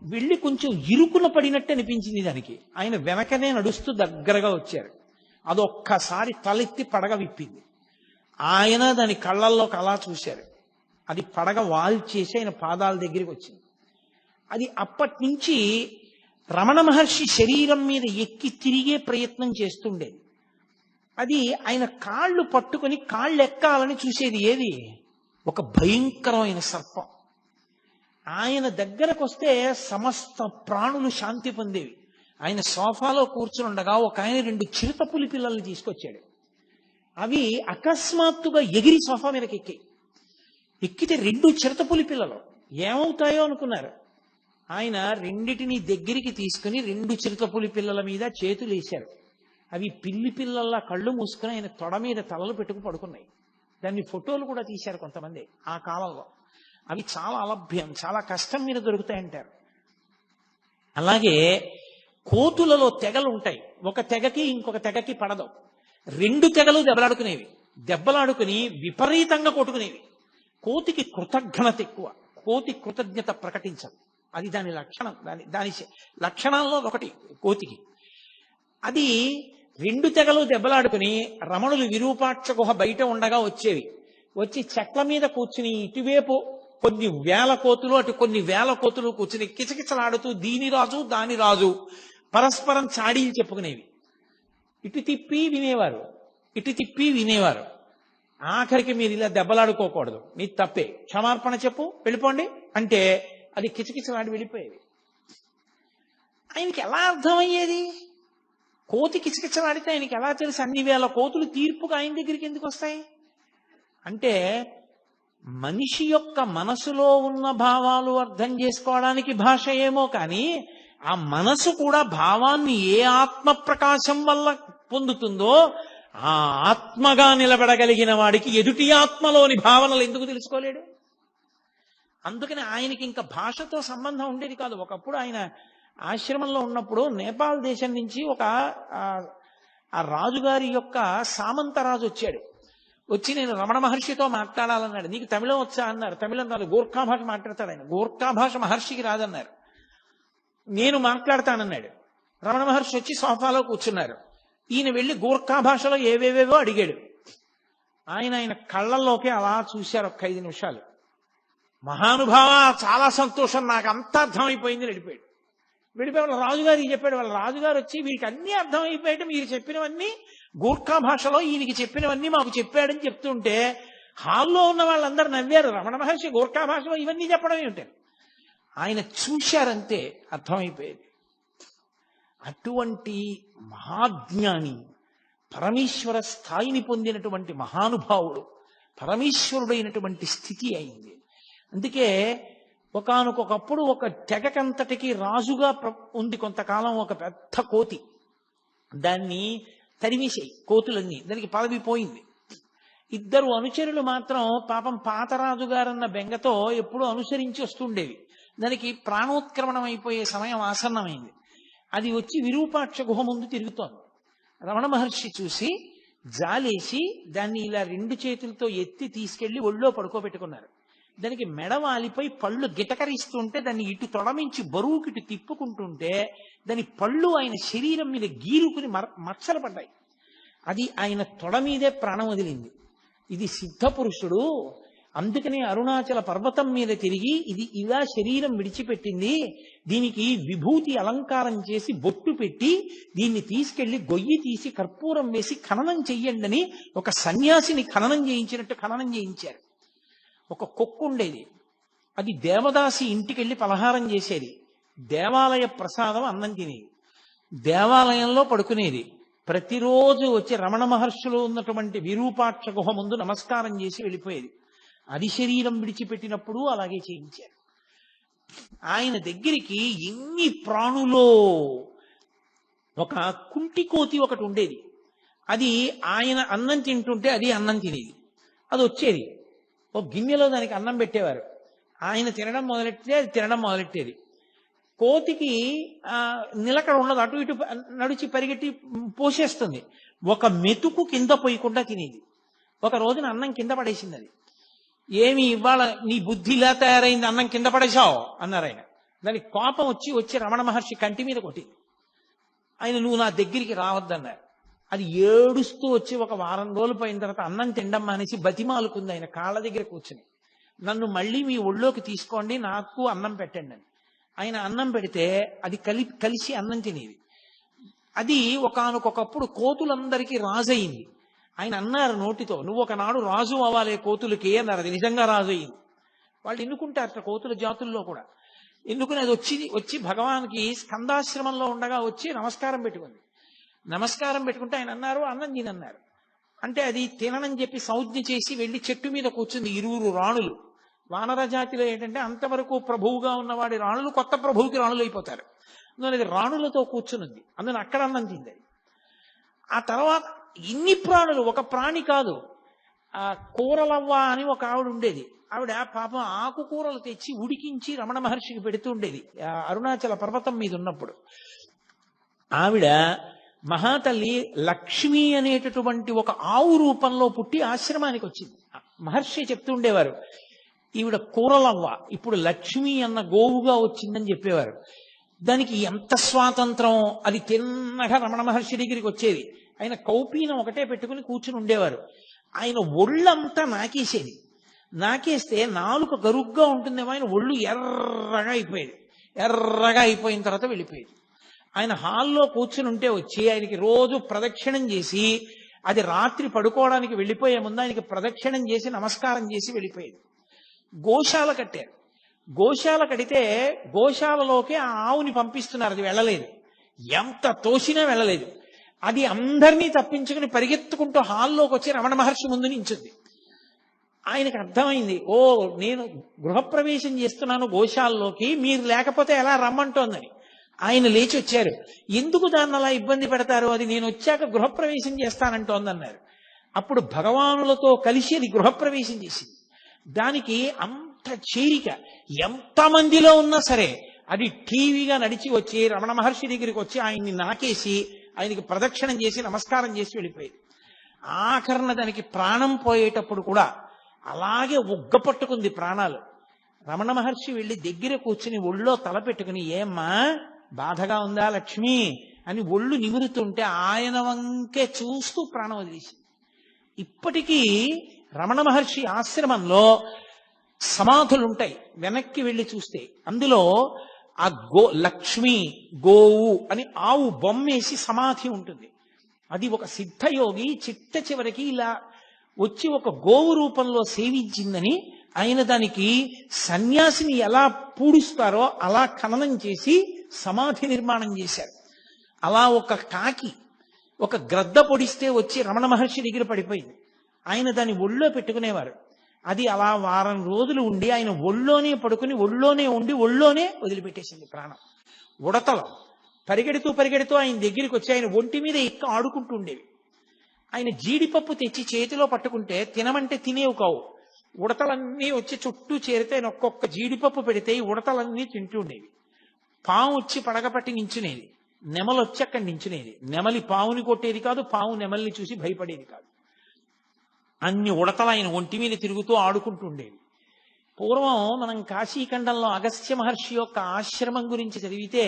Speaker 2: వెళ్ళి కొంచెం ఇరుకున పడినట్టు అనిపించింది దానికి. ఆయన వెనకనే నడుస్తూ దగ్గరగా వచ్చారు. అదొక్కసారి తలెత్తి పడగ విప్పింది. ఆయన దాని కళ్ళల్లోకి అలా చూశారు. అది పడగ వాల్చేసి ఆయన పాదాల దగ్గరికి వచ్చింది. అది అప్పటి నుంచి రమణ మహర్షి శరీరం మీద ఎక్కి తిరిగే ప్రయత్నం చేస్తుండేది. అది ఆయన కాళ్ళు పట్టుకొని కాళ్ళు ఎక్కాలని చూసేది. ఏది? ఒక భయంకరమైన సర్పం. ఆయన దగ్గరకు వస్తే సమస్త ప్రాణులు శాంతి పొందేవి. ఆయన సోఫాలో కూర్చుండగా ఒక ఆయన 2 చిరుతపులి పిల్లల్ని తీసుకొచ్చాడు. అవి అకస్మాత్తుగా ఎగిరి సోఫా మీదకి ఎక్కితే 2 చిరుతపులి పిల్లలు ఏమవుతాయో అనుకున్నారు. ఆయన రెండిటిని దగ్గరికి తీసుకుని 2 చిరుతపులి పిల్లల మీద చేతులు వేశారు. అవి పిల్లి పిల్లల్లా కళ్ళు మూసుకుని ఆయన తొడ మీద తలలు పెట్టుకు పడుకున్నాయి. దాన్ని ఫోటోలు కూడా తీశారు కొంతమంది ఆ కాలంలో. అవి చాలా అలభ్యం, చాలా కష్టం మీద దొరుకుతాయంటారు. అలాగే కోతులలో తెగలు ఉంటాయి. ఒక తెగకి ఇంకొక తెగకి పడదు. 2 తెగలు దెబ్బలాడుకుని విపరీతంగా కొట్టుకునేవి. కోతికి కృతజ్ఞత ఎక్కువ, కోతి కృతజ్ఞత ప్రకటించదు. అది దాని లక్షణం. దాని లక్షణాల్లో ఒకటి కోతికి. అది 2 తెగలు దెబ్బలాడుకుని రమణులు విరూపాక్ష గుహ బయట ఉండగా వచ్చి చెట్ల మీద కూర్చుని ఇటువైపు కొన్ని వేల కోతులు, అటు కొన్ని వేల కోతులు కూర్చుని కిచకిచలాడుతూ దీని రాజు దాని రాజు పరస్పరం చాడీలు చెప్పుకునేవి. ఇటు తిప్పి వినేవారు. ఆఖరికి మీరు ఇలా దెబ్బలాడుకోకూడదు, నీ తప్పే, క్షమార్పణ చెప్పు, వెళ్ళిపోండి అంటే అది కిచకిచలాడి వెళ్ళిపోయేది. ఆయనకి ఎలా అర్థమయ్యేది? కోతి కిచకిచలాడితే ఆయనకి ఎలా తెలుసు? అన్ని వేల కోతులు తీర్పుగా ఆయన దగ్గరికి ఎందుకు వస్తాయి? అంటే మనిషి యొక్క మనసులో ఉన్న భావాలు అర్థం చేసుకోవడానికి భాష ఏమో కానీ ఆ మనసు కూడా భావాన్ని ఏ ఆత్మ ప్రకాశం వల్ల పొందుతుందో ఆ ఆత్మగా నిలబడగలిగిన వాడికి ఎదుటి ఆత్మలోని భావనలు ఎందుకు తెలుసుకోలేడు? అందుకని ఆయనకి ఇంకా భాషతో సంబంధం ఉండేది కాదు. ఒకప్పుడు ఆయన ఆశ్రమంలో ఉన్నప్పుడు నేపాల్ దేశం నుంచి ఆ రాజుగారి యొక్క సామంతరాజు వచ్చాడు. వచ్చి నేను రమణ మహర్షితో మాట్లాడాలన్నాడు. నీకు తమిళం వచ్చా అన్నారు. తమిళం రాదు, గోర్ఖా భాష మాట్లాడతాడు ఆయన. గోర్ఖా భాష మహర్షికి రాదన్నారు. నేను మాట్లాడతానన్నాడు. రమణ మహర్షి వచ్చి సోఫాలో కూర్చున్నారు. ఈయన వెళ్ళి గోర్ఖా భాషలో ఏవేవేవో అడిగాడు. ఆయన కళ్ళల్లోకి అలా చూశారు ఒక 5 నిమిషాలు. మహానుభావ, చాలా సంతోషం, నాకు అంతా అర్థమైపోయింది, వెళ్ళిపోయాడు. వాళ్ళ రాజుగారికి చెప్పాడు. వాళ్ళ రాజుగారు వచ్చి వీరికి అన్నీ అర్థమైపోయాడు, మీరు చెప్పినవన్నీ గోర్ఖా భాషలో ఈయనకి చెప్పినవన్నీ మాకు చెప్పాడని చెప్తుంటే హాల్లో ఉన్న వాళ్ళందరూ నవ్వారు. రమణ మహర్షి గోర్ఖా భాషలో ఇవన్నీ చెప్పడం ఏమిటారు. ఆయన చూశారంతే అర్థమైపోయేది. అటువంటి మహాజ్ఞాని, పరమేశ్వర స్థాయిని పొందినటువంటి మహానుభావుడు, పరమేశ్వరుడైనటువంటి స్థితి అయింది. అందుకే ఒకానొకప్పుడు ఒక తెగకంతటికి రాజుగా ఉంది కొంతకాలం ఒక పెద్ద కోతి. దాన్ని తరిమేసాయి కోతులన్నీ, దానికి పదవి పోయింది. ఇద్దరు అనుచరులు మాత్రం పాపం పాతరాజు గారన్న బెంగతో ఎప్పుడూ అనుసరించి వస్తుండేవి. దానికి ప్రాణోత్క్రమణం అయిపోయే సమయం ఆసన్నమైంది. అది వచ్చి విరూపాక్ష గుహ ముందు తిరుగుతోంది. రమణ మహర్షి చూసి జాలేసి దాన్ని ఇలా 2 చేతులతో ఎత్తి తీసుకెళ్లి ఒళ్ళో పడుకోబెట్టుకున్నారు. దానికి మెడవాలిపై పళ్ళు గిటకరిస్తుంటే దాన్ని ఇటు తొడమించి బరువుకిటు తిప్పుకుంటుంటే దాని పళ్ళు ఆయన శరీరం మీద గీరుకుని మచ్చలు పడ్డాయి. అది ఆయన తొడ మీదే ప్రాణం వదిలింది. ఇది సిద్ధపురుషుడు, అందుకనే అరుణాచల పర్వతం మీద తిరిగి ఇది ఇలా శరీరం విడిచిపెట్టింది, దీనికి విభూతి అలంకారం చేసి బొట్టు పెట్టి దీన్ని తీసుకెళ్లి గొయ్యి తీసి కర్పూరం వేసి ఖననం చెయ్యండి అని ఒక సన్యాసిని ఖననం చేయించినట్టు ఖననం చేయించారు. ఒక కుక్క ఉండేది, అది దేవదాసి ఇంటికెళ్ళి పలహారం చేసేది. దేవాలయ ప్రసాదం అన్నం తినేది, దేవాలయంలో పడుకునేది. ప్రతిరోజు వచ్చి రమణ మహర్షులు ఉన్నటువంటి విరూపాక్ష గుహ ముందు నమస్కారం చేసి వెళ్ళిపోయేది. అది శరీరం విడిచిపెట్టినప్పుడు అలాగే చేయించారు. ఆయన దగ్గరికి ఎన్ని ప్రాణులో ఒక కుంటి కోతి ఒకటి ఉండేది. అది ఆయన అన్నం తింటుంటే అది అన్నం తినేది. అది వచ్చేది, ఒక గిన్నెలో దానికి అన్నం పెట్టేవారు. ఆయన తినడం మొదలెట్టితే అది తినడం మొదలెట్టేది. కోతికి నిలకడ ఉండదు, అటు ఇటు నడిచి పరిగెట్టి పోసేస్తుంది. ఒక మెతుకు కింద పోయకుండా తినేది. ఒక రోజున అన్నం కింద పడేసింది. అది ఏమి ఇవాళ నీ బుద్ధి ఇలా తయారైంది, అన్నం కింద పడేశావు అన్నారు ఆయన. దానికి కోపం వచ్చి రమణ మహర్షి కంటి మీద కొట్టింది. ఆయన నువ్వు నా దగ్గరికి రావద్దన్నారు. అది ఏడుస్తూ వచ్చి ఒక వారం రోజులు పోయిన తర్వాత అన్నం తినడం మానేసి బతిమాలుకుంది ఆయన కాళ్ళ దగ్గర కూర్చుని, నన్ను మళ్ళీ మీ ఒళ్ళోకి తీసుకోండి, నాకు అన్నం పెట్టండి అని. ఆయన అన్నం పెడితే అది కలిసి అన్నం తినేది. అది ఒకానొకప్పుడు కోతులందరికీ రాజు అయింది. ఆయన అన్నారు నోటితో, నువ్వు ఒకనాడు రాజు అవ్వాలి కోతులకి అన్నారు. అది నిజంగా రాజు అయింది. వాళ్ళు ఎన్నుకుంటారట కోతుల జాతుల్లో కూడా. ఎన్నుకుని అది వచ్చి భగవాన్కి స్కందాశ్రమంలో ఉండగా వచ్చి నమస్కారం పెట్టుకుంది. నమస్కారం పెట్టుకుంటే ఆయన అన్నారు అన్నం తినన్నారు. అంటే అది తిననని చెప్పి సంజ్ఞ చేసి వెళ్ళి చెట్టు మీద కూర్చుంది. 2 రాణులు. వానర జాతిలో ఏంటంటే అంతవరకు ప్రభువుగా ఉన్నవాడి రాణులు కొత్త ప్రభువుకి రాణులు అయిపోతారు. అందుకని రాణులతో కూర్చునుంది. అందుకని అక్కడ అన్నం తింది. ఆ తర్వాత ఇన్ని ప్రాణులు, ఒక ప్రాణి కాదు. ఆ కూరలవ్వ అని ఒక ఆవిడ ఉండేది. ఆవిడ పాపం ఆకుకూరలు తెచ్చి ఉడికించి రమణ మహర్షికి పెడుతూ ఉండేది అరుణాచల పర్వతం మీద ఉన్నప్పుడు. ఆవిడ మహాతల్లి లక్ష్మి అనేటటువంటి ఒక ఆవు రూపంలో పుట్టి ఆశ్రమానికి వచ్చింది. మహర్షి చెప్తూ ఉండేవారు, ఈవిడ కూరలవ్వ ఇప్పుడు లక్ష్మి అన్న గోవుగా వచ్చిందని చెప్పేవారు. దానికి ఎంత స్వాతంత్రం, అది తిన్నగా రమణ మహర్షి దగ్గరికి వచ్చేది. ఆయన కౌపీనం ఒకటే పెట్టుకుని కూర్చుని ఉండేవారు. ఆయన ఒళ్ళంతా నాకేసేది. నాకేస్తే నాలుక గరుగ్గా ఉంటుందేమో, ఆయన ఒళ్ళు ఎర్రగా అయిపోయేది. ఎర్రగా అయిపోయిన తర్వాత వెళ్ళిపోయేది. ఆయన హాల్లో కూర్చుని ఉంటే వచ్చి ఆయనకి రోజు ప్రదక్షిణం చేసి, అది రాత్రి పడుకోవడానికి వెళ్ళిపోయే ముందు ఆయనకి ప్రదక్షిణం చేసి నమస్కారం చేసి వెళ్ళిపోయేది. గోశాల కట్టారు. గోశాల కడితే గోశాలలోకి ఆ ఆవుని పంపిస్తున్నారు. అది వెళ్ళలేదు, ఎంత తోసినా వెళ్ళలేదు. అది అందరినీ తప్పించుకుని పరిగెత్తుకుంటూ హాల్లోకి వచ్చి రమణ మహర్షి ముందు నించుంది. ఆయనకు అర్థమైంది, ఓ నేను గృహప్రవేశం చేస్తున్నాను గోశాలలోకి, మీరు లేకపోతే ఎలా రమ్మంటోందని. ఆయన లేచి వచ్చారు. ఎందుకు దాన్ని అలా ఇబ్బంది పెడతారు, అది నేను వచ్చాక గృహప్రవేశం చేస్తానంటోందన్నారు. అప్పుడు భగవానులతో కలిసి అది గృహప్రవేశం చేసింది. దానికి అంత చేరిక, ఎంతమందిలో ఉన్నా సరే అది టీవీగా నడిచి వచ్చి రమణ మహర్షి దగ్గరికి వచ్చి ఆయన్ని నాకేసి ఆయనకి ప్రదక్షిణం చేసి నమస్కారం చేసి వెళ్ళిపోయేది. ఆఖరణ దానికి ప్రాణం పోయేటప్పుడు కూడా అలాగే ఉగ్గపట్టుకుంది ప్రాణాలు. రమణ మహర్షి వెళ్ళి దగ్గర కూర్చుని ఒళ్ళో తల పెట్టుకుని, ఏమ్మా బాధగా ఉందా లక్ష్మి అని ఒళ్ళు నిమురుతుంటే ఆయన వంకే చూస్తూ ప్రాణం వదిలేసింది. ఇప్పటికీ రమణ మహర్షి ఆశ్రమంలో సమాధులుంటాయి. వెనక్కి వెళ్ళి చూస్తే అందులో ఆ లక్ష్మి గోవు అని ఆవు బొమ్మేసి సమాధి ఉంటుంది. అది ఒక సిద్ధయోగి చిట్ట చివరికి ఇలా వచ్చి ఒక గోవు రూపంలో సేవించిందని ఆయన దానికి సన్యాసిని ఎలా పూడుస్తారో అలా ఖననం చేసి సమాధి నిర్మాణం చేశారు. అలా ఒక కాకి ఒక గ్రద్ద పొడిస్తే వచ్చి రమణ మహర్షి దగ్గర పడిపోయింది. ఆయన దాన్ని ఒళ్ళో పెట్టుకునేవారు. అది అలా వారం రోజులు ఉండి ఆయన ఒళ్ళోనే పడుకుని ఒళ్ళోనే ఉండి ఒళ్ళోనే వదిలిపెట్టేసింది ప్రాణం. ఉడతలో పరిగెడుతూ ఆయన దగ్గరికి వచ్చి ఆయన ఒంటి మీద ఆడుకుంటూ ఉండేవి. ఆయన జీడిపప్పు తెచ్చి చేతిలో పట్టుకుంటే తినమంటే తినేవి కావు. ఉడతలన్నీ వచ్చి చుట్టూ చేరితే ఆయన ఒక్కొక్క జీడిపప్పు పెడితే ఈ ఉడతలన్నీ తింటూ ఉండేవి. పాము వచ్చి పడగపట్టి నించునేది, నెమలు వచ్చి అక్కడ నించునేది. నెమలి పావుని కొట్టేది కాదు, పావు నెమల్ని చూసి భయపడేది కాదు. అన్ని ఉడతలు ఆయన ఒంటి మీద తిరుగుతూ ఆడుకుంటూ ఉండేవి. పూర్వం మనం కాశీఖండంలో అగస్త్య మహర్షి యొక్క ఆశ్రమం గురించి చదివితే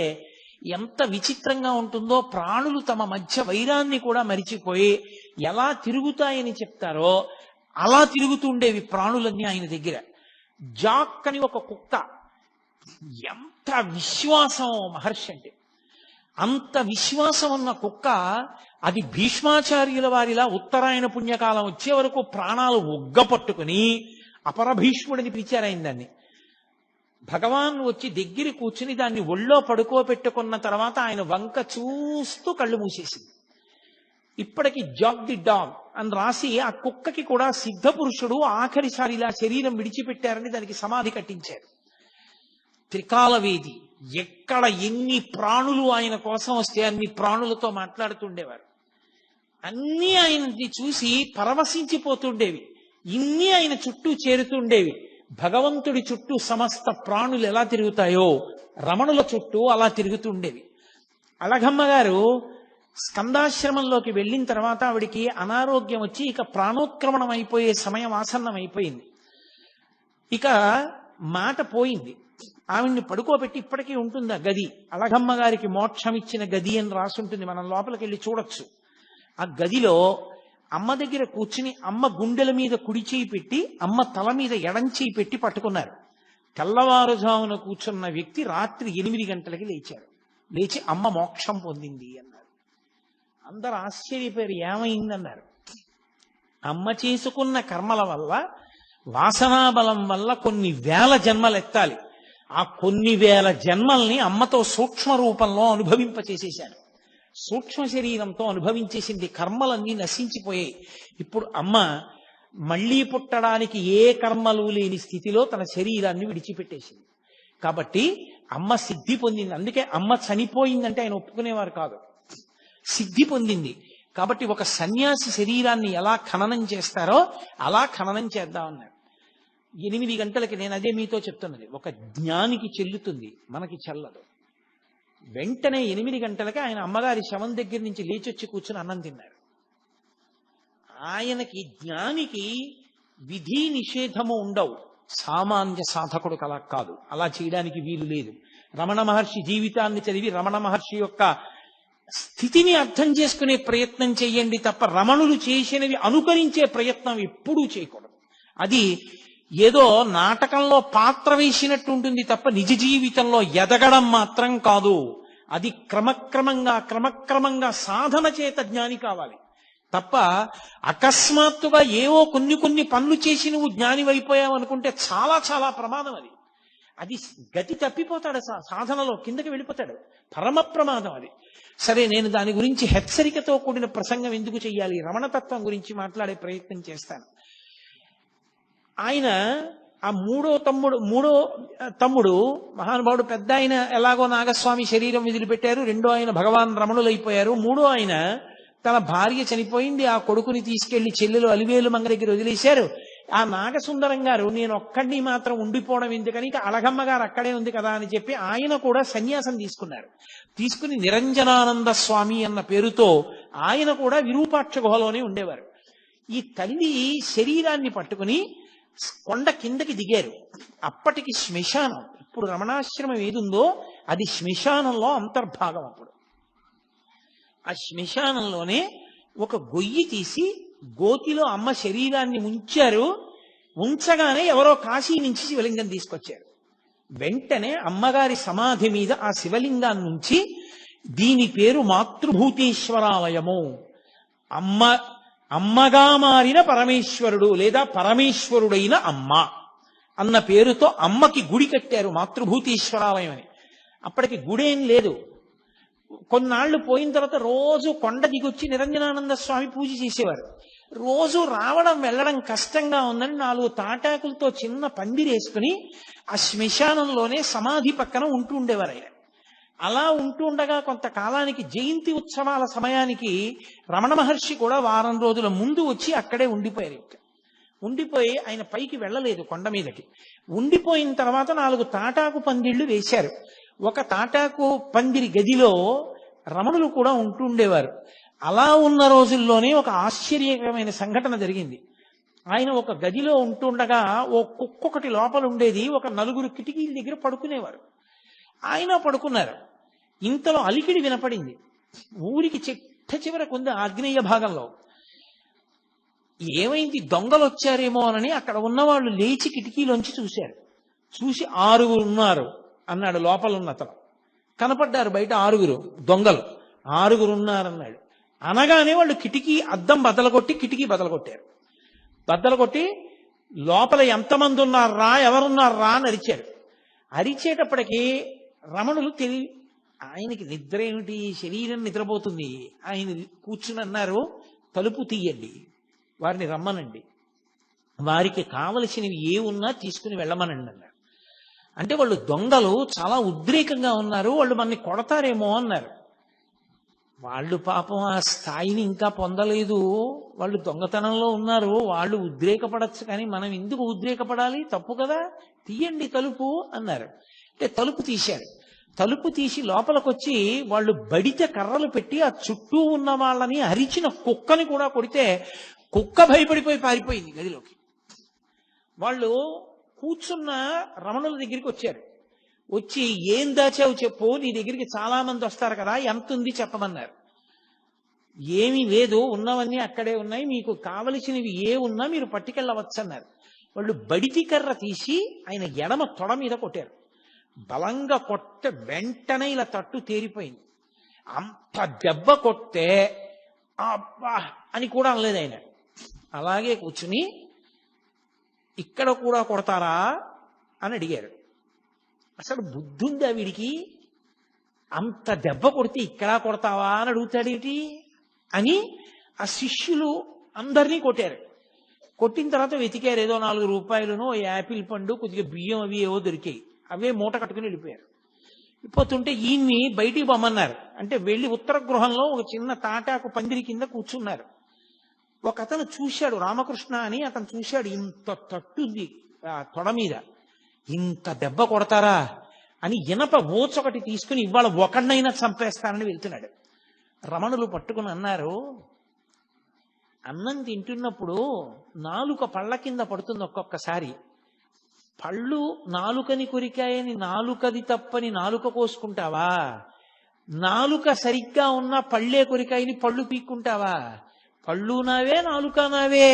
Speaker 2: ఎంత విచిత్రంగా ఉంటుందో. ప్రాణులు తమ మధ్య వైరాన్ని కూడా మరిచిపోయి ఎలా తిరుగుతాయని చెప్తారో అలా తిరుగుతూ ఉండేవి ప్రాణులన్నీ ఆయన దగ్గర. జాక్ అని ఒక కుక్క, ఎంత విశ్వాసం మహర్షి అంటే, అంత విశ్వాసం ఉన్న కుక్క అది భీష్మాచార్యుల వారిలా ఉత్తరాయణ పుణ్యకాలం వచ్చే వరకు ప్రాణాలు ఒగ్గపట్టుకుని అపరభీష్ముడిని పిలిచారాయన దాన్ని. భగవాన్ వచ్చి దగ్గర కూర్చుని దాన్ని ఒళ్ళో పడుకోబెట్టుకున్న తర్వాత ఆయన వంక చూస్తూ కళ్ళు మూసేసింది. ఇప్పటికి జాక్ ది డాగ్ అని రాసి ఆ కుక్కకి కూడా సిద్ధ పురుషుడు ఆఖరిసారి ఇలా శరీరం విడిచిపెట్టారని దానికి సమాధి కట్టించారు. త్రికాలవేది, ఎక్కడ ఎన్ని ప్రాణులు ఆయన కోసం వస్తే అన్ని ప్రాణులతో మాట్లాడుతుండేవారు. అన్నీ ఆయనని చూసి పరవశించిపోతుండేవి. ఇన్ని ఆయన చుట్టూ చేరుతుండేవి. భగవంతుడి చుట్టూ సమస్త ప్రాణులు ఎలా తిరుగుతాయో రమణుల చుట్టూ అలా తిరుగుతుండేవి. అళఘమ్మ గారు స్కందాశ్రమంలోకి వెళ్ళిన తర్వాత ఆవిడికి అనారోగ్యం వచ్చి ఇక ప్రాణోత్క్రమణం అయిపోయే సమయం ఆసన్నం అయిపోయింది. ఇక మాట పోయింది. ఆవిడ్ని పడుకోబెట్టి ఇప్పటికీ ఉంటుంది ఆ గది. అళఘమ్మ గారికి మోక్షం ఇచ్చిన గది అని రాసుంటుంది, మనం లోపలికి వెళ్ళి చూడొచ్చు. ఆ గదిలో అమ్మ దగ్గర కూర్చుని అమ్మ గుండెల మీద కుడి చేయి పెట్టి అమ్మ తల మీద ఎడం చేయి పెట్టి పట్టుకున్నారు. తెల్లవారుజామున కూర్చున్న వ్యక్తి రాత్రి 8 గంటలకి లేచారు. లేచి అమ్మ మోక్షం పొందింది అన్నారు. అందరు ఆశ్చర్యపోయారు, ఏమైందన్నారు. అమ్మ చేసుకున్న కర్మల వల్ల, వాసనాబలం వల్ల కొన్ని వేల జన్మలు ఎత్తాలి. ఆ కొన్ని వేల జన్మల్ని అమ్మతో సూక్ష్మ రూపంలో అనుభవింపచేసేశాను. సూక్ష్మ శరీరంతో అనుభవించేసింది. కర్మలన్నీ నశించిపోయాయి. ఇప్పుడు అమ్మ మళ్లీ పుట్టడానికి ఏ కర్మలు లేని స్థితిలో తన శరీరాన్ని విడిచిపెట్టేసింది. కాబట్టి అమ్మ సిద్ధి పొందింది. అందుకే అమ్మ చనిపోయిందంటే ఆయన ఒప్పుకునేవారు కాదు. సిద్ధి పొందింది. కాబట్టి ఒక సన్యాసి శరీరాన్ని ఎలా ఖననం చేస్తారో అలా ఖననం చేద్దామన్నారు. 8 గంటలకి, నేను అదే మీతో చెప్తున్నది, ఒక జ్ఞానికి చెల్లుతుంది, మనకి చెల్లదు. వెంటనే 8 గంటలకి ఆయన అమ్మగారి శవం దగ్గర నుంచి లేచొచ్చి కూర్చుని అన్నం తిన్నారు. ఆయనకి జ్ఞానికి విధి నిషేధము ఉండవు. సామాన్య సాధకుడు అలా కాదు, అలా చేయడానికి వీలు లేదు. రమణ మహర్షి జీవితాన్ని చదివి రమణ మహర్షి యొక్క స్థితిని అర్థం చేసుకునే ప్రయత్నం చేయండి తప్ప రమణులు చేసినవి అనుకరించే ప్రయత్నం ఎప్పుడూ చేయకూడదు. అది ఏదో నాటకంలో పాత్ర వేసినట్టు ఉంటుంది తప్ప నిజ జీవితంలో ఎదగడం మాత్రం కాదు. అది క్రమక్రమంగా సాధన చేత జ్ఞాని కావాలి తప్ప అకస్మాత్తుగా ఏవో కొన్ని పనులు చేసి నువ్వు జ్ఞాని అయిపోయావు అనుకుంటే చాలా చాలా ప్రమాదం. అది గతి తప్పిపోతాడు, సాధనలో కిందకి వెళ్ళిపోతాడు. పరమ ప్రమాదం అది. సరే, నేను దాని గురించి హెచ్చరికతో కూడిన ప్రసంగం ఎందుకు చెయ్యాలి, రమణతత్వం గురించి మాట్లాడే ప్రయత్నం చేస్తాను. ఆయన ఆ మూడో తమ్ముడు మహానుభావుడు, పెద్ద ఆయన ఎలాగో నాగస్వామి శరీరం వదిలిపెట్టారు, రెండో ఆయన భగవాన్ రమణులైపోయారు, మూడో ఆయన తన భార్య చనిపోయింది, ఆ కొడుకుని తీసుకెళ్లి చెల్లెలు అలివేలు మంగ దగ్గర వదిలేశారు. ఆ నాగసుందరం గారు నేను ఒక్కడిని మాత్రం ఉండిపోవడం ఎందుకని, ఇక అళఘమ్మ గారు అక్కడే ఉంది కదా అని చెప్పి ఆయన కూడా సన్యాసం తీసుకున్నారు. తీసుకుని నిరంజనానంద స్వామి అన్న పేరుతో ఆయన కూడా విరూపాక్ష గుహలోనే ఉండేవారు. ఈ తల్లి శరీరాన్ని పట్టుకుని కొండ కిందకి దిగారు. అప్పటికి శ్మశానం, ఇప్పుడు రమణాశ్రమం ఏదుందో అది శ్మశానంలో అంతర్భాగం. అప్పుడు ఆ శ్మశానంలోనే ఒక గొయ్యి తీసి గోతిలో అమ్మ శరీరాన్ని ఉంచారు. ఉంచగానే ఎవరో కాశీ నుంచి శివలింగం తీసుకొచ్చారు. వెంటనే అమ్మగారి సమాధి మీద ఆ శివలింగాన్ని ఉంచి, దీని పేరు మాతృభూతేశ్వరాలయము, అమ్మ అమ్మగా మారిన పరమేశ్వరుడు లేదా పరమేశ్వరుడైన అమ్మ అన్న పేరుతో అమ్మకి గుడి కట్టారు, మాతృభూతీశ్వరాలయం అని. అప్పటికి గుడి ఏం లేదు. కొన్నాళ్లు పోయిన తర్వాత రోజు కొండ దిగొచ్చి నిరంజనానంద స్వామి పూజ చేసేవారు. రోజు రావడం వెళ్ళడం కష్టంగా ఉందని 4 తాటాకులతో చిన్న పందిరేసుకుని ఆ శ్మశానంలోనే సమాధి పక్కన ఉంటూ ఉండేవారు ఆయన. అలా ఉంటూ ఉండగా కొంతకాలానికి జయంతి ఉత్సవాల సమయానికి రమణ మహర్షి కూడా వారం రోజుల ముందు వచ్చి అక్కడే ఉండిపోయారు. ఉండిపోయి ఆయన పైకి వెళ్ళలేదు కొండ మీదకి. ఉండిపోయిన తర్వాత 4 తాటాకు పందిళ్లు వేశారు. ఒక తాటాకు పందిరి గదిలో రమణులు కూడా ఉంటూ ఉండేవారు. అలా ఉన్న రోజుల్లోనే ఒక ఆశ్చర్యకరమైన సంఘటన జరిగింది. ఆయన ఒక గదిలో ఉంటుండగా ఓ కుక్కొకటి లోపల ఉండేది. ఒక 4 కిటికీల దగ్గర పడుకునేవారు. ఆయన పడుకున్నారు. ఇంతలో అలికిడి వినపడింది. ఊరికి చిట్ట చివరకు ఉంది ఆగ్నేయ భాగంలో. ఏమైంది, దొంగలు వచ్చారేమో అని అక్కడ ఉన్నవాళ్ళు లేచి కిటికీలోంచి చూశారు. చూసి 6 ఉన్నారు అన్నాడు లోపల ఉన్న అతను. కనపడ్డారు బయట 6 దొంగలు. 6 ఉన్నారన్నాడు. అనగానే వాళ్ళు కిటికీ అద్దం బద్దలగొట్టి కిటికీ బద్దలగొట్టారు. బద్దలగొట్టి లోపల ఎంతమంది ఉన్నారా, ఎవరున్నారా అని అరిచారు. అరిచేటప్పటికి రమణులు ఆయనకి నిద్ర ఏమిటి, శరీరం నిద్రపోతుంది. ఆయన కూర్చుని అన్నారు, తలుపు తీయండి, వారిని రమ్మనండి, వారికి కావలసినవి ఏ ఉన్నా తీసుకుని వెళ్ళమనండి అన్నారు. అంటే వాళ్ళు దొంగలు చాలా ఉద్రేకంగా ఉన్నారు, వాళ్ళు మనని కొడతారేమో అన్నారు. వాళ్ళు పాపం ఆ స్థాయిని ఇంకా పొందలేదు, వాళ్ళు దొంగతనంలో ఉన్నారు, వాళ్ళు ఉద్రేకపడచ్చు, కానీ మనం ఎందుకు ఉద్రేకపడాలి, తప్పు కదా, తీయండి తలుపు అన్నారు. అంటే తలుపు తీశారు. తలుపు తీసి లోపలికొచ్చి వాళ్ళు బడిత కర్రలు పెట్టి ఆ చుట్టూ ఉన్న వాళ్ళని అరిచిన కుక్కని కూడా కొడితే కుక్క భయపడిపోయి పారిపోయింది గదిలోకి. వాళ్ళు కూర్చున్న రమణుల దగ్గరికి వచ్చారు. వచ్చి ఏం దాచావు చెప్పు, నీ దగ్గరికి చాలా మంది వస్తారు కదా, ఎంత ఉంది చెప్పమన్నారు. ఏమీ లేదు, ఉన్నవన్నీ అక్కడే ఉన్నాయి, మీకు కావలసినవి ఏ ఉన్నా మీరు పట్టుకెళ్ళవచ్చు అన్నారు. వాళ్ళు బడితి కర్ర తీసి ఆయన ఎడమ తొడ మీద కొట్టారు. బలంగా కొట్ట వెంటనే ఇలా తట్టు తేరిపోయింది. అంత దెబ్బ కొట్టే అబ్బా అని కూడా అనలేదు ఆయన. అలాగే కూర్చుని ఇక్కడ కూడా కొడతారా అని అడిగారు. అసలు బుద్ధుందా వీడికి, అంత దెబ్బ కొడితే ఇక్కడ కొడతావా అని అడుగుతాడేటి అని ఆ శిష్యులు అందరినీ కొట్టారు. కొట్టిన తర్వాత వెతికారు, ఏదో 4 రూపాయలను, యాపిల్ పండు, కొద్దిగా బియ్యం అవి ఏవో దొరికాయి. అవే మూట కట్టుకుని వెళ్ళిపోయారు. వెళ్ళిపోతుంటే ఈయన్ని బయటికి పొమ్మన్నారు. అంటే వెళ్ళి ఉత్తర గృహంలో ఒక చిన్న తాటాకు పందిరి కింద కూర్చున్నారు. ఒక అతను చూశాడు, రామకృష్ణ అని అతను చూశాడు, ఇంత తట్టుంది ఆ తొడ మీద, ఇంత దెబ్బ కొడతారా అని ఇనప ఓచొకటి తీసుకుని ఇవాళ ఒకడినైనా చంపేస్తానని వెళ్తున్నాడు. రమణులు పట్టుకుని అన్నారు, అన్నం తింటున్నప్పుడు నాలుక పళ్ళ కింద పడుతుంది ఒక్కొక్కసారి. పళ్ళు నాలుకని కొరికాయని నాలుకది తప్పని నాలుక కోసుకుంటావా? నాలుక సరిగ్గా ఉన్న పళ్ళే కొరికాయని పళ్ళు పీక్కుంటావా? పళ్ళు నావే, నాలుక నావే,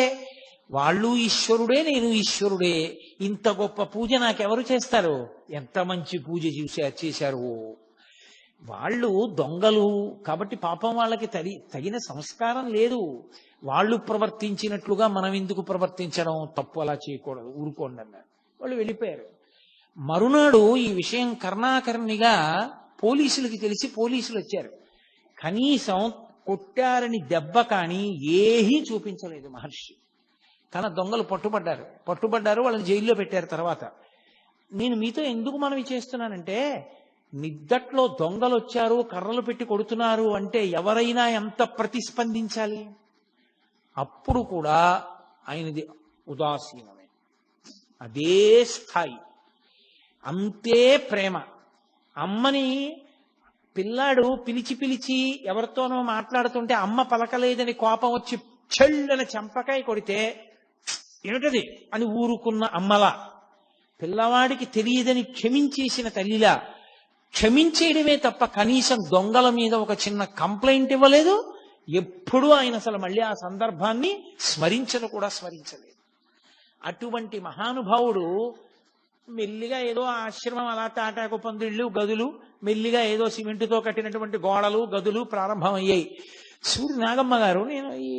Speaker 2: వాళ్ళు ఈశ్వరుడే, నేను ఈశ్వరుడే. ఇంత గొప్ప పూజ నాకెవరు చేస్తారు? ఎంత మంచి పూజ చేశారు. వాళ్ళు దొంగలు కాబట్టి పాపం వాళ్ళకి తగిన సంస్కారం లేదు. వాళ్ళు ప్రవర్తించినట్లుగా మనం ఎందుకు ప్రవర్తించడం, తప్పు అలా చేయకూడదు, ఊరుకోండి అన్నారు. వాళ్ళు వెళ్ళిపోయారు. మరునాడు ఈ విషయం కర్ణాకర్ణిగా పోలీసులకి తెలిసి పోలీసులు వచ్చారు. కనీసం కొట్టారని దెబ్బ కానీ ఏమీ చూపించలేదు మహర్షి. కానీ దొంగలు పట్టుబడ్డారు, వాళ్ళని జైల్లో పెట్టారు. తర్వాత నేను మీతో ఎందుకు మనవి చేస్తున్నానంటే, నిద్దట్లో దొంగలు వచ్చారు, కర్రలు పెట్టి కొడుతున్నారు అంటే ఎవరైనా ఎంత ప్రతిస్పందించాలి? అప్పుడు కూడా ఆయనది ఉదాసీనమే, అదే స్థాయి, అంతే ప్రేమ. అమ్మని పిల్లాడు పిలిచి ఎవరితోనో మాట్లాడుతుంటే అమ్మ పలకలేదని కోపం వచ్చి చెళ్ళని చెంపకాయ కొడితే ఏమిటది అని ఊరుకున్న అమ్మలా, పిల్లవాడికి తెలియదని క్షమించేసిన తల్లిలా, క్షమించేయడమే తప్ప కనీసం దొంగల మీద ఒక చిన్న కంప్లైంట్ ఇవ్వలేదు. ఎప్పుడూ ఆయన అసలు మళ్ళీ ఆ సందర్భాన్ని స్మరించలేదు. అటువంటి మహానుభావుడు మెల్లిగా ఏదో ఆశ్రమం అలా తాటాకు పందిళ్ళు, గదులు, మెల్లిగా ఏదో సిమెంటుతో కట్టినటువంటి గోడలు, గదులు ప్రారంభమయ్యాయి. సూర్య నాగమ్మ గారు, నేను ఈ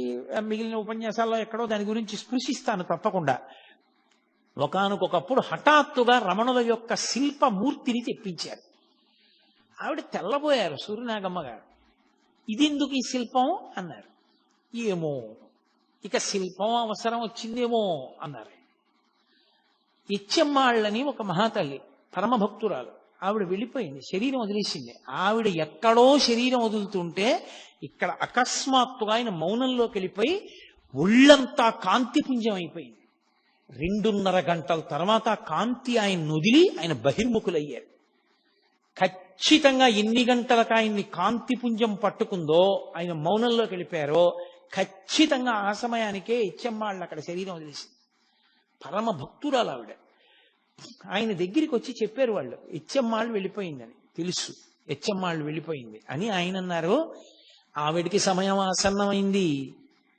Speaker 2: మిగిలిన ఉపన్యాసాల్లో ఎక్కడో దాని గురించి స్పృశిస్తాను తప్పకుండా, ఒకానొకప్పుడు హఠాత్తుగా రమణుల యొక్క శిల్పమూర్తిని తెప్పించారు. ఆవిడ తెల్లబోయారు సూర్యనాగమ్మ గారు. ఇదెందుకు ఈ శిల్పం అన్నారు. ఏమో ఇక శిల్పం అవసరం వచ్చిందేమో అన్నారు. ఇచ్చమ్మాళ్ళని ఒక మహాతల్లి, పరమభక్తురాలు, ఆవిడ వెళ్ళిపోయింది, శరీరం వదిలేసింది. ఆవిడ ఎక్కడో శరీరం వదులుతుంటే ఇక్కడ అకస్మాత్తుగా ఆయన మౌనంలోకి వెళ్ళిపోయి ఒళ్ళంతా కాంతిపుంజం అయిపోయింది. 2.5 గంటల తర్వాత కాంతి ఆయన వదిలి ఆయన బహిర్ముఖులయ్యారు. ఖచ్చితంగా ఎన్ని గంటలకు ఆయన్ని కాంతిపుంజం పట్టుకుందో, ఆయన మౌనంలోకి వెళ్ళిపోయారో, ఖచ్చితంగా ఆ సమయానికే ఇచ్చమ్మాళ్ళు అక్కడ శరీరం వదిలేసింది. పరమ భక్తురాలు ఆవిడ. ఆయన దగ్గరికి వచ్చి చెప్పారు వాళ్ళు, ఇచ్చమ్మాళ్ళు వెళ్ళిపోయిందని. తెలుసు ఇచ్చమ్మాళ్ళు వెళ్ళిపోయింది అని ఆయన అన్నారు. ఆవిడికి సమయం ఆసన్నమైంది,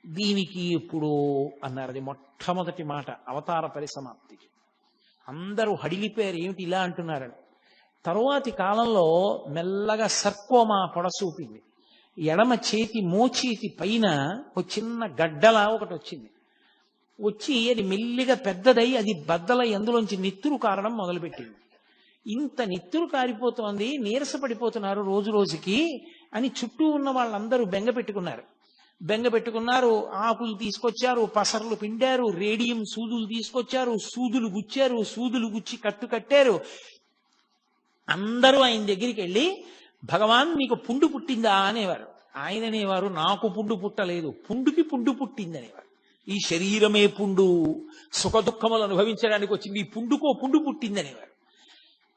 Speaker 2: దీనికి ఎప్పుడు అన్నారు. అది మొట్టమొదటి మాట అవతార పరిసమాప్తికి. అందరూ హడిలిపోయారు, ఏమిటి ఇలా అంటున్నారని. తరువాతి కాలంలో మెల్లగా సర్కోమా పొడసూపింది. ఎడమ చేతి మోచేతి పైన ఒక చిన్న గడ్డలా ఒకటి వచ్చింది. వచ్చి అది మెల్లిగా పెద్దదై అది బద్దలై అందులోంచి నెత్తురు కారడం మొదలుపెట్టింది. ఇంత నెత్తురు కారిపోతోంది, నీరసపడిపోతున్నారు రోజు రోజుకి అని చుట్టూ ఉన్న వాళ్ళందరూ బెంగ పెట్టుకున్నారు. ఆకులు తీసుకొచ్చారు, పసర్లు పిండారు, రేడియం సూదులు తీసుకొచ్చారు, సూదులు గుచ్చి కట్టారు. అందరూ ఆయన దగ్గరికి వెళ్ళి, భగవాన్ మీకు పుండు పుట్టిందా అనేవారు. ఆయన అనేవారు, నాకు పుండు పుట్టలేదు, పుండుకి పుండు పుట్టిందనేవారు. ఈ శరీరమే పుండు, సుఖ దుఃఖములు అనుభవించడానికి వచ్చింది, ఈ పుండుకో పుండు పుట్టిందనేవారు.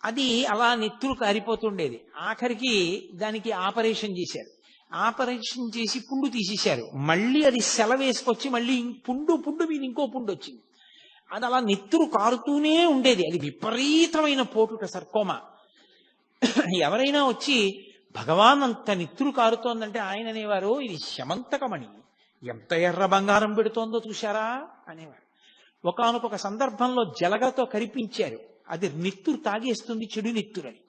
Speaker 2: అది అలా నెత్తురు కారిపోతుండేది. ఆఖరికి దానికి ఆపరేషన్ చేశారు. ఆపరేషన్ చేసి పుండు తీసేశారు. మళ్ళీ అది సెలవేసుకొచ్చి మళ్ళీ పుండు మీద ఇంకో పుండు వచ్చింది. అది అలా నెత్తురు కారుతూనే ఉండేది. అది విపరీతమైన పోటుట సర్కోమా. ఎవరైనా వచ్చి భగవాన్ అంత నెత్తురు కారుతోందంటే ఆయన అనేవారు, ఇది శమంతకమణి, ఎంత ఎర్ర బంగారం పెడుతోందో చూశారా అనేవారు. ఒకానొక సందర్భంలో జలగతో కరిపించారు. అది నెత్తురు తాగేస్తుంది, చెడు నెత్తురని.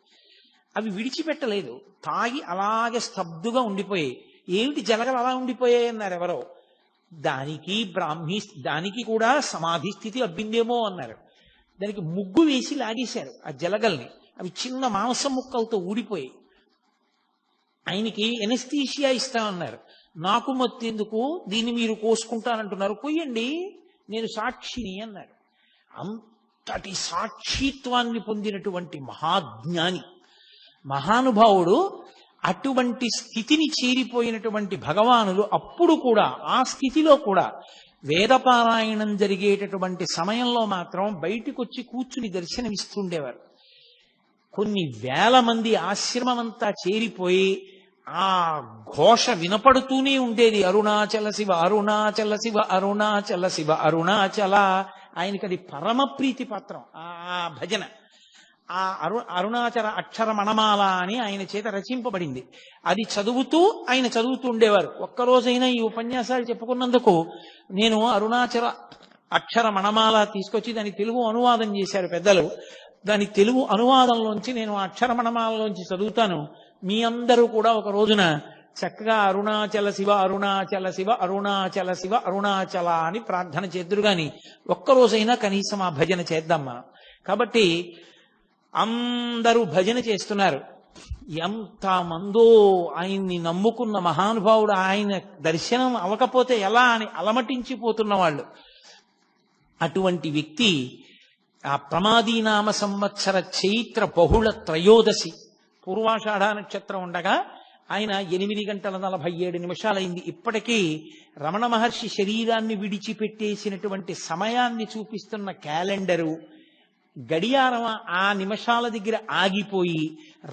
Speaker 2: అవి విడిచిపెట్టలేదు, తాగి అలాగే స్తబ్దుగా ఉండిపోయాయి. ఏమిటి జలగలు అలా ఉండిపోయాయి అన్నారు ఎవరో. దానికి కూడా సమాధి స్థితి అబ్బిందేమో అన్నారు. దానికి ముగ్గు వేసి లాగేశారు ఆ జలగల్ని. అవి చిన్న మాంసం ముక్కలతో ఊడిపోయి. ఆయనకి ఎనస్థీషియా ఇస్తామన్నారు. నాకు మత్తెందుకు, దీన్ని మీరు కోసుకుంటానంటున్నారు, కొయ్యండి, నేను సాక్షిని అన్నారు. అంతటి సాక్షిత్వాన్ని పొందినటువంటి మహాజ్ఞాని, మహానుభావుడు. అటువంటి స్థితిని చేరిపోయినటువంటి భగవానులు అప్పుడు కూడా, ఆ స్థితిలో కూడా వేదపారాయణం జరిగేటటువంటి సమయంలో మాత్రం బయటికి వచ్చి కూర్చుని దర్శనమిస్తుండేవారు. కొన్ని వేల మంది ఆశ్రమమంతా చేరిపోయి ఆ ఘోష వినపడుతూనే ఉండేది. అరుణాచల శివ, అరుణాచల శివ, అరుణాచల శివ, అరుణాచల. ఆయనకి అది పరమ ప్రీతి పాత్రం ఆ భజన. ఆ అరుణాచల అక్షర మణమాల అని ఆయన చేత రచింపబడింది. అది చదువుతూ ఆయన చదువుతూ ఉండేవారు. ఒక్కరోజైనా ఈ ఉపన్యాసాలు చెప్పుకున్నందుకు నేను అరుణాచల అక్షర మణమాల తీసుకొచ్చి దాని తెలుగు అనువాదం చేశారు పెద్దలు. దాని తెలుగు అనువాదంలోంచి నేను అక్షర మణమాలలోంచి చదువుతాను. మీ అందరూ కూడా ఒక రోజున చక్కగా అరుణాచల శివ, అరుణాచల శివ, అరుణాచల శివ, అరుణాచల అని ప్రార్థన చేద్దురు గాని ఒక్కరోజైనా కనీసం ఆ భజన చేద్దాం మనం. కాబట్టి అందరూ భజన చేస్తున్నారు. ఎంతమందో ఆయన్ని నమ్ముకున్న మహానుభావుడు, ఆయన దర్శనం అవ్వకపోతే ఎలా అని అలమటించిపోతున్న వాళ్ళు. అటువంటి వ్యక్తి ఆ ప్రమాదీనామ సంవత్సర చైత్ర బహుళ త్రయోదశి పూర్వాషాఢ నక్షత్రం ఉండగా ఆయన 8:47 ఇప్పటికీ రమణ మహర్షి శరీరాన్ని విడిచిపెట్టేసినటువంటి సమయాన్ని చూపిస్తున్న క్యాలెండరు గడియారం ఆ నిమిషాల దగ్గర ఆగిపోయి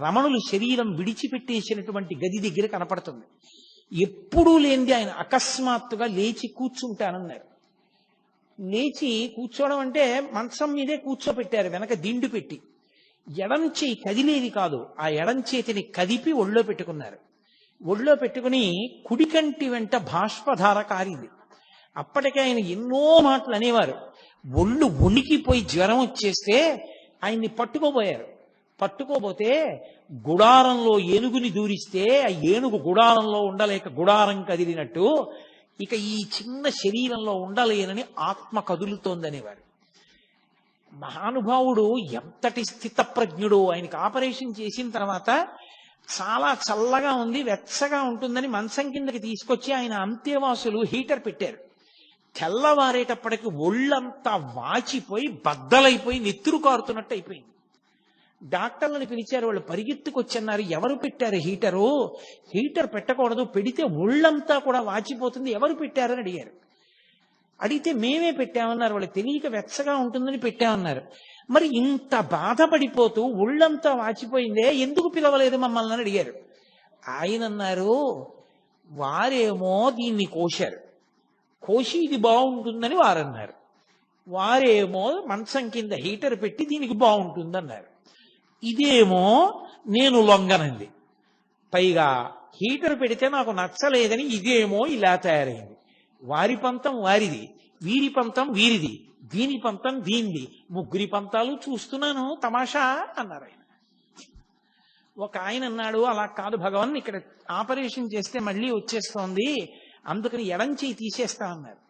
Speaker 2: రమణులు శరీరం విడిచిపెట్టేసినటువంటి గది దగ్గర కనపడుతుంది. ఎప్పుడూ లేనిది ఆయన అకస్మాత్తుగా లేచి కూర్చుంటానన్నారు. లేచి కూర్చోవడం అంటే మంచం మీదే కూర్చోపెట్టారు, వెనక దిండు పెట్టి. ఎడం చేయి కదిలేది కాదు, ఆ ఎడం చేతిని కదిపి ఒళ్ళో పెట్టుకున్నారు. ఒళ్ళో పెట్టుకుని కుడికంటి వెంట బాష్పధార కారింది. అప్పటికే ఆయన ఎన్నో మాటలు అనేవారు. ఒళ్ళు వణికిపోయి జ్వరం వచ్చేస్తే ఆయన్ని పట్టుకోబోయారు. పట్టుకోబోతే గుడారంలో ఏనుగుని దూరిస్తే ఆ ఏనుగు గుడారంలో ఉండలేక గుడారం కదిలినట్టు ఇక ఈ చిన్న శరీరంలో ఉండలేనని ఆత్మ కదులుతోందనేవారు. మహానుభావుడు ఎంతటి స్థితప్రజ్ఞుడు. ఆయనకి ఆపరేషన్ చేసిన తర్వాత చాలా చల్లగా ఉంది, వెచ్చగా ఉంటుందని మంచం కిందకి తీసుకొచ్చి ఆయన అంత్యవాసులు హీటర్ పెట్టారు. తెల్లవారేటప్పటికి ఒళ్ళంతా వాచిపోయి బద్దలైపోయి నెత్తురు కారుతున్నట్టు అయిపోయింది. డాక్టర్లను పిలిచారు. వాళ్ళు పరిగెత్తుకొచ్చన్నారు, ఎవరు పెట్టారు హీటరు? హీటర్ పెట్టకూడదు, పెడితే ఒళ్ళంతా కూడా వాచిపోతుంది, ఎవరు పెట్టారని అడిగారు. అడిగితే మేమే పెట్టామన్నారు. వాళ్ళు తెలియక వెచ్చగా ఉంటుందని పెట్టామన్నారు. మరి ఇంత బాధపడిపోతూ ఒళ్ళంతా వాచిపోయిందే, ఎందుకు పిలవలేదు మమ్మల్ని అని అడిగారు. ఆయన అన్నారు, వారేమో దీన్ని కోశారు, కోసి ఇది బాగుంటుందని వారన్నారు. వారేమో మంచం కింద హీటర్ పెట్టి దీనికి బాగుంటుందన్నారు. ఇదేమో నేను లొంగనంది, పైగా హీటర్ పెడితే నాకు నచ్చలేదని ఇదేమో ఇలా తయారైంది. వారి పంతం వారిది, వీరి పంతం వీరిది, దీని పంతం దీనిది, ముగ్గురి పంతాలు చూస్తున్నాను తమాషా అన్నారు ఆయన. ఒక ఆయన అన్నాడు, అలా కాదు భగవాన్, ఇక్కడ ఆపరేషన్ చేస్తే మళ్ళీ వచ్చేస్తోంది, అందుకని ఎడం చేయి తీసేస్తా అన్నారు.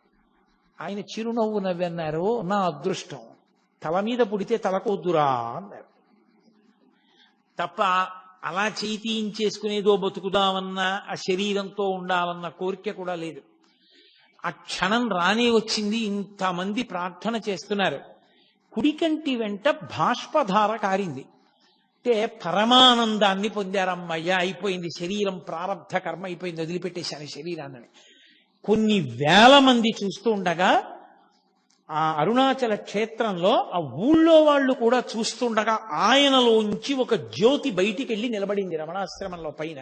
Speaker 2: ఆయన చిరునవ్వు నవ్వన్నారు, నా అదృష్టం, తల మీద పుడితే తలకొద్దురా అన్నారు. తప్ప అలా చేయి తీయించేసుకునేదో బతుకుదామన్నా ఆ శరీరంతో ఉండాలన్న కోరిక కూడా లేదు. ఆ క్షణం రానే వచ్చింది. ఇంతమంది ప్రార్థన చేస్తున్నారు. కుడికంటి వెంట బాష్పధార కారింది. అంటే పరమానందాన్ని పొందారమ్మయ్య, అయిపోయింది శరీరం, ప్రారంధ కర్మ అయిపోయింది, వదిలిపెట్టేశాను శరీరాన్ని. కొన్ని వేల మంది చూస్తూ ఉండగా ఆ అరుణాచల క్షేత్రంలో ఆ ఊళ్ళో వాళ్ళు కూడా చూస్తుండగా ఆయనలోంచి ఒక జ్యోతి బయటికి వెళ్ళి నిలబడింది రమణాశ్రమంలో పైన.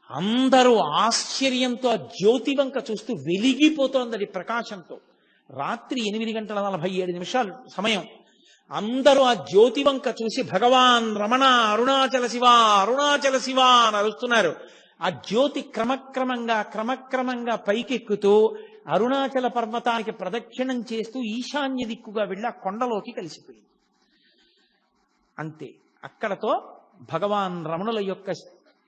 Speaker 2: అందరూ ఆశ్చర్యంతో ఆ జ్యోతి వంక చూస్తూ వెలిగిపోతోంది అది ప్రకాశంతో. రాత్రి 8:47 సమయం. అందరూ ఆ జ్యోతి వంక చూసి భగవాన్ రమణ అరుణాచల శివ అరుణాచల శివ అని అరుస్తున్నారు. ఆ జ్యోతి క్రమక్రమంగా పైకెక్కుతూ అరుణాచల పర్వతానికి ప్రదక్షిణం చేస్తూ ఈశాన్య దిక్కుగా వెళ్ళి ఆ కొండలోకి కలిసిపోయింది. అంతే, అక్కడతో భగవాన్ రమణుల యొక్క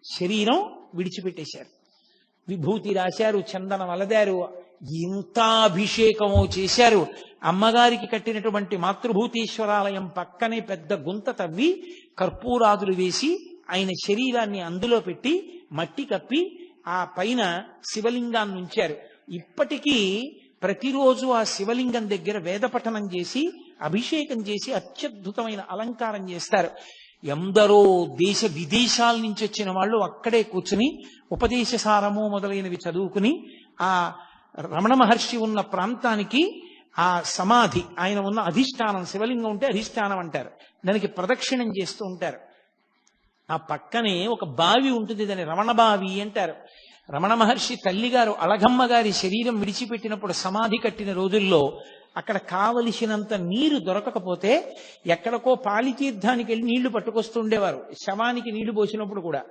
Speaker 2: శరీరం విడిచిపెట్టేశారు. విభూతి రాశారు, చందనం అలదారు, ఇంత అభిషేకమో చేశారు. అమ్మగారికి కట్టినటువంటి మాతృభూతేశ్వరాలయం పక్కనే పెద్ద గుంత తవ్వి కర్పూరాదులు వేసి ఆయన శరీరాన్ని అందులో పెట్టి మట్టి కప్పి ఆ పైన శివలింగాన్ని ఉంచారు. ఇప్పటికీ ప్రతిరోజు ఆ శివలింగం దగ్గర వేదపఠనం చేసి అభిషేకం చేసి అత్యద్భుతమైన అలంకారం చేస్తారు. ఎందరో దేశ విదేశాల నుంచి వచ్చిన వాళ్ళు అక్కడే కూర్చుని ఉపదేశసారము మొదలైనవి చదువుకుని ఆ రమణ మహర్షి ఉన్న ప్రాంతానికి ఆ సమాధి, ఆయన ఉన్న అధిష్టానం, శివలింగం ఉంటే అధిష్టానం అంటారు, దానికి ప్రదక్షిణం చేస్తూ ఉంటారు. ఆ పక్కనే ఒక బావి ఉంటుంది, దాన్ని రమణ బావి అంటారు. రమణ మహర్షి తల్లిగారు అళగమ్మ గారి శరీరం విడిచిపెట్టినప్పుడు సమాధి కట్టిన రోజుల్లో అక్కడ కావలసినంత నీరు దొరకకపోతే ఎక్కడికో పాలితీర్థానికి వెళ్ళి నీళ్లు పట్టుకొస్తుండేవారు. శవానికి నీళ్లు పోసినప్పుడు కూడా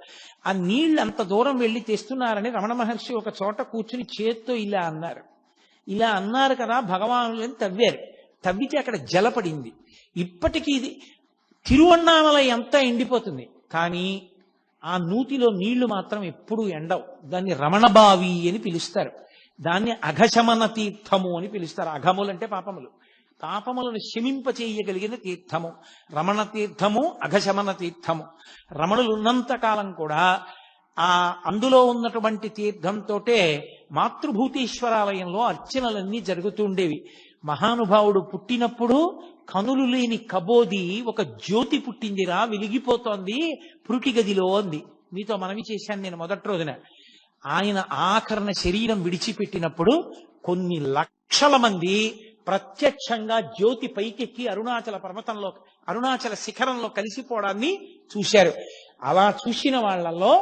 Speaker 2: ఆ నీళ్లు అంత దూరం వెళ్ళి తెస్తున్నారని రమణ మహర్షి ఒక చోట కూర్చుని చేత్తో ఇలా అన్నారు. ఇలా అన్నారు కదా భగవానులని తవ్వారు. తవ్వితే అక్కడ జలపడింది. ఇప్పటికీ ఇది తిరువన్నామలై అంతా ఎండిపోతుంది, కానీ ఆ నూతిలో నీళ్లు మాత్రం ఎప్పుడూ ఎండవు. దాన్ని రమణబావి అని పిలుస్తారు. దాన్ని అఘశమన తీర్థము అని పిలుస్తారు. అఘములంటే పాపములు, పాపములను శమింపచేయగలిగిన తీర్థము రమణ తీర్థము, అఘశమన తీర్థము. రమణులు ఉన్నంత కాలం కూడా ఆ అందులో ఉన్నటువంటి తీర్థంతోటే మాతృభూతేశ్వరాలయంలో అర్చనలన్నీ జరుగుతూ ఉండేవి. మహానుభావుడు పుట్టినప్పుడు కనులు లేని కబోది ఒక జ్యోతి పుట్టిందిరా, వెలిగిపోతోంది పురుటి గదిలో అంది. మీతో మనవి చేశాను నేను మొదటి రోజున. ఆయన ఆఖరణ శరీరం విడిచిపెట్టినప్పుడు కొన్ని లక్షల మంది ప్రత్యక్షంగా జ్యోతి పైకెక్కి అరుణాచల పర్వతంలో, అరుణాచల శిఖరంలో కలిసిపోవడాన్ని చూశారు. అలా చూసిన వాళ్ళల్లో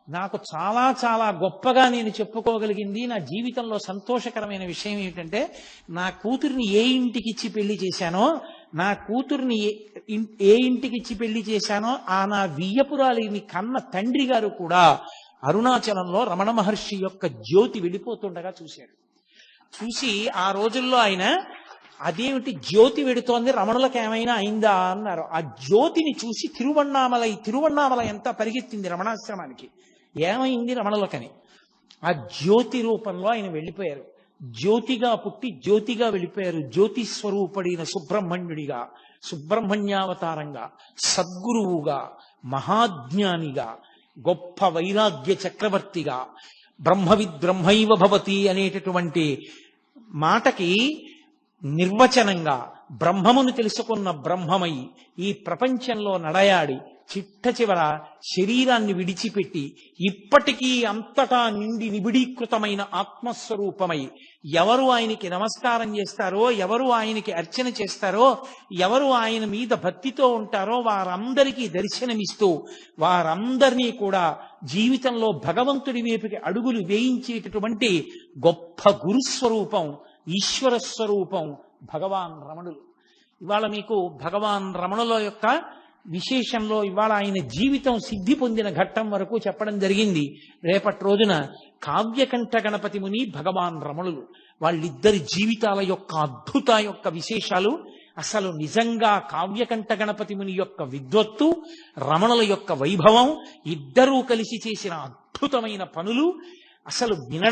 Speaker 2: నాకు చాలా చాలా గొప్పగా నేను చెప్పుకోగలిగింది, నా జీవితంలో సంతోషకరమైన విషయం ఏమిటంటే, నా కూతుర్ని ఏ ఇంటికి ఇచ్చి పెళ్లి చేశానో, నా కూతుర్ని ఏ ఇంటికి ఇచ్చి పెళ్లి చేశానో ఆ నా వియ్యపురాలిని కన్న తండ్రి గారు కూడా అరుణాచలంలో రమణ మహర్షి యొక్క జ్యోతి వెళ్ళిపోతుండగా చూశాడు. చూసి ఆ రోజుల్లో ఆయన అదేమిటి జ్యోతి వెడుతోంది, రమణులకు ఏమైనా అయిందా అన్నారు. ఆ జ్యోతిని చూసి తిరువణ్ణామలై ఎంత పరిగెత్తింది రమణాశ్రమానికి. ఏమైంది రమణులకని? ఆ జ్యోతి రూపంలో ఆయన వెళ్ళిపోయారు. జ్యోతిగా పుట్టి జ్యోతిగా వెళ్ళిపోయారు. జ్యోతి స్వరూపడిన సుబ్రహ్మణ్యుడిగా, సుబ్రహ్మణ్యావతారంగా, సద్గురువుగా, మహాజ్ఞానిగా, గొప్ప వైరాగ్య చక్రవర్తిగా, బ్రహ్మవిద్బ్రహ్మైవ భవతి అనేటటువంటి మాటకి నిర్వచనంగా బ్రహ్మమును తెలుసుకున్న బ్రహ్మమై ఈ ప్రపంచంలో నడయాడి చిట్ట చివర శరీరాన్ని విడిచిపెట్టి ఇప్పటికీ అంతటా నిండి నిబిడీకృతమైన ఆత్మస్వరూపమై ఎవరు ఆయనకి నమస్కారం చేస్తారో, ఎవరు ఆయనకి అర్చన చేస్తారో, ఎవరు ఆయన మీద భక్తితో ఉంటారో వారందరికీ దర్శనమిస్తూ వారందరినీ కూడా జీవితంలో భగవంతుడి వైపుకి అడుగులు వేయించేటటువంటి గొప్ప గురుస్వరూపం, ఈశ్వర స్వరూపం భగవాన్ రమణులు. ఇవాళ మీకు భగవాన్ రమణుల యొక్క విశేషంలో ఇవాళ ఆయన జీవితం సిద్ధి పొందిన ఘట్టం వరకు చెప్పడం జరిగింది. రేపటి రోజున కావ్యకంఠ గణపతి ముని, భగవాన్ రమణులు, వాళ్ళిద్దరి జీవితాల యొక్క అద్భుత యొక్క విశేషాలు, అసలు నిజంగా కావ్యకంఠ గణపతి ముని యొక్క విద్వత్తు, రమణుల యొక్క వైభవం, ఇద్దరూ కలిసి చేసిన అద్భుతమైన పనులు అసలు విన